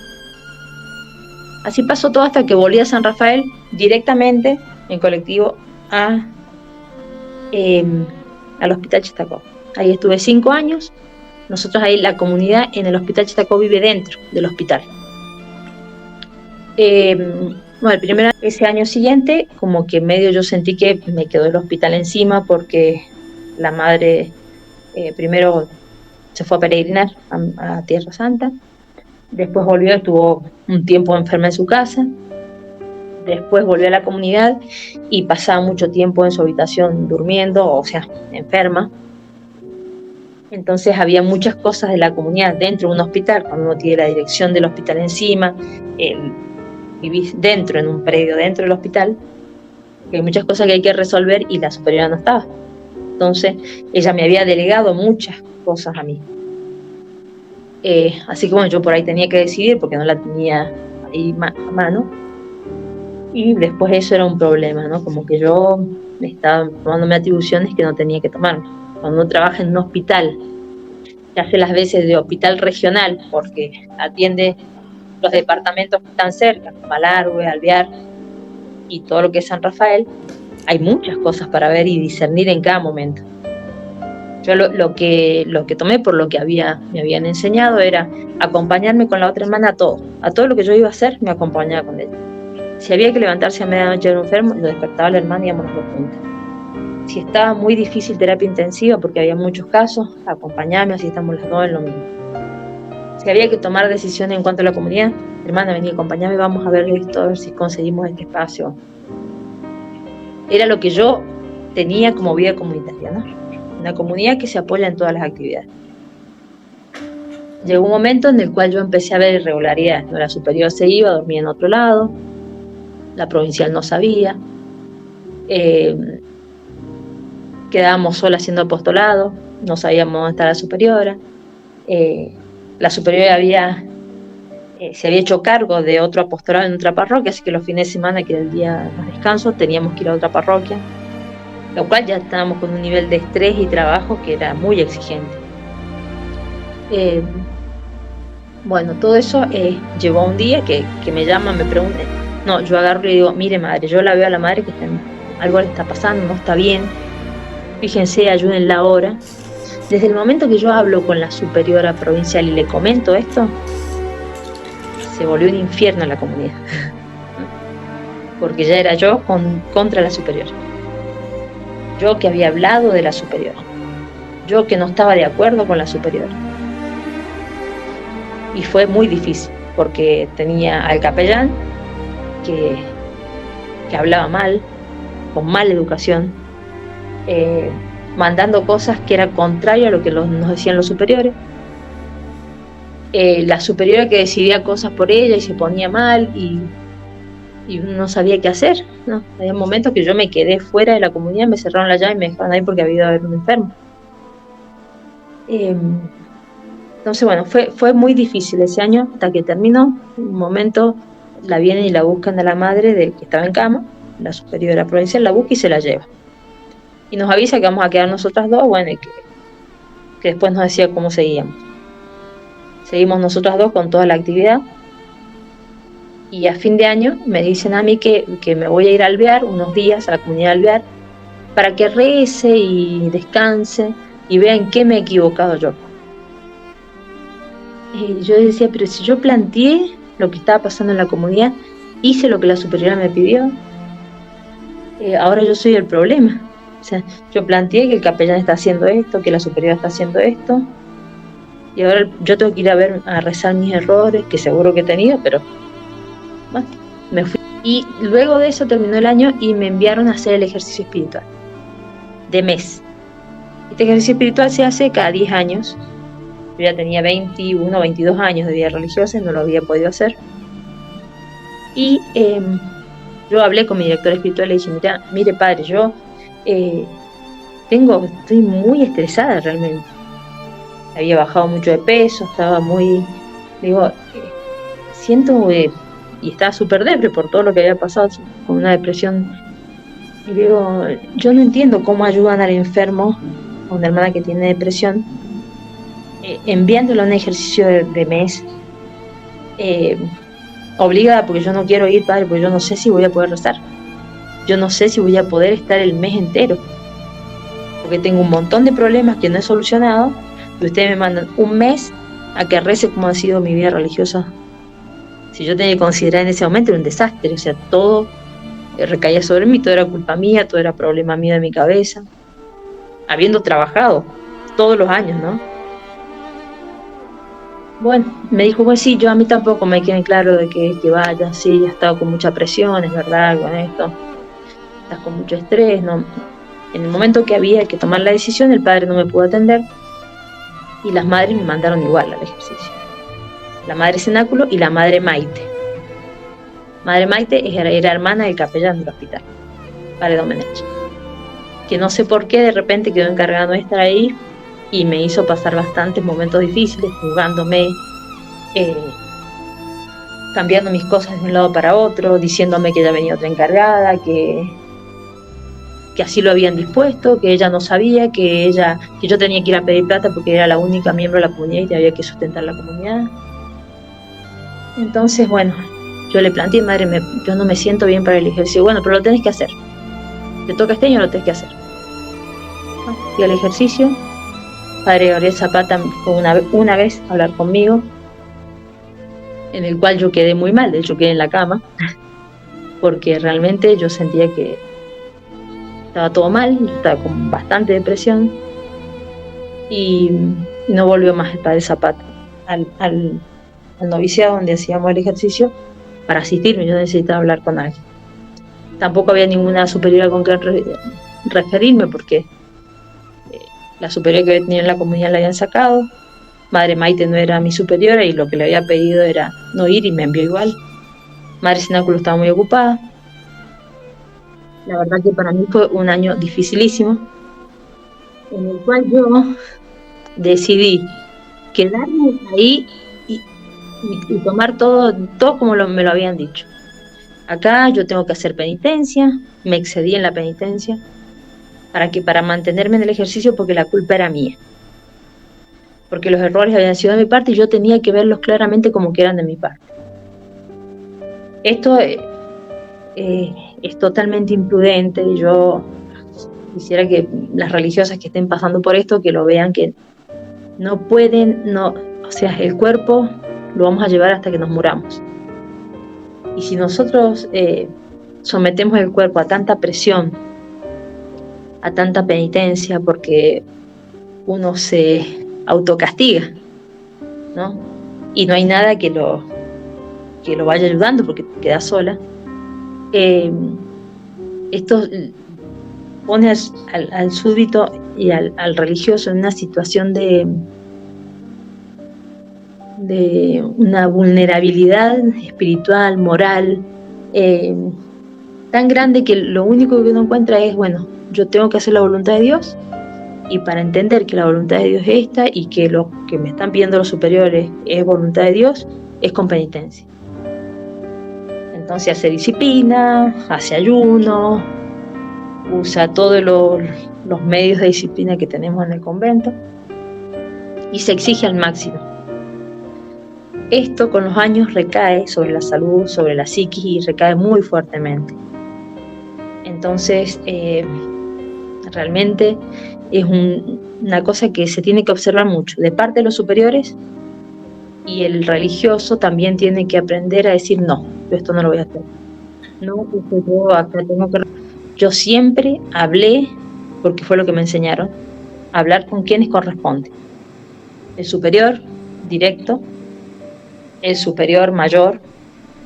Así pasó todo hasta que volví a San Rafael directamente en colectivo al Hospital Chistacó. Ahí estuve 5 años. Nosotros ahí, la comunidad en el Hospital Chistacó vive dentro del hospital. Bueno, ese año siguiente, como que medio yo sentí que me quedó el hospital encima porque la madre primero se fue a peregrinar a Tierra Santa, después volvió, estuvo un tiempo enferma en su casa, después volvió a la comunidad y pasaba mucho tiempo en su habitación durmiendo, o sea, enferma. Entonces había muchas cosas de la comunidad dentro de un hospital, cuando uno tiene la dirección del hospital encima, vivís dentro, en un predio dentro del hospital, que hay muchas cosas que hay que resolver y la superiora no estaba. Entonces ella me había delegado muchas cosas a mí. Así que bueno, yo por ahí tenía que decidir porque no la tenía ahí a mano. Y después eso era un problema, ¿no? Como que yo estaba tomándome atribuciones que no tenía que tomar. Cuando uno trabaja en un hospital, que hace las veces de hospital regional, porque atiende los departamentos que están cerca, Malargüe, Alvear y todo lo que es San Rafael, hay muchas cosas para ver y discernir en cada momento. Yo lo que tomé por lo que me habían enseñado era acompañarme con la otra hermana a todo lo que yo iba a hacer, me acompañaba con ella. Si había que levantarse a medianoche de un enfermo, lo despertaba la hermana y íbamos los dos juntos. Si estaba muy difícil terapia intensiva, porque había muchos casos, acompañarme, así estamos las dos en lo mismo. Si había que tomar decisiones en cuanto a la comunidad, hermana, vení, acompañame, vamos a ver esto, a ver si conseguimos este espacio. Era lo que yo tenía como vida comunitaria, ¿no? Una comunidad que se apoya en todas las actividades. Llegó un momento en el cual yo empecé a ver irregularidades, ¿no? La superior se iba, dormía en otro lado, la provincial no sabía, quedábamos solas haciendo apostolado, no sabíamos dónde estaba la superiora, la superiora se había hecho cargo de otro apostolado en otra parroquia, así que los fines de semana, que era el día de descanso, teníamos que ir a otra parroquia, lo cual ya estábamos con un nivel de estrés y trabajo que era muy exigente. Bueno, todo eso llevó a un día que me llaman, me preguntan, no, yo agarro y le digo, mire madre, yo la veo a la madre que algo le está pasando, no está bien, fíjense, ayúdenla ahora. Desde el momento que yo hablo con la superiora provincial y le comento esto, se volvió un infierno en la comunidad, porque ya era yo contra la superiora. Yo que había hablado de la superiora, yo que no estaba de acuerdo con la superiora. Y fue muy difícil, porque tenía al capellán que hablaba mal, con mala educación, mandando cosas que eran contrarias a lo que nos decían los superiores. La superiora que decidía cosas por ella y se ponía mal y no sabía qué hacer, ¿no? Había momentos que yo me quedé fuera de la comunidad, me cerraron la llave y me dejaron ahí porque había ido a ver un enfermo. Entonces, bueno, fue muy difícil ese año hasta que terminó. Un momento la vienen y la buscan a la madre que estaba en cama, la superiora provincial la busca y se la lleva. Y nos avisa que vamos a quedar nosotras dos, bueno, y que después nos decía cómo seguíamos. Seguimos nosotras dos con toda la actividad. Y a fin de año me dicen a mí que me voy a ir a Alvear unos días, a la comunidad de Alvear, para que rece y descanse y vea en qué me he equivocado yo. Y yo decía, pero si yo planteé lo que estaba pasando en la comunidad, hice lo que la superiora me pidió, ahora yo soy el problema. O sea, yo planteé que el capellán está haciendo esto, que la superiora está haciendo esto, y ahora yo tengo que ir a rezar mis errores, que seguro que he tenido, pero bueno, me fui. Y luego de eso terminó el año y me enviaron a hacer el ejercicio espiritual de mes. Este ejercicio espiritual se hace cada 10 años. Yo ya tenía 21, 22 años de vida religiosa y no lo había podido hacer. Y yo hablé con mi director espiritual y le dije, mire padre, yo estoy muy estresada realmente. Había bajado mucho de peso, estaba muy... Digo, siento... y estaba súper depre por todo lo que había pasado, con una depresión Y digo, yo no entiendo cómo ayudan al enfermo, a una hermana que tiene depresión, enviándolo a un ejercicio de mes, obligada, porque yo no quiero ir, padre, porque yo no sé si voy a poder rezar. Yo no sé si voy a poder estar el mes entero, porque tengo un montón de problemas que no he solucionado, y ustedes me mandan un mes a que rece como ha sido mi vida religiosa. Si yo tenía que considerar en ese momento era un desastre, o sea, todo recaía sobre mí, todo era culpa mía, todo era problema mío de mi cabeza, habiendo trabajado todos los años, ¿no? Bueno, me dijo, pues sí, yo a mí tampoco me queda claro de que vaya, sí, he estado con mucha presión, es verdad, con esto, estás con mucho estrés, ¿no? En el momento que había que tomar la decisión, el padre no me pudo atender y las madres me mandaron igual al ejercicio. La madre Cenáculo y la madre Maite. Madre Maite era hermana del capellán del hospital, padre Domenech, que no sé por qué de repente quedó encargado de estar ahí y me hizo pasar bastantes momentos difíciles, jugándome, cambiando mis cosas de un lado para otro, diciéndome que ya venía otra encargada, que así lo habían dispuesto, que ella no sabía, que yo tenía que ir a pedir plata porque era la única miembro de la comunidad y había que sustentar la comunidad. Entonces, bueno, yo le planteé, madre, yo no me siento bien para el ejercicio. Bueno, pero lo tenés que hacer. Te toca este año, lo tenés que hacer. Fui al ejercicio. Padre Gabriel Zapata fue una vez a hablar conmigo, en el cual yo quedé muy mal, de hecho quedé en la cama, porque realmente yo sentía que estaba todo mal, yo estaba con bastante depresión, y no volvió más el padre Zapata al noviciado donde hacíamos el ejercicio para asistirme. Yo necesitaba hablar con alguien. Tampoco había ninguna superiora con quien referirme, porque la superiora que había tenido en la comunidad la habían sacado. Madre Maite no era mi superiora y lo que le había pedido era no ir y me envió igual. Madre Cenáculo estaba muy ocupada. La verdad que para mí fue un año dificilísimo, en el cual yo decidí quedarme ahí y tomar todo como me lo habían dicho. Acá yo tengo que hacer penitencia, me excedí en la penitencia, para mantenerme en el ejercicio, porque la culpa era mía, porque los errores habían sido de mi parte y yo tenía que verlos claramente como que eran de mi parte. Esto es totalmente imprudente, y yo quisiera que las religiosas que estén pasando por esto, que lo vean, que no pueden, o sea, el cuerpo lo vamos a llevar hasta que nos muramos. Y si nosotros sometemos el cuerpo a tanta presión, a tanta penitencia, porque uno se autocastiga, ¿no? Y no hay nada que lo vaya ayudando, porque te quedas sola. Esto pone al súbdito y al religioso en una situación de una vulnerabilidad espiritual, moral, tan grande, que lo único que uno encuentra es, bueno, yo tengo que hacer la voluntad de Dios, y para entender que la voluntad de Dios es esta y que lo que me están pidiendo los superiores es voluntad de Dios, es con penitencia. Entonces hace disciplina, hace ayuno, usa todos los medios de disciplina que tenemos en el convento y se exige al máximo. Esto con los años recae sobre la salud, sobre la psiquis, y recae muy fuertemente. Entonces, realmente es una cosa que se tiene que observar mucho de parte de los superiores, y el religioso también tiene que aprender a decir no, yo esto no lo voy a hacer. No, yo acá tengo que... Yo siempre hablé, porque fue lo que me enseñaron, hablar con quienes corresponde. El superior directo, el superior mayor,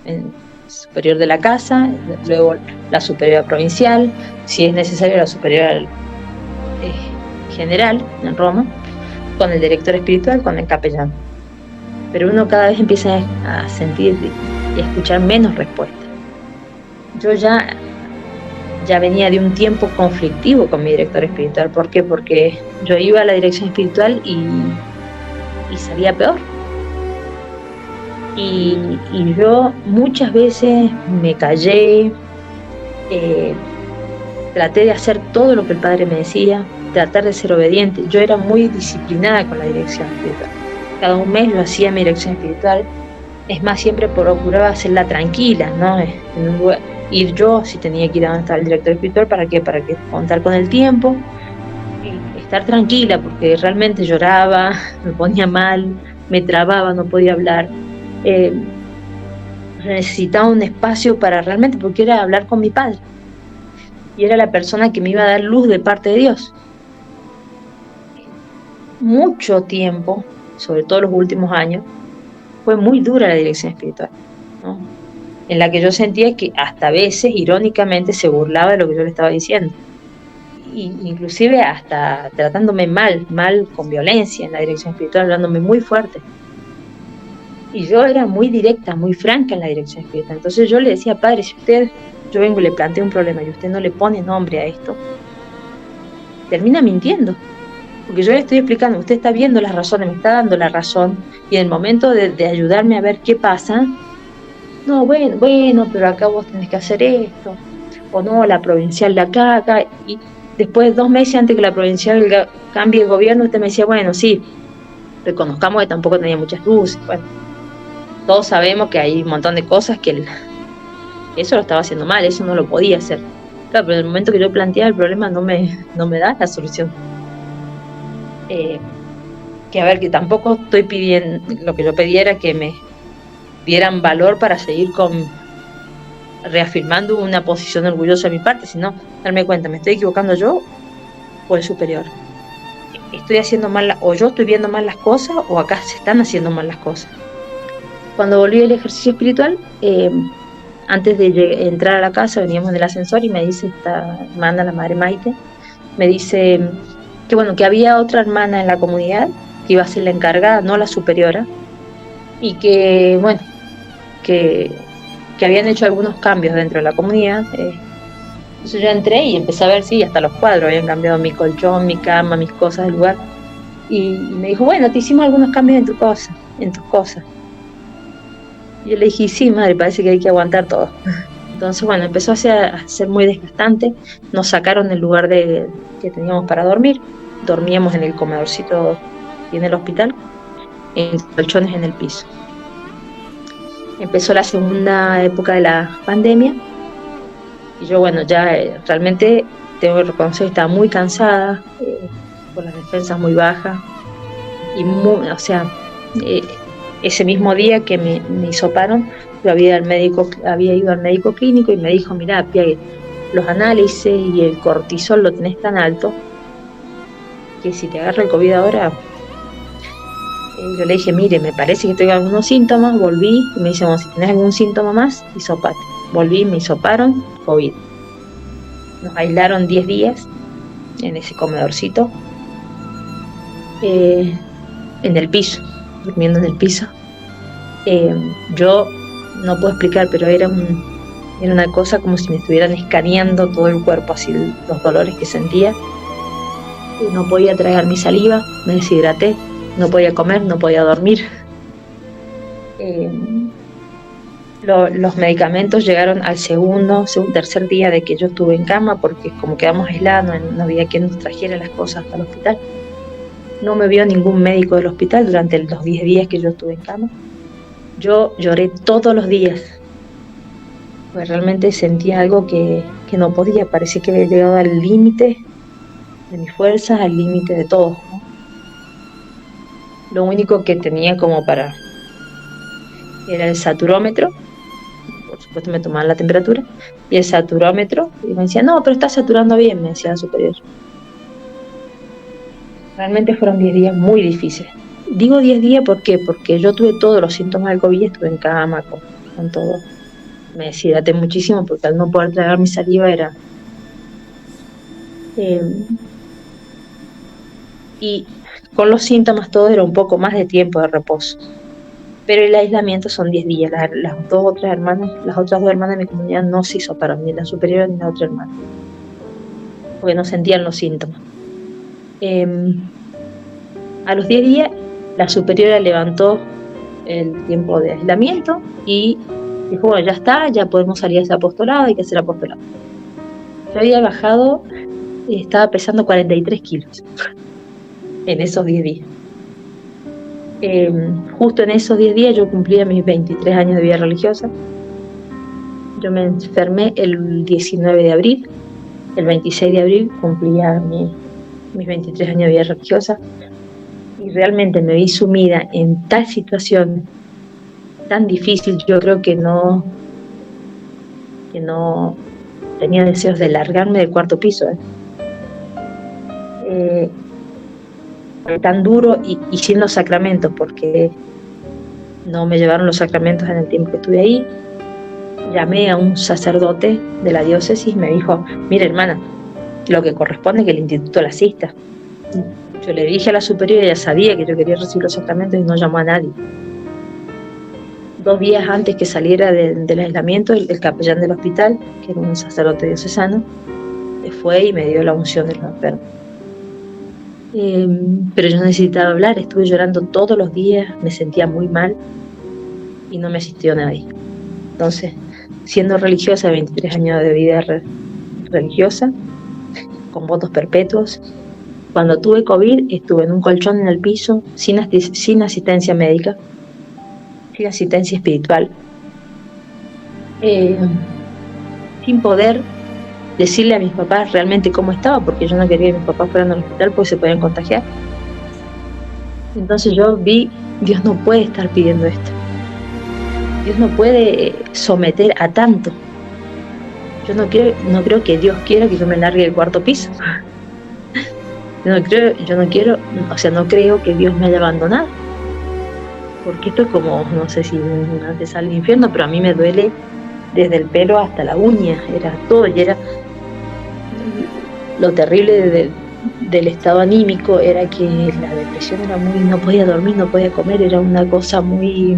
el superior de la casa, luego la superiora provincial, si es necesario la superiora general en Roma, con el director espiritual, con el capellán. Pero uno cada vez empieza a sentir y a escuchar menos respuestas. Yo ya venía de un tiempo conflictivo con mi director espiritual. ¿Por qué? Porque yo iba a la dirección espiritual y salía peor. Y yo muchas veces me callé, traté de hacer todo lo que el padre me decía, tratar de ser obediente. Yo era muy disciplinada con la dirección espiritual. Cada un mes yo hacía mi dirección espiritual. Es más, siempre procuraba hacerla tranquila, ¿no? En un lugar, ir yo, si tenía que ir a donde estaba el director espiritual, ¿para qué? Para que contar con el tiempo y estar tranquila, porque realmente lloraba, me ponía mal, me trababa, no podía hablar. Necesitaba un espacio para realmente, porque era hablar con mi padre. Y era la persona que me iba a dar luz de parte de Dios. Mucho tiempo, sobre todo los últimos años, fue muy dura la dirección espiritual, ¿no? En la que yo sentía que hasta a veces, irónicamente, se burlaba de lo que yo le estaba diciendo. Y inclusive hasta tratándome mal con violencia en la dirección espiritual, hablándome muy fuerte. Y yo era muy directa, muy franca en la dirección espiritual. Entonces yo le decía, padre, si yo vengo y le planteo un problema y usted no le pone nombre a esto, termina mintiendo. Porque yo le estoy explicando, usted está viendo las razones, me está dando la razón, y en el momento de ayudarme a ver qué pasa, no, bueno, pero acá vos tenés que hacer esto, o no, la provincial de acá, y después 2 meses antes que la provincial cambie el gobierno, usted me decía, bueno, sí, reconozcamos que tampoco tenía muchas luces. Bueno, todos sabemos que hay un montón de cosas que eso lo estaba haciendo mal, eso no lo podía hacer. Claro, pero en el momento que yo planteaba el problema no me da la solución. Que a ver, que tampoco estoy pidiendo, lo que yo pedía era que me dieran valor para seguir reafirmando una posición orgullosa de mi parte, sino darme cuenta, ¿me estoy equivocando yo o el superior? ¿Estoy haciendo mal, o yo estoy viendo mal las cosas, o acá se están haciendo mal las cosas? Cuando volví al ejercicio espiritual, antes de entrar a la casa, veníamos en el ascensor y me dice esta hermana, la madre Maite, me dice que bueno, que había otra hermana en la comunidad que iba a ser la encargada, no la superiora, y que bueno, que habían hecho algunos cambios dentro de la comunidad. Entonces yo entré y empecé a ver, sí, hasta los cuadros, habían cambiado mi colchón, mi cama, mis cosas del lugar, y me dijo, bueno, te hicimos algunos cambios en tus cosas. Y yo le dije, sí, madre, parece que hay que aguantar todo. Entonces, bueno, empezó a ser muy desgastante. Nos sacaron del lugar que teníamos para dormir. Dormíamos en el comedorcito y en el hospital, en colchones en el piso. Empezó la segunda época de la pandemia. Y yo, bueno, ya realmente tengo que reconocer que estaba muy cansada, con las defensas muy bajas. Y ese mismo día que me hisoparon, yo había ido al médico clínico y me dijo, mirá, Pia, los análisis y el cortisol lo tenés tan alto que si te agarra el COVID ahora. Yo le dije, mire, me parece que tengo algunos síntomas. Volví y me dice, bueno, si tenés algún síntoma más, hisopate. Volví, me hisoparon, COVID. Nos aislaron 10 días en ese comedorcito, en el piso, durmiendo en el piso. Yo no puedo explicar, pero era una cosa como si me estuvieran escaneando todo el cuerpo, así los dolores que sentía. No podía tragar mi saliva, me deshidraté, no podía comer, no podía dormir. Los medicamentos llegaron al tercer día de que yo estuve en cama, porque como quedamos aislados, no había quien nos trajera las cosas hasta el hospital. No me vio ningún médico del hospital durante los 10 días que yo estuve en cama. Yo lloré todos los días, pues realmente sentía algo que no podía, parecía que había llegado al límite de mis fuerzas, al límite de todo, ¿no? Lo único que tenía era el saturómetro, por supuesto me tomaban la temperatura, y el saturómetro, y me decía, no, pero está saturando bien, me decía la superior. Realmente fueron 10 días muy difíciles. Digo 10 días, ¿por qué? Porque yo tuve todos los síntomas del COVID, estuve en cama con todo. Me deshidraté muchísimo porque al no poder tragar mi saliva era... y con los síntomas todo era un poco más de tiempo de reposo. Pero el aislamiento son 10 días. Las otras dos hermanas de mi comunidad no se hisoparon, ni la superior ni la otra hermana, porque no sentían los síntomas. A los 10 días la superiora levantó el tiempo de aislamiento y dijo, bueno, ya está, ya podemos salir a ese apostolado, hay que hacer apostolado. Yo había bajado, estaba pesando 43 kilos en esos 10 días. Justo en esos 10 días yo cumplía mis 23 años de vida religiosa. Yo me enfermé el 19 de abril, el 26 de abril cumplía mis 23 años de vida religiosa, y realmente me vi sumida en tal situación tan difícil. Yo creo que no tenía deseos de largarme del cuarto piso. Fue tan duro y sin los sacramentos, porque no me llevaron los sacramentos en el tiempo que estuve ahí. Llamé a un sacerdote de la diócesis y me dijo: mira, hermana, lo que corresponde es que el instituto la asista. Yo le dije a la superiora, ella sabía que yo quería recibir los sacramentos y no llamó a nadie. 2 días antes que saliera del aislamiento, el capellán del hospital, que era un sacerdote diocesano, fue y me dio la unción de los enfermos. Pero yo necesitaba hablar, estuve llorando todos los días, me sentía muy mal y no me asistió nadie. Entonces, siendo religiosa, 23 años de vida religiosa, con votos perpetuos, cuando tuve COVID estuve en un colchón en el piso, sin asistencia médica, sin asistencia espiritual, sin poder decirle a mis papás realmente cómo estaba, porque yo no quería que mis papás fueran al hospital porque se podían contagiar. Entonces yo vi, Dios no puede estar pidiendo esto. Dios no puede someter a tanto. Yo no creo que Dios quiera que yo me largue del cuarto piso. No creo que Dios me haya abandonado. Porque esto es como, no sé si antes sale al infierno, pero a mí me duele desde el pelo hasta la uña, era todo, y era lo terrible del estado anímico, era que la depresión era muy, no podía dormir, no podía comer, era una cosa muy...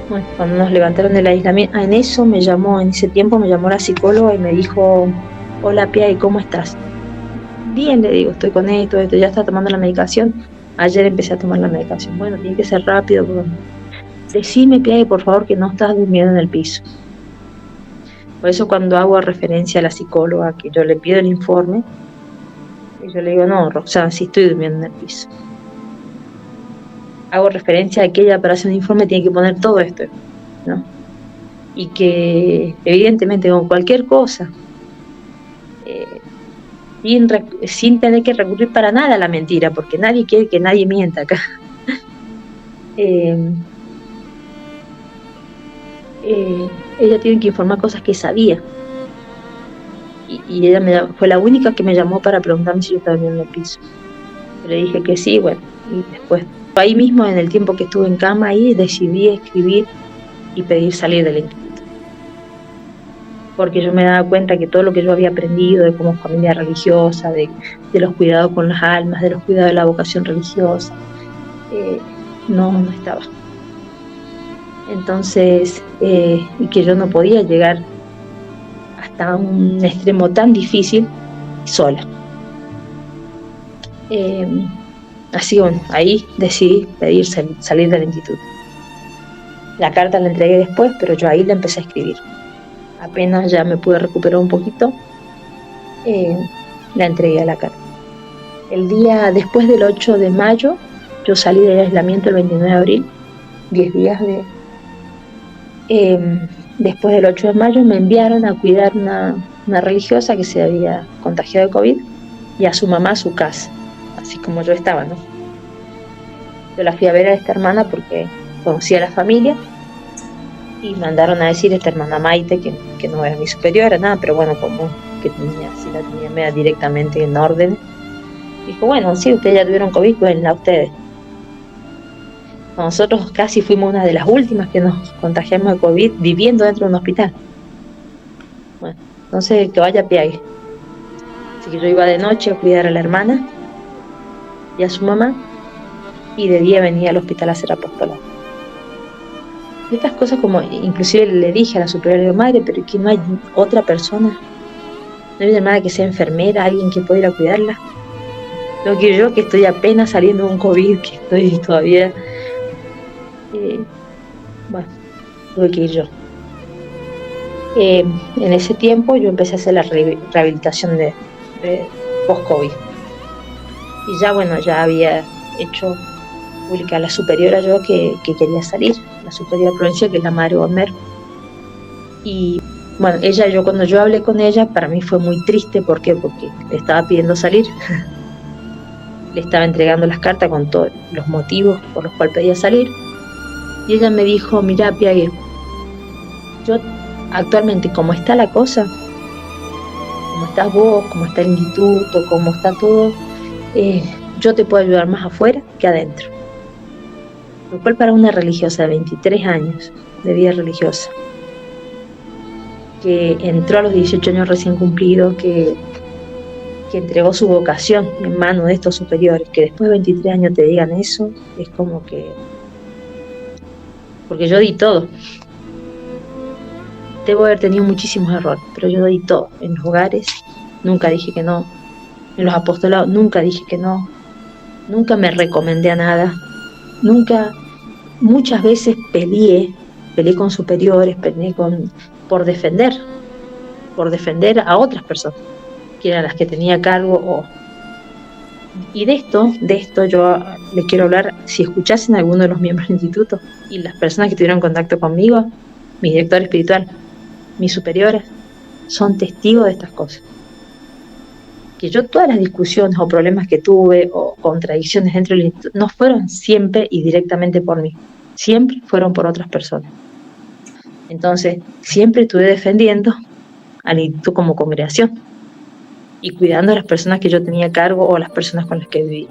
Bueno, cuando nos levantaron del aislamiento, en ese tiempo me llamó la psicóloga y me dijo: hola Pia, ¿y cómo estás? Bien, le digo, estoy con esto, ya está tomando la medicación. Ayer empecé a tomar la medicación. Bueno, tiene que ser rápido, pero decime, Pia, por favor, que no estás durmiendo en el piso. Por eso cuando hago referencia a la psicóloga, que yo le pido el informe, y yo le digo: no, Roxana, sí estoy durmiendo en el piso. Hago referencia a que ella, para hacer un informe, tiene que poner todo esto, ¿no? Y que evidentemente con cualquier cosa, sin tener que recurrir para nada a la mentira, porque nadie quiere que nadie mienta acá. Ella tiene que informar cosas que sabía, y ella fue la única que me llamó para preguntarme si yo estaba durmiendo en el piso. Le dije que sí, bueno, y después, ahí mismo, en el tiempo que estuve en cama, ahí decidí escribir y pedir salir del instituto, porque yo me daba cuenta que todo lo que yo había aprendido de como familia religiosa, de los cuidados con las almas, de los cuidados de la vocación religiosa, no estaba. Entonces, y que yo no podía llegar hasta un extremo tan difícil sola. Así, bueno, ahí decidí pedir salir del instituto. La carta la entregué después, pero yo ahí la empecé a escribir. Apenas ya me pude recuperar un poquito, la entregué a la carta. El día después del 8 de mayo, yo salí del aislamiento el 29 de abril, 10 días después del 8 de mayo me enviaron a cuidar una religiosa que se había contagiado de COVID, y a su mamá a su casa, así como yo estaba, ¿no? Yo la fui a ver a esta hermana porque conocía a la familia, y mandaron a decir esta hermana Maite, que no era mi superiora, nada, pero bueno, como que la tenía media directamente en orden, dijo: bueno, sí, ustedes ya tuvieron COVID, cuídenla ustedes. Nosotros casi fuimos una de las últimas que nos contagiamos de COVID viviendo dentro de un hospital. Bueno, entonces que vaya Piague. Así que yo iba de noche a cuidar a la hermana y a su mamá, y de día venía al hospital a hacer apostolado. Y estas cosas, como inclusive le dije a la superiora, le digo: madre, pero que no hay otra persona, no hay una hermana que sea enfermera, alguien que pueda ir a cuidarla. Lo que yo, que estoy apenas saliendo de un COVID, que estoy todavía... bueno, tuve que ir yo. En ese tiempo yo empecé a hacer la rehabilitación de post-COVID. Y ya, bueno, ya había hecho pública a la superiora yo que quería salir, la superiora provincial, que es la madre Bomber. Y bueno, cuando yo hablé con ella, para mí fue muy triste. ¿Por qué? Porque le estaba pidiendo salir. Le estaba entregando las cartas con todos los motivos por los cuales pedía salir. Y ella me dijo, mira, Piague, yo actualmente, como está la cosa, como estás vos, como está el instituto, como está todo, yo te puedo ayudar más afuera que adentro. Lo cual para una religiosa de 23 años de vida religiosa, que entró a los 18 años recién cumplidos, que entregó su vocación en manos de estos superiores, que después de 23 años te digan eso, es como que... Porque yo di todo. Debo haber tenido muchísimos errores, pero yo di todo. En los hogares nunca dije que no. En los apostolados nunca dije que no. Nunca me recomendé a nada. Nunca, muchas veces peleé con superiores, por defender a otras personas, que eran las que tenía a cargo. Y de esto yo les quiero hablar. Si escuchasen a alguno de los miembros del instituto y las personas que tuvieron contacto conmigo, mi director espiritual, mis superiores, son testigos de estas cosas. Que yo todas las discusiones o problemas que tuve o contradicciones dentro del instituto no fueron siempre y directamente por mí, siempre fueron por otras personas. Entonces siempre estuve defendiendo al instituto como congregación y cuidando a las personas que yo tenía a cargo o las personas con las que viví.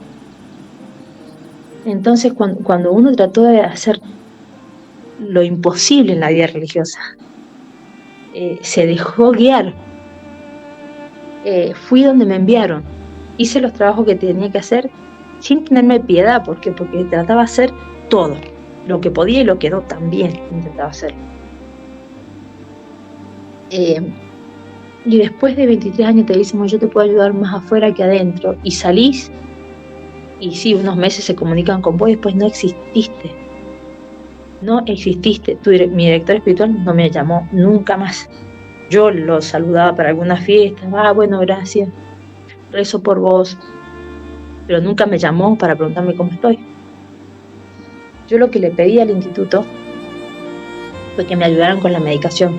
Entonces cuando uno trató de hacer lo imposible en la vida religiosa, se dejó guiar, fui donde me enviaron, hice los trabajos que tenía que hacer sin tenerme piedad. ¿Por qué? Porque trataba de hacer todo, lo que podía y lo que no también intentaba hacer. Y después de 23 años te decimos, yo te puedo ayudar más afuera que adentro, y salís y sí, unos meses se comunican con vos y después no exististe. Mi director espiritual no me llamó nunca más. Yo lo saludaba para algunas fiestas, bueno, gracias, rezo por vos, pero nunca me llamó para preguntarme cómo estoy. Yo lo que le pedí al instituto fue que me ayudaran con la medicación.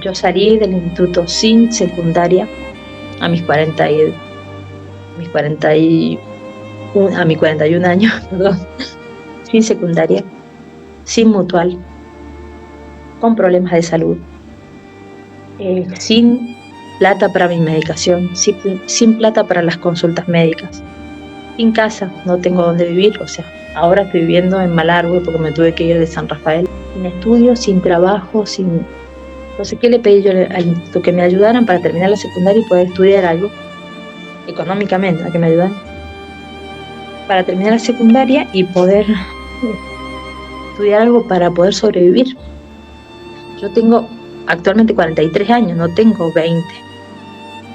Yo salí del instituto sin secundaria a mis 41 años, perdón, sin secundaria, sin mutual, con problemas de salud, sin plata para mi medicación, sin plata para las consultas médicas, sin casa, no tengo dónde vivir, o sea, ahora estoy viviendo en Malargüe porque me tuve que ir de San Rafael, sin estudios, sin trabajo, sin... Entonces, ¿qué le pedí yo al instituto? Que me ayudaran para terminar la secundaria y poder estudiar algo, económicamente, a que me ayudaran para terminar la secundaria y poder estudiar algo para poder sobrevivir. Yo tengo actualmente 43 años, no tengo 20,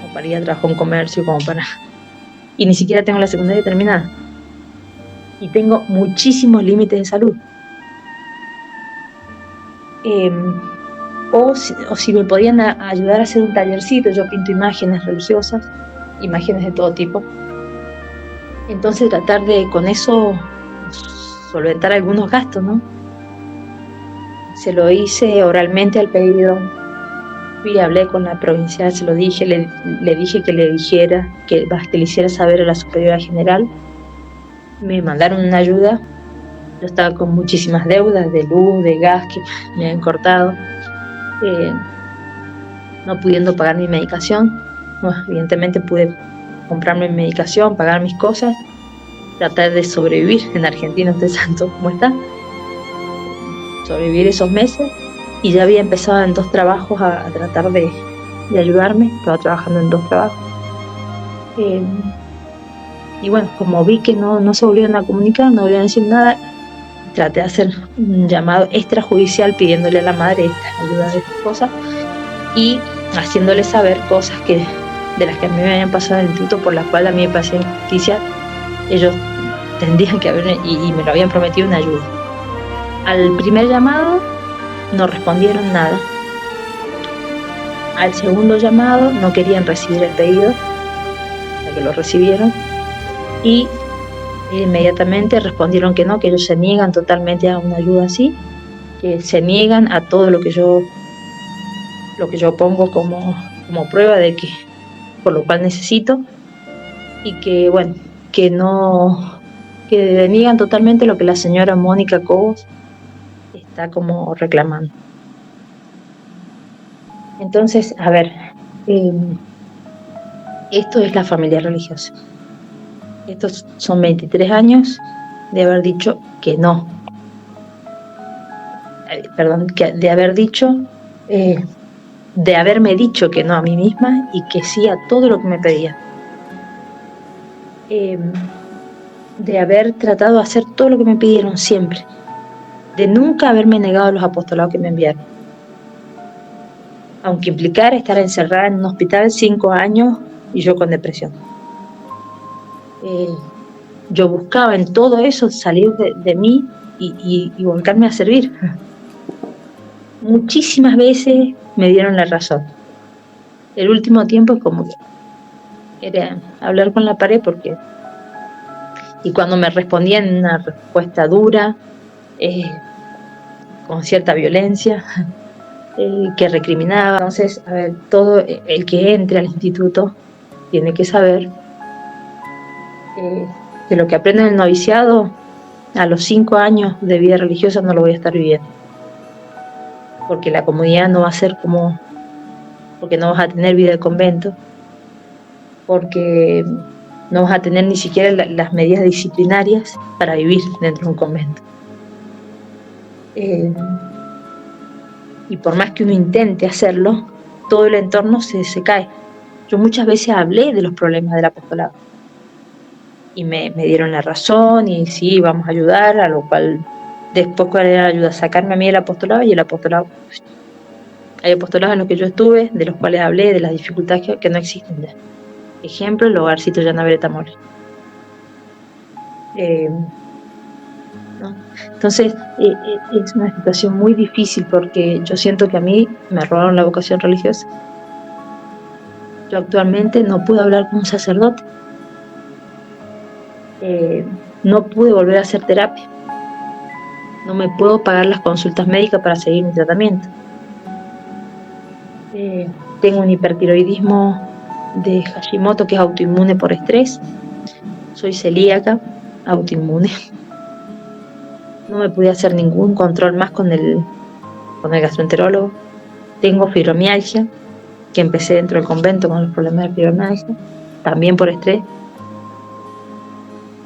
como para ir a trabajar en comercio, y ni siquiera tengo la secundaria terminada. Y tengo muchísimos límites de salud. O si me podían ayudar a hacer un tallercito, yo pinto imágenes religiosas, imágenes de todo tipo. Entonces tratar de con eso solventar algunos gastos, ¿no? Se lo hice oralmente al pedido. Fui, hablé con la provincial, se lo dije, le dije que le dijera, que le hiciera saber a la superiora general. Me mandaron una ayuda. Yo estaba con muchísimas deudas de luz, de gas que me habían cortado. No pudiendo pagar mi medicación. Bueno, evidentemente pude comprarme mi medicación, pagar mis cosas, tratar de sobrevivir en Argentina, usted sabe cómo está, sobrevivir esos meses, y ya había empezado en 2 trabajos a tratar de ayudarme. Estaba trabajando en 2 trabajos, y bueno, como vi que no se volvieron a comunicar, no volvieron a decir nada, traté de hacer un llamado extrajudicial pidiéndole a la madre ayuda de estas cosas y haciéndole saber cosas de las que a mí me habían pasado en el instituto, por las cuales a mí me parecía injusticia. Ellos tendrían que haber, y me lo habían prometido, una ayuda. Al primer llamado no respondieron nada. Al segundo llamado no querían recibir el pedido, hasta que lo recibieron, y inmediatamente respondieron que no, que ellos se niegan totalmente a una ayuda así, que se niegan a todo lo que yo pongo como prueba de que por lo cual necesito, y que bueno, que deniegan totalmente lo que la señora Mónica Cobos está como reclamando. Entonces, a ver, esto es la familia religiosa. Estos son 23 años de haber dicho que no. De haberme dicho que no a mí misma y que sí a todo lo que me pedían. De haber tratado de hacer todo lo que me pidieron siempre. De nunca haberme negado a los apostolados que me enviaron. Aunque implicara estar encerrada en un hospital 5 años y yo con depresión. Yo buscaba en todo eso salir de mí y volcarme a servir. Muchísimas veces me dieron la razón. El último tiempo es como que era hablar con la pared y cuando me respondían una respuesta dura, con cierta violencia, que recriminaba. Entonces, a ver, todo el que entre al instituto tiene que saber que lo que aprende en el noviciado a los 5 años de vida religiosa no lo voy a estar viviendo, porque la comunidad no va a ser porque no vas a tener vida de convento, porque no vas a tener ni siquiera las medidas disciplinarias para vivir dentro de un convento. Y por más que uno intente hacerlo, todo el entorno se cae. Yo muchas veces hablé de los problemas del apostolado y me dieron la razón y sí, vamos a ayudar, a lo cual después cuál era la ayuda, sacarme a mí del apostolado, y el apostolado, hay apostolados en los que yo estuve, de los cuales hablé, de las dificultades que no existen ya. Ejemplo, el hogarcito Llana Beretta Mole. ¿No? Entonces es una situación muy difícil porque yo siento que a mí me robaron la vocación religiosa. Yo actualmente no puedo hablar con un sacerdote, no pude volver a hacer terapia, no me puedo pagar las consultas médicas para seguir mi tratamiento, tengo un hipertiroidismo de Hashimoto que es autoinmune por estrés, soy celíaca, autoinmune. No me pude hacer ningún control más con el gastroenterólogo. Tengo fibromialgia, que empecé dentro del convento con los problemas de fibromialgia, también por estrés.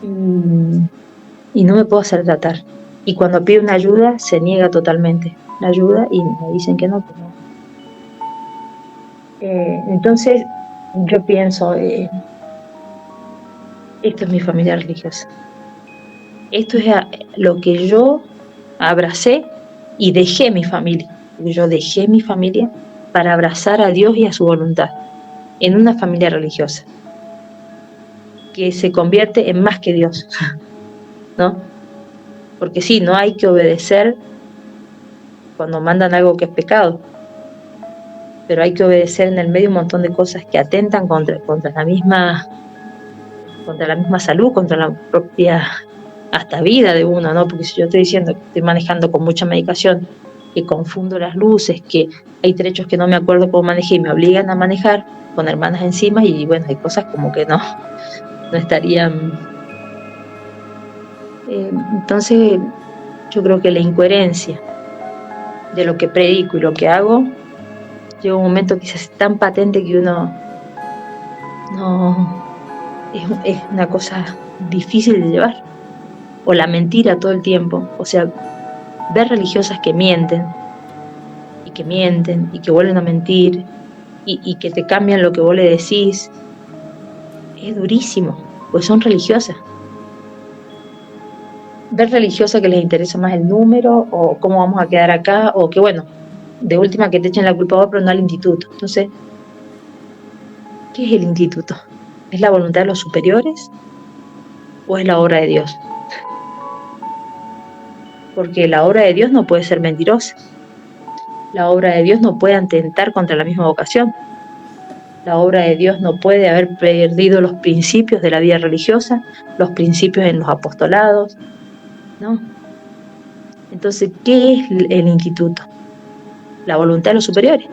Y no me puedo hacer tratar. Y cuando pido una ayuda, se niega totalmente la ayuda y me dicen que no. Entonces, yo pienso, esto es mi familia religiosa. Esto es lo que yo abracé y dejé mi familia. Yo dejé mi familia para abrazar a Dios y a su voluntad en una familia religiosa que se convierte en más que Dios, ¿no? Porque sí, no hay que obedecer cuando mandan algo que es pecado, pero hay que obedecer en el medio un montón de cosas que atentan contra la misma salud, contra la propia hasta vida de uno, ¿no? Porque si yo estoy diciendo que estoy manejando con mucha medicación, que confundo las luces, que hay trechos que no me acuerdo cómo manejé y me obligan a manejar con hermanas encima, y bueno, hay cosas como que no estarían. Entonces yo creo que la incoherencia de lo que predico y lo que hago llega un momento que se hace tan patente que uno no es una cosa difícil de llevar. O la mentira todo el tiempo, o sea, ver religiosas que mienten y que vuelven a mentir y que te cambian lo que vos le decís, es durísimo, pues son religiosas. Ver religiosas que les interesa más el número o cómo vamos a quedar acá, o que bueno, de última que te echen la culpa a vos, pero no al instituto. Entonces, ¿qué es el instituto? ¿Es la voluntad de los superiores o es la obra de Dios? Porque la obra de Dios no puede ser mentirosa. La obra de Dios no puede atentar contra la misma vocación. La obra de Dios no puede haber perdido los principios de la vida religiosa, los principios en los apostolados, ¿no? Entonces, ¿qué es el instituto? La voluntad de los superiores.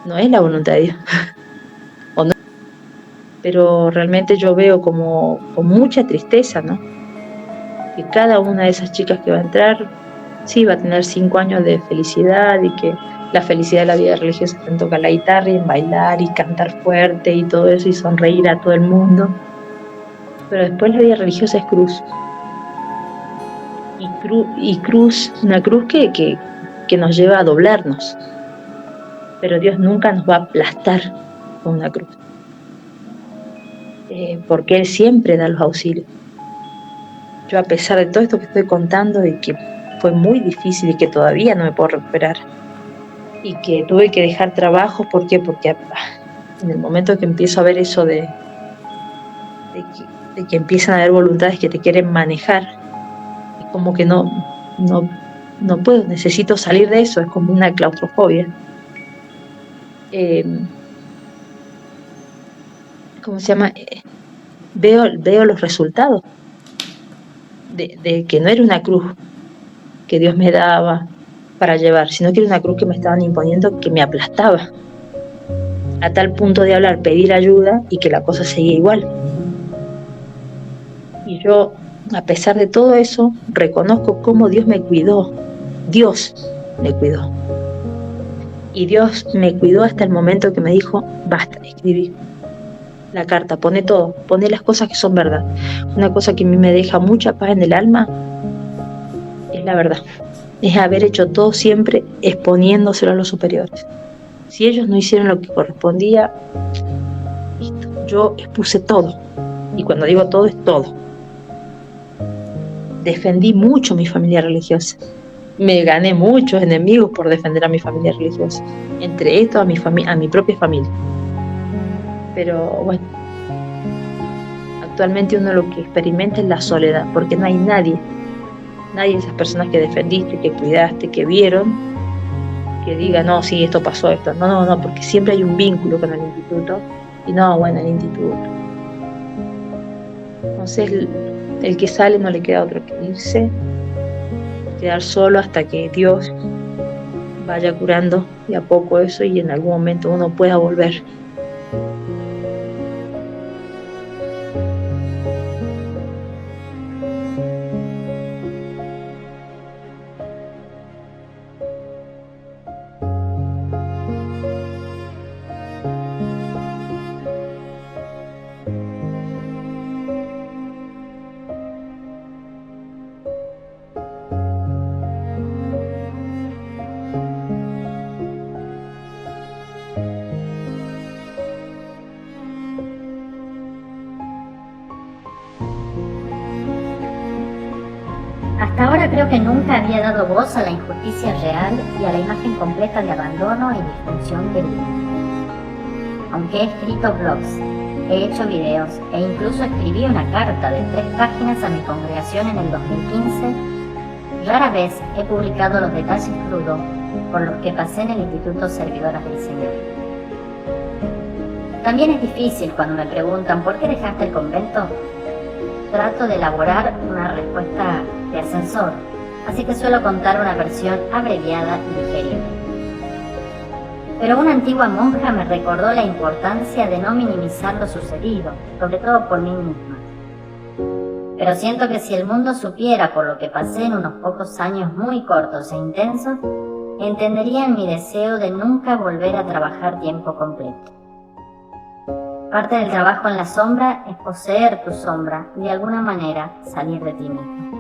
No es la voluntad de Dios. ¿O no? Pero realmente yo veo como con mucha tristeza, ¿no? Que cada una de esas chicas que va a entrar, sí, va a tener 5 años de felicidad, y que la felicidad de la vida religiosa está en tocar la guitarra y en bailar y cantar fuerte y todo eso y sonreír a todo el mundo. Pero después la vida religiosa es cruz. Y cruz, una cruz que nos lleva a doblarnos. Pero Dios nunca nos va a aplastar con una cruz. Porque Él siempre da los auxilios. Yo, a pesar de todo esto que estoy contando y que fue muy difícil y que todavía no me puedo recuperar, y que tuve que dejar trabajo, ¿por qué? Porque en el momento que empiezo a ver eso de que empiezan a haber voluntades que te quieren manejar, es como que no puedo, necesito salir de eso, es como una claustrofobia. ¿Cómo se llama? Veo los resultados de que no era una cruz que Dios me daba para llevar, sino que era una cruz que me estaban imponiendo, que me aplastaba, a tal punto de hablar, pedir ayuda y que la cosa seguía igual. Y yo, a pesar de todo eso, reconozco cómo Dios me cuidó. Dios me cuidó. Y Dios me cuidó hasta el momento que me dijo: basta, escribí la carta, pone todo, pone las cosas que son verdad. Una cosa que a mí me deja mucha paz en el alma es la verdad. Es haber hecho todo siempre exponiéndoselo a los superiores. Si ellos no hicieron lo que correspondía, listo, yo expuse todo. Y cuando digo todo, es todo. Defendí mucho mi familia religiosa. Me gané muchos enemigos por defender a mi familia religiosa. Entre esto, a mi propia familia. Pero bueno, actualmente uno lo que experimenta es la soledad, porque no hay nadie de esas personas que defendiste, que cuidaste, que vieron, que diga: no, sí, esto pasó, esto. No, porque siempre hay un vínculo con el instituto. Y no, bueno, el instituto. Entonces, el que sale no le queda otro que irse, quedar solo hasta que Dios vaya curando de a poco eso y en algún momento uno pueda volver. Hasta ahora creo que nunca había dado voz a la injusticia real y a la imagen completa de abandono y disfunción del mundo. Aunque he escrito blogs, he hecho videos e incluso escribí una carta de 3 páginas a mi congregación en el 2015, rara vez he publicado los detalles crudos por los que pasé en el Instituto Servidoras del Señor. También es difícil cuando me preguntan ¿por qué dejaste el convento? Trato de elaborar una respuesta de ascensor, así que suelo contar una versión abreviada y digerible. Pero una antigua monja me recordó la importancia de no minimizar lo sucedido, sobre todo por mí misma. Pero siento que si el mundo supiera por lo que pasé en unos pocos años muy cortos e intensos, entenderían mi deseo de nunca volver a trabajar tiempo completo. Parte del trabajo en la sombra es poseer tu sombra y de alguna manera salir de ti mismo.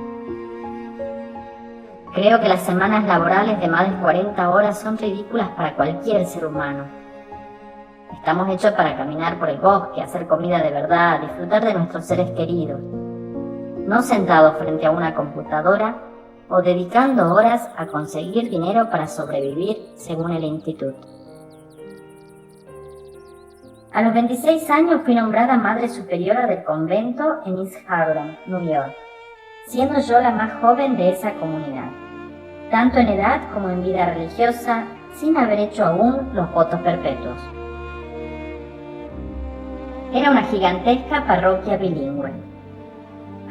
Creo que las semanas laborales de más de 40 horas son ridículas para cualquier ser humano. Estamos hechos para caminar por el bosque, hacer comida de verdad, disfrutar de nuestros seres queridos, no sentados frente a una computadora o dedicando horas a conseguir dinero para sobrevivir según el instituto. A los 26 años fui nombrada Madre Superiora del convento en East Harlem, New York, siendo yo la más joven de esa comunidad. tanto en edad como en vida religiosa, sin haber hecho aún los votos perpetuos. Era una gigantesca parroquia bilingüe.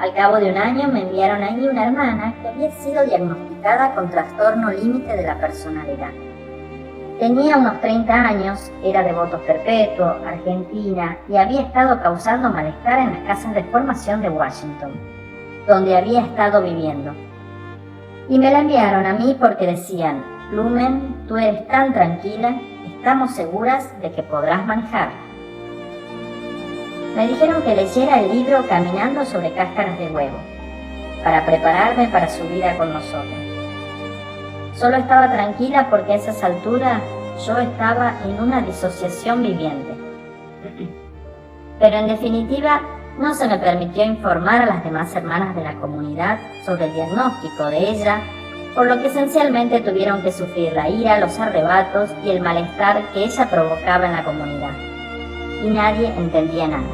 Al cabo de un año me enviaron allí una hermana que había sido diagnosticada con trastorno límite de la personalidad. Tenía unos 30 años, era de votos perpetuos, argentina, y había estado causando malestar en las casas de formación de Washington, donde había estado viviendo. Y me la enviaron a mí porque decían: Lumen, tú eres tan tranquila, estamos seguras de que podrás manejar. Me dijeron que leyera el libro Caminando sobre cáscaras de huevo, para prepararme para su vida con nosotros. Solo estaba tranquila porque a esas alturas yo estaba en una disociación viviente. Pero en definitiva, no se me permitió informar a las demás hermanas de la comunidad sobre el diagnóstico de ella, por lo que esencialmente tuvieron que sufrir la ira, los arrebatos y el malestar que ella provocaba en la comunidad. Y nadie entendía nada.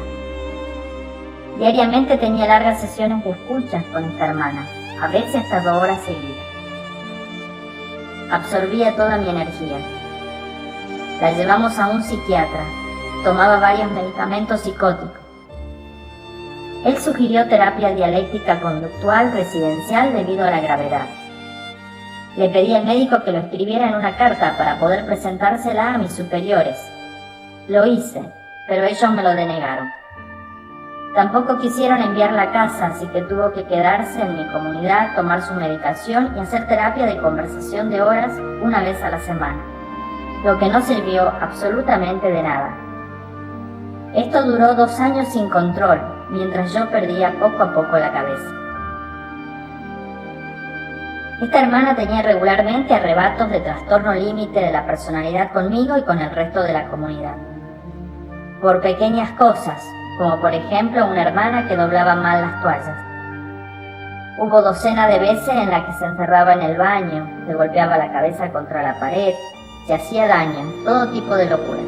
Diariamente tenía largas sesiones de escuchas con esta hermana, a veces hasta 2 horas seguidas. Absorbía toda mi energía. La llevamos a un psiquiatra, tomaba varios medicamentos psicóticos. Él sugirió terapia dialéctica conductual residencial debido a la gravedad. Le pedí al médico que lo escribiera en una carta para poder presentársela a mis superiores. Lo hice, pero ellos me lo denegaron. Tampoco quisieron enviarla a casa, así que tuvo que quedarse en mi comunidad, tomar su medicación y hacer terapia de conversación de horas una vez a la semana, lo que no sirvió absolutamente de nada. Esto duró 2 años sin control, mientras yo perdía poco a poco la cabeza. Esta hermana tenía regularmente arrebatos de trastorno límite de la personalidad conmigo y con el resto de la comunidad. Por pequeñas cosas, como por ejemplo una hermana que doblaba mal las toallas. Hubo docenas de veces en las que se encerraba en el baño, se golpeaba la cabeza contra la pared, se hacía daño, todo tipo de locuras.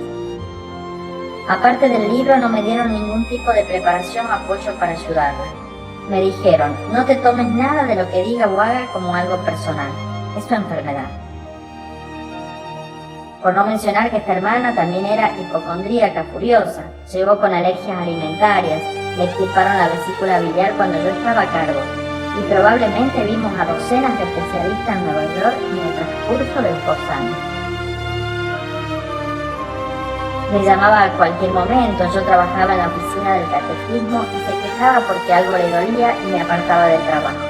Aparte del libro no me dieron ningún tipo de preparación o apoyo para ayudarla. Me dijeron: no te tomes nada de lo que diga o haga como algo personal, es tu enfermedad. Por no mencionar que esta hermana también era hipocondríaca furiosa, llegó con alergias alimentarias, le extirparon la vesícula biliar cuando yo estaba a cargo, y probablemente vimos a docenas de especialistas en Nueva York en el transcurso de los 2 años. Me llamaba a cualquier momento, yo trabajaba en la oficina del catecismo y se quejaba porque algo le dolía y me apartaba del trabajo.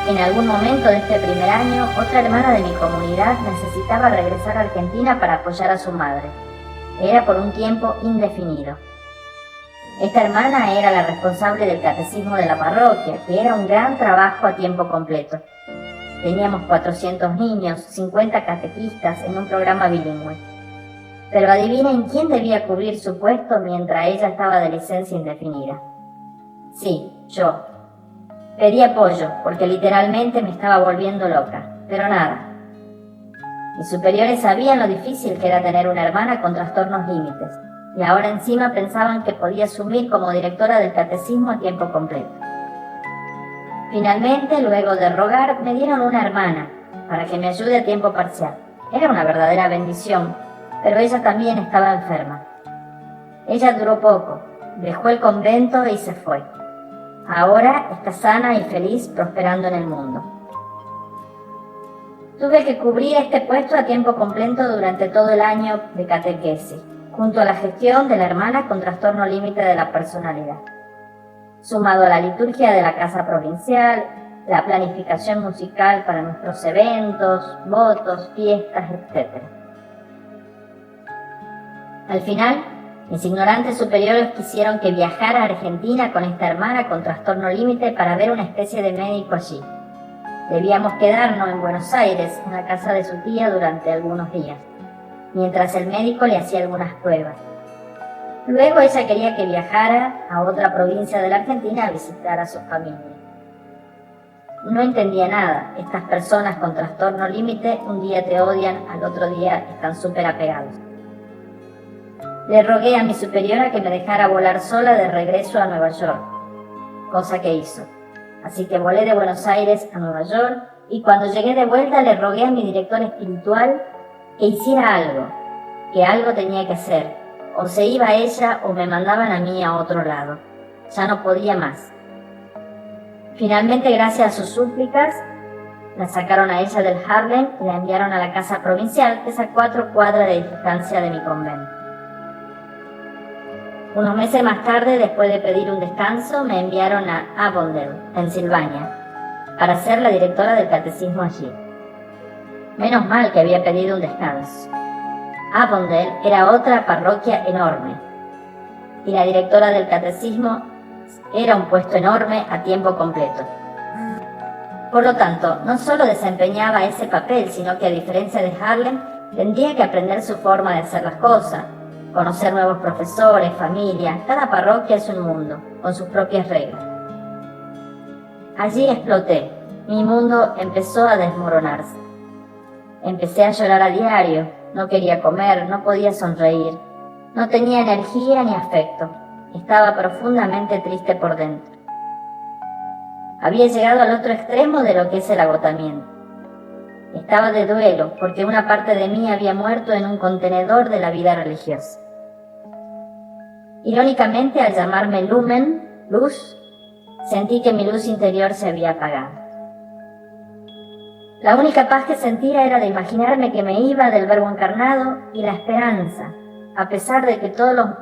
En algún momento de este primer año, otra hermana de mi comunidad necesitaba regresar a Argentina para apoyar a su madre. Era por un tiempo indefinido. Esta hermana era la responsable del catecismo de la parroquia, que era un gran trabajo a tiempo completo. Teníamos 400 niños, 50 catequistas en un programa bilingüe. Pero adivinen quién debía cubrir su puesto mientras ella estaba de licencia indefinida. Sí, yo. Pedí apoyo, porque literalmente me estaba volviendo loca, pero nada. Mis superiores sabían lo difícil que era tener una hermana con trastornos límites, y ahora encima pensaban que podía asumir como directora del catecismo a tiempo completo. Finalmente, luego de rogar, me dieron una hermana, para que me ayude a tiempo parcial. Era una verdadera bendición, pero ella también estaba enferma. Ella duró poco, dejó el convento y se fue. Ahora está sana y feliz prosperando en el mundo. Tuve que cubrir este puesto a tiempo completo durante todo el año de catequesis, junto a la gestión de la hermana con trastorno límite de la personalidad, sumado a la liturgia de la casa provincial, la planificación musical para nuestros eventos, votos, fiestas, etc. Al final, mis ignorantes superiores quisieron que viajara a Argentina con esta hermana con trastorno límite para ver una especie de médico allí. Debíamos quedarnos en Buenos Aires, en la casa de su tía, durante algunos días, mientras el médico le hacía algunas pruebas. Luego ella quería que viajara a otra provincia de la Argentina a visitar a su familia. No entendía nada. Estas personas con trastorno límite un día te odian, al otro día están súper apegados. Le rogué a mi superiora que me dejara volar sola de regreso a Nueva York, cosa que hizo. Así que volé de Buenos Aires a Nueva York y cuando llegué de vuelta le rogué a mi director espiritual que hiciera algo, que algo tenía que hacer. O se iba ella o me mandaban a mí a otro lado. Ya no podía más. Finalmente, gracias a sus súplicas, la sacaron a ella del Harlem y la enviaron a la casa provincial, que es a 4 cuadras de distancia de mi convento. Unos meses más tarde, después de pedir un descanso, me enviaron a Avondale, Pensilvania, para ser la directora del catecismo allí. Menos mal que había pedido un descanso. Avondale era otra parroquia enorme, y la directora del catecismo era un puesto enorme a tiempo completo. Por lo tanto, no solo desempeñaba ese papel, sino que a diferencia de Harlem, tendría que aprender su forma de hacer las cosas, conocer nuevos profesores, familia. Cada parroquia es un mundo, con sus propias reglas. Allí exploté. Mi mundo empezó a desmoronarse. Empecé a llorar a diario. No quería comer, no podía sonreír. No tenía energía ni afecto. Estaba profundamente triste por dentro. Había llegado al otro extremo de lo que es el agotamiento. Estaba de duelo porque una parte de mí había muerto en un contenedor de la vida religiosa. Irónicamente, al llamarme lumen, luz, sentí que mi luz interior se había apagado. La única paz que sentía era de imaginarme que me iba del Verbo encarnado y la esperanza, a pesar de que todos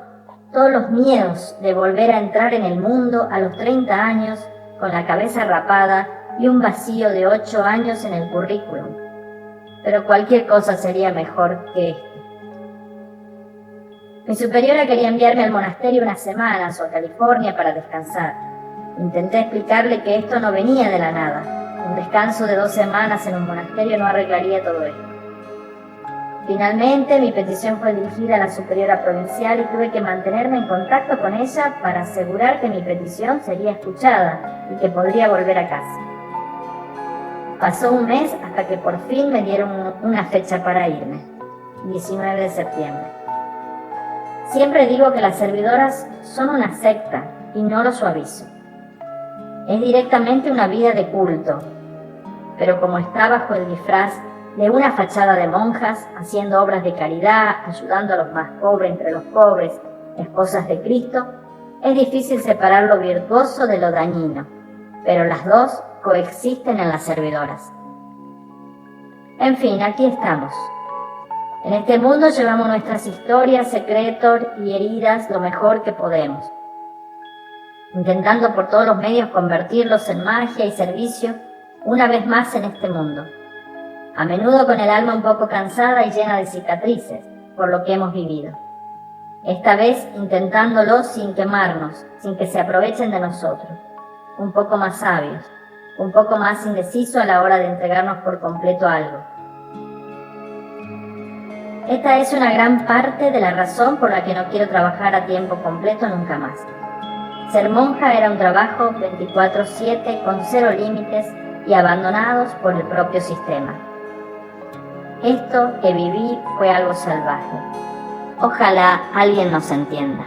los miedos de volver a entrar en el mundo a los 30 años con la cabeza rapada y un vacío de 8 años en el currículum. Pero cualquier cosa sería mejor que esto. Mi superiora quería enviarme al monasterio unas semanas o a California para descansar. Intenté explicarle que esto no venía de la nada. Un descanso de 2 semanas en un monasterio no arreglaría todo esto. Finalmente, mi petición fue dirigida a la superiora provincial y tuve que mantenerme en contacto con ella para asegurar que mi petición sería escuchada y que podría volver a casa. Pasó un mes hasta que por fin me dieron una fecha para irme, 19 de septiembre. Siempre digo que las servidoras son una secta y no lo suavizo. Es directamente una vida de culto, pero como está bajo el disfraz de una fachada de monjas, haciendo obras de caridad, ayudando a los más pobres entre los pobres, esposas de Cristo, es difícil separar lo virtuoso de lo dañino, pero las dos coexisten en las servidoras. En fin, aquí estamos. En este mundo llevamos nuestras historias, secretos y heridas lo mejor que podemos, intentando por todos los medios convertirlos en magia y servicio una vez más en este mundo. A menudo con el alma un poco cansada y llena de cicatrices por lo que hemos vivido. Esta vez intentándolo sin quemarnos, sin que se aprovechen de nosotros. Un poco más sabios, un poco más indecisos a la hora de entregarnos por completo a algo. Esta es una gran parte de la razón por la que no quiero trabajar a tiempo completo nunca más. Ser monja era un trabajo 24/7 con 0 límites y abandonados por el propio sistema. Esto que viví fue algo salvaje. Ojalá alguien nos entienda.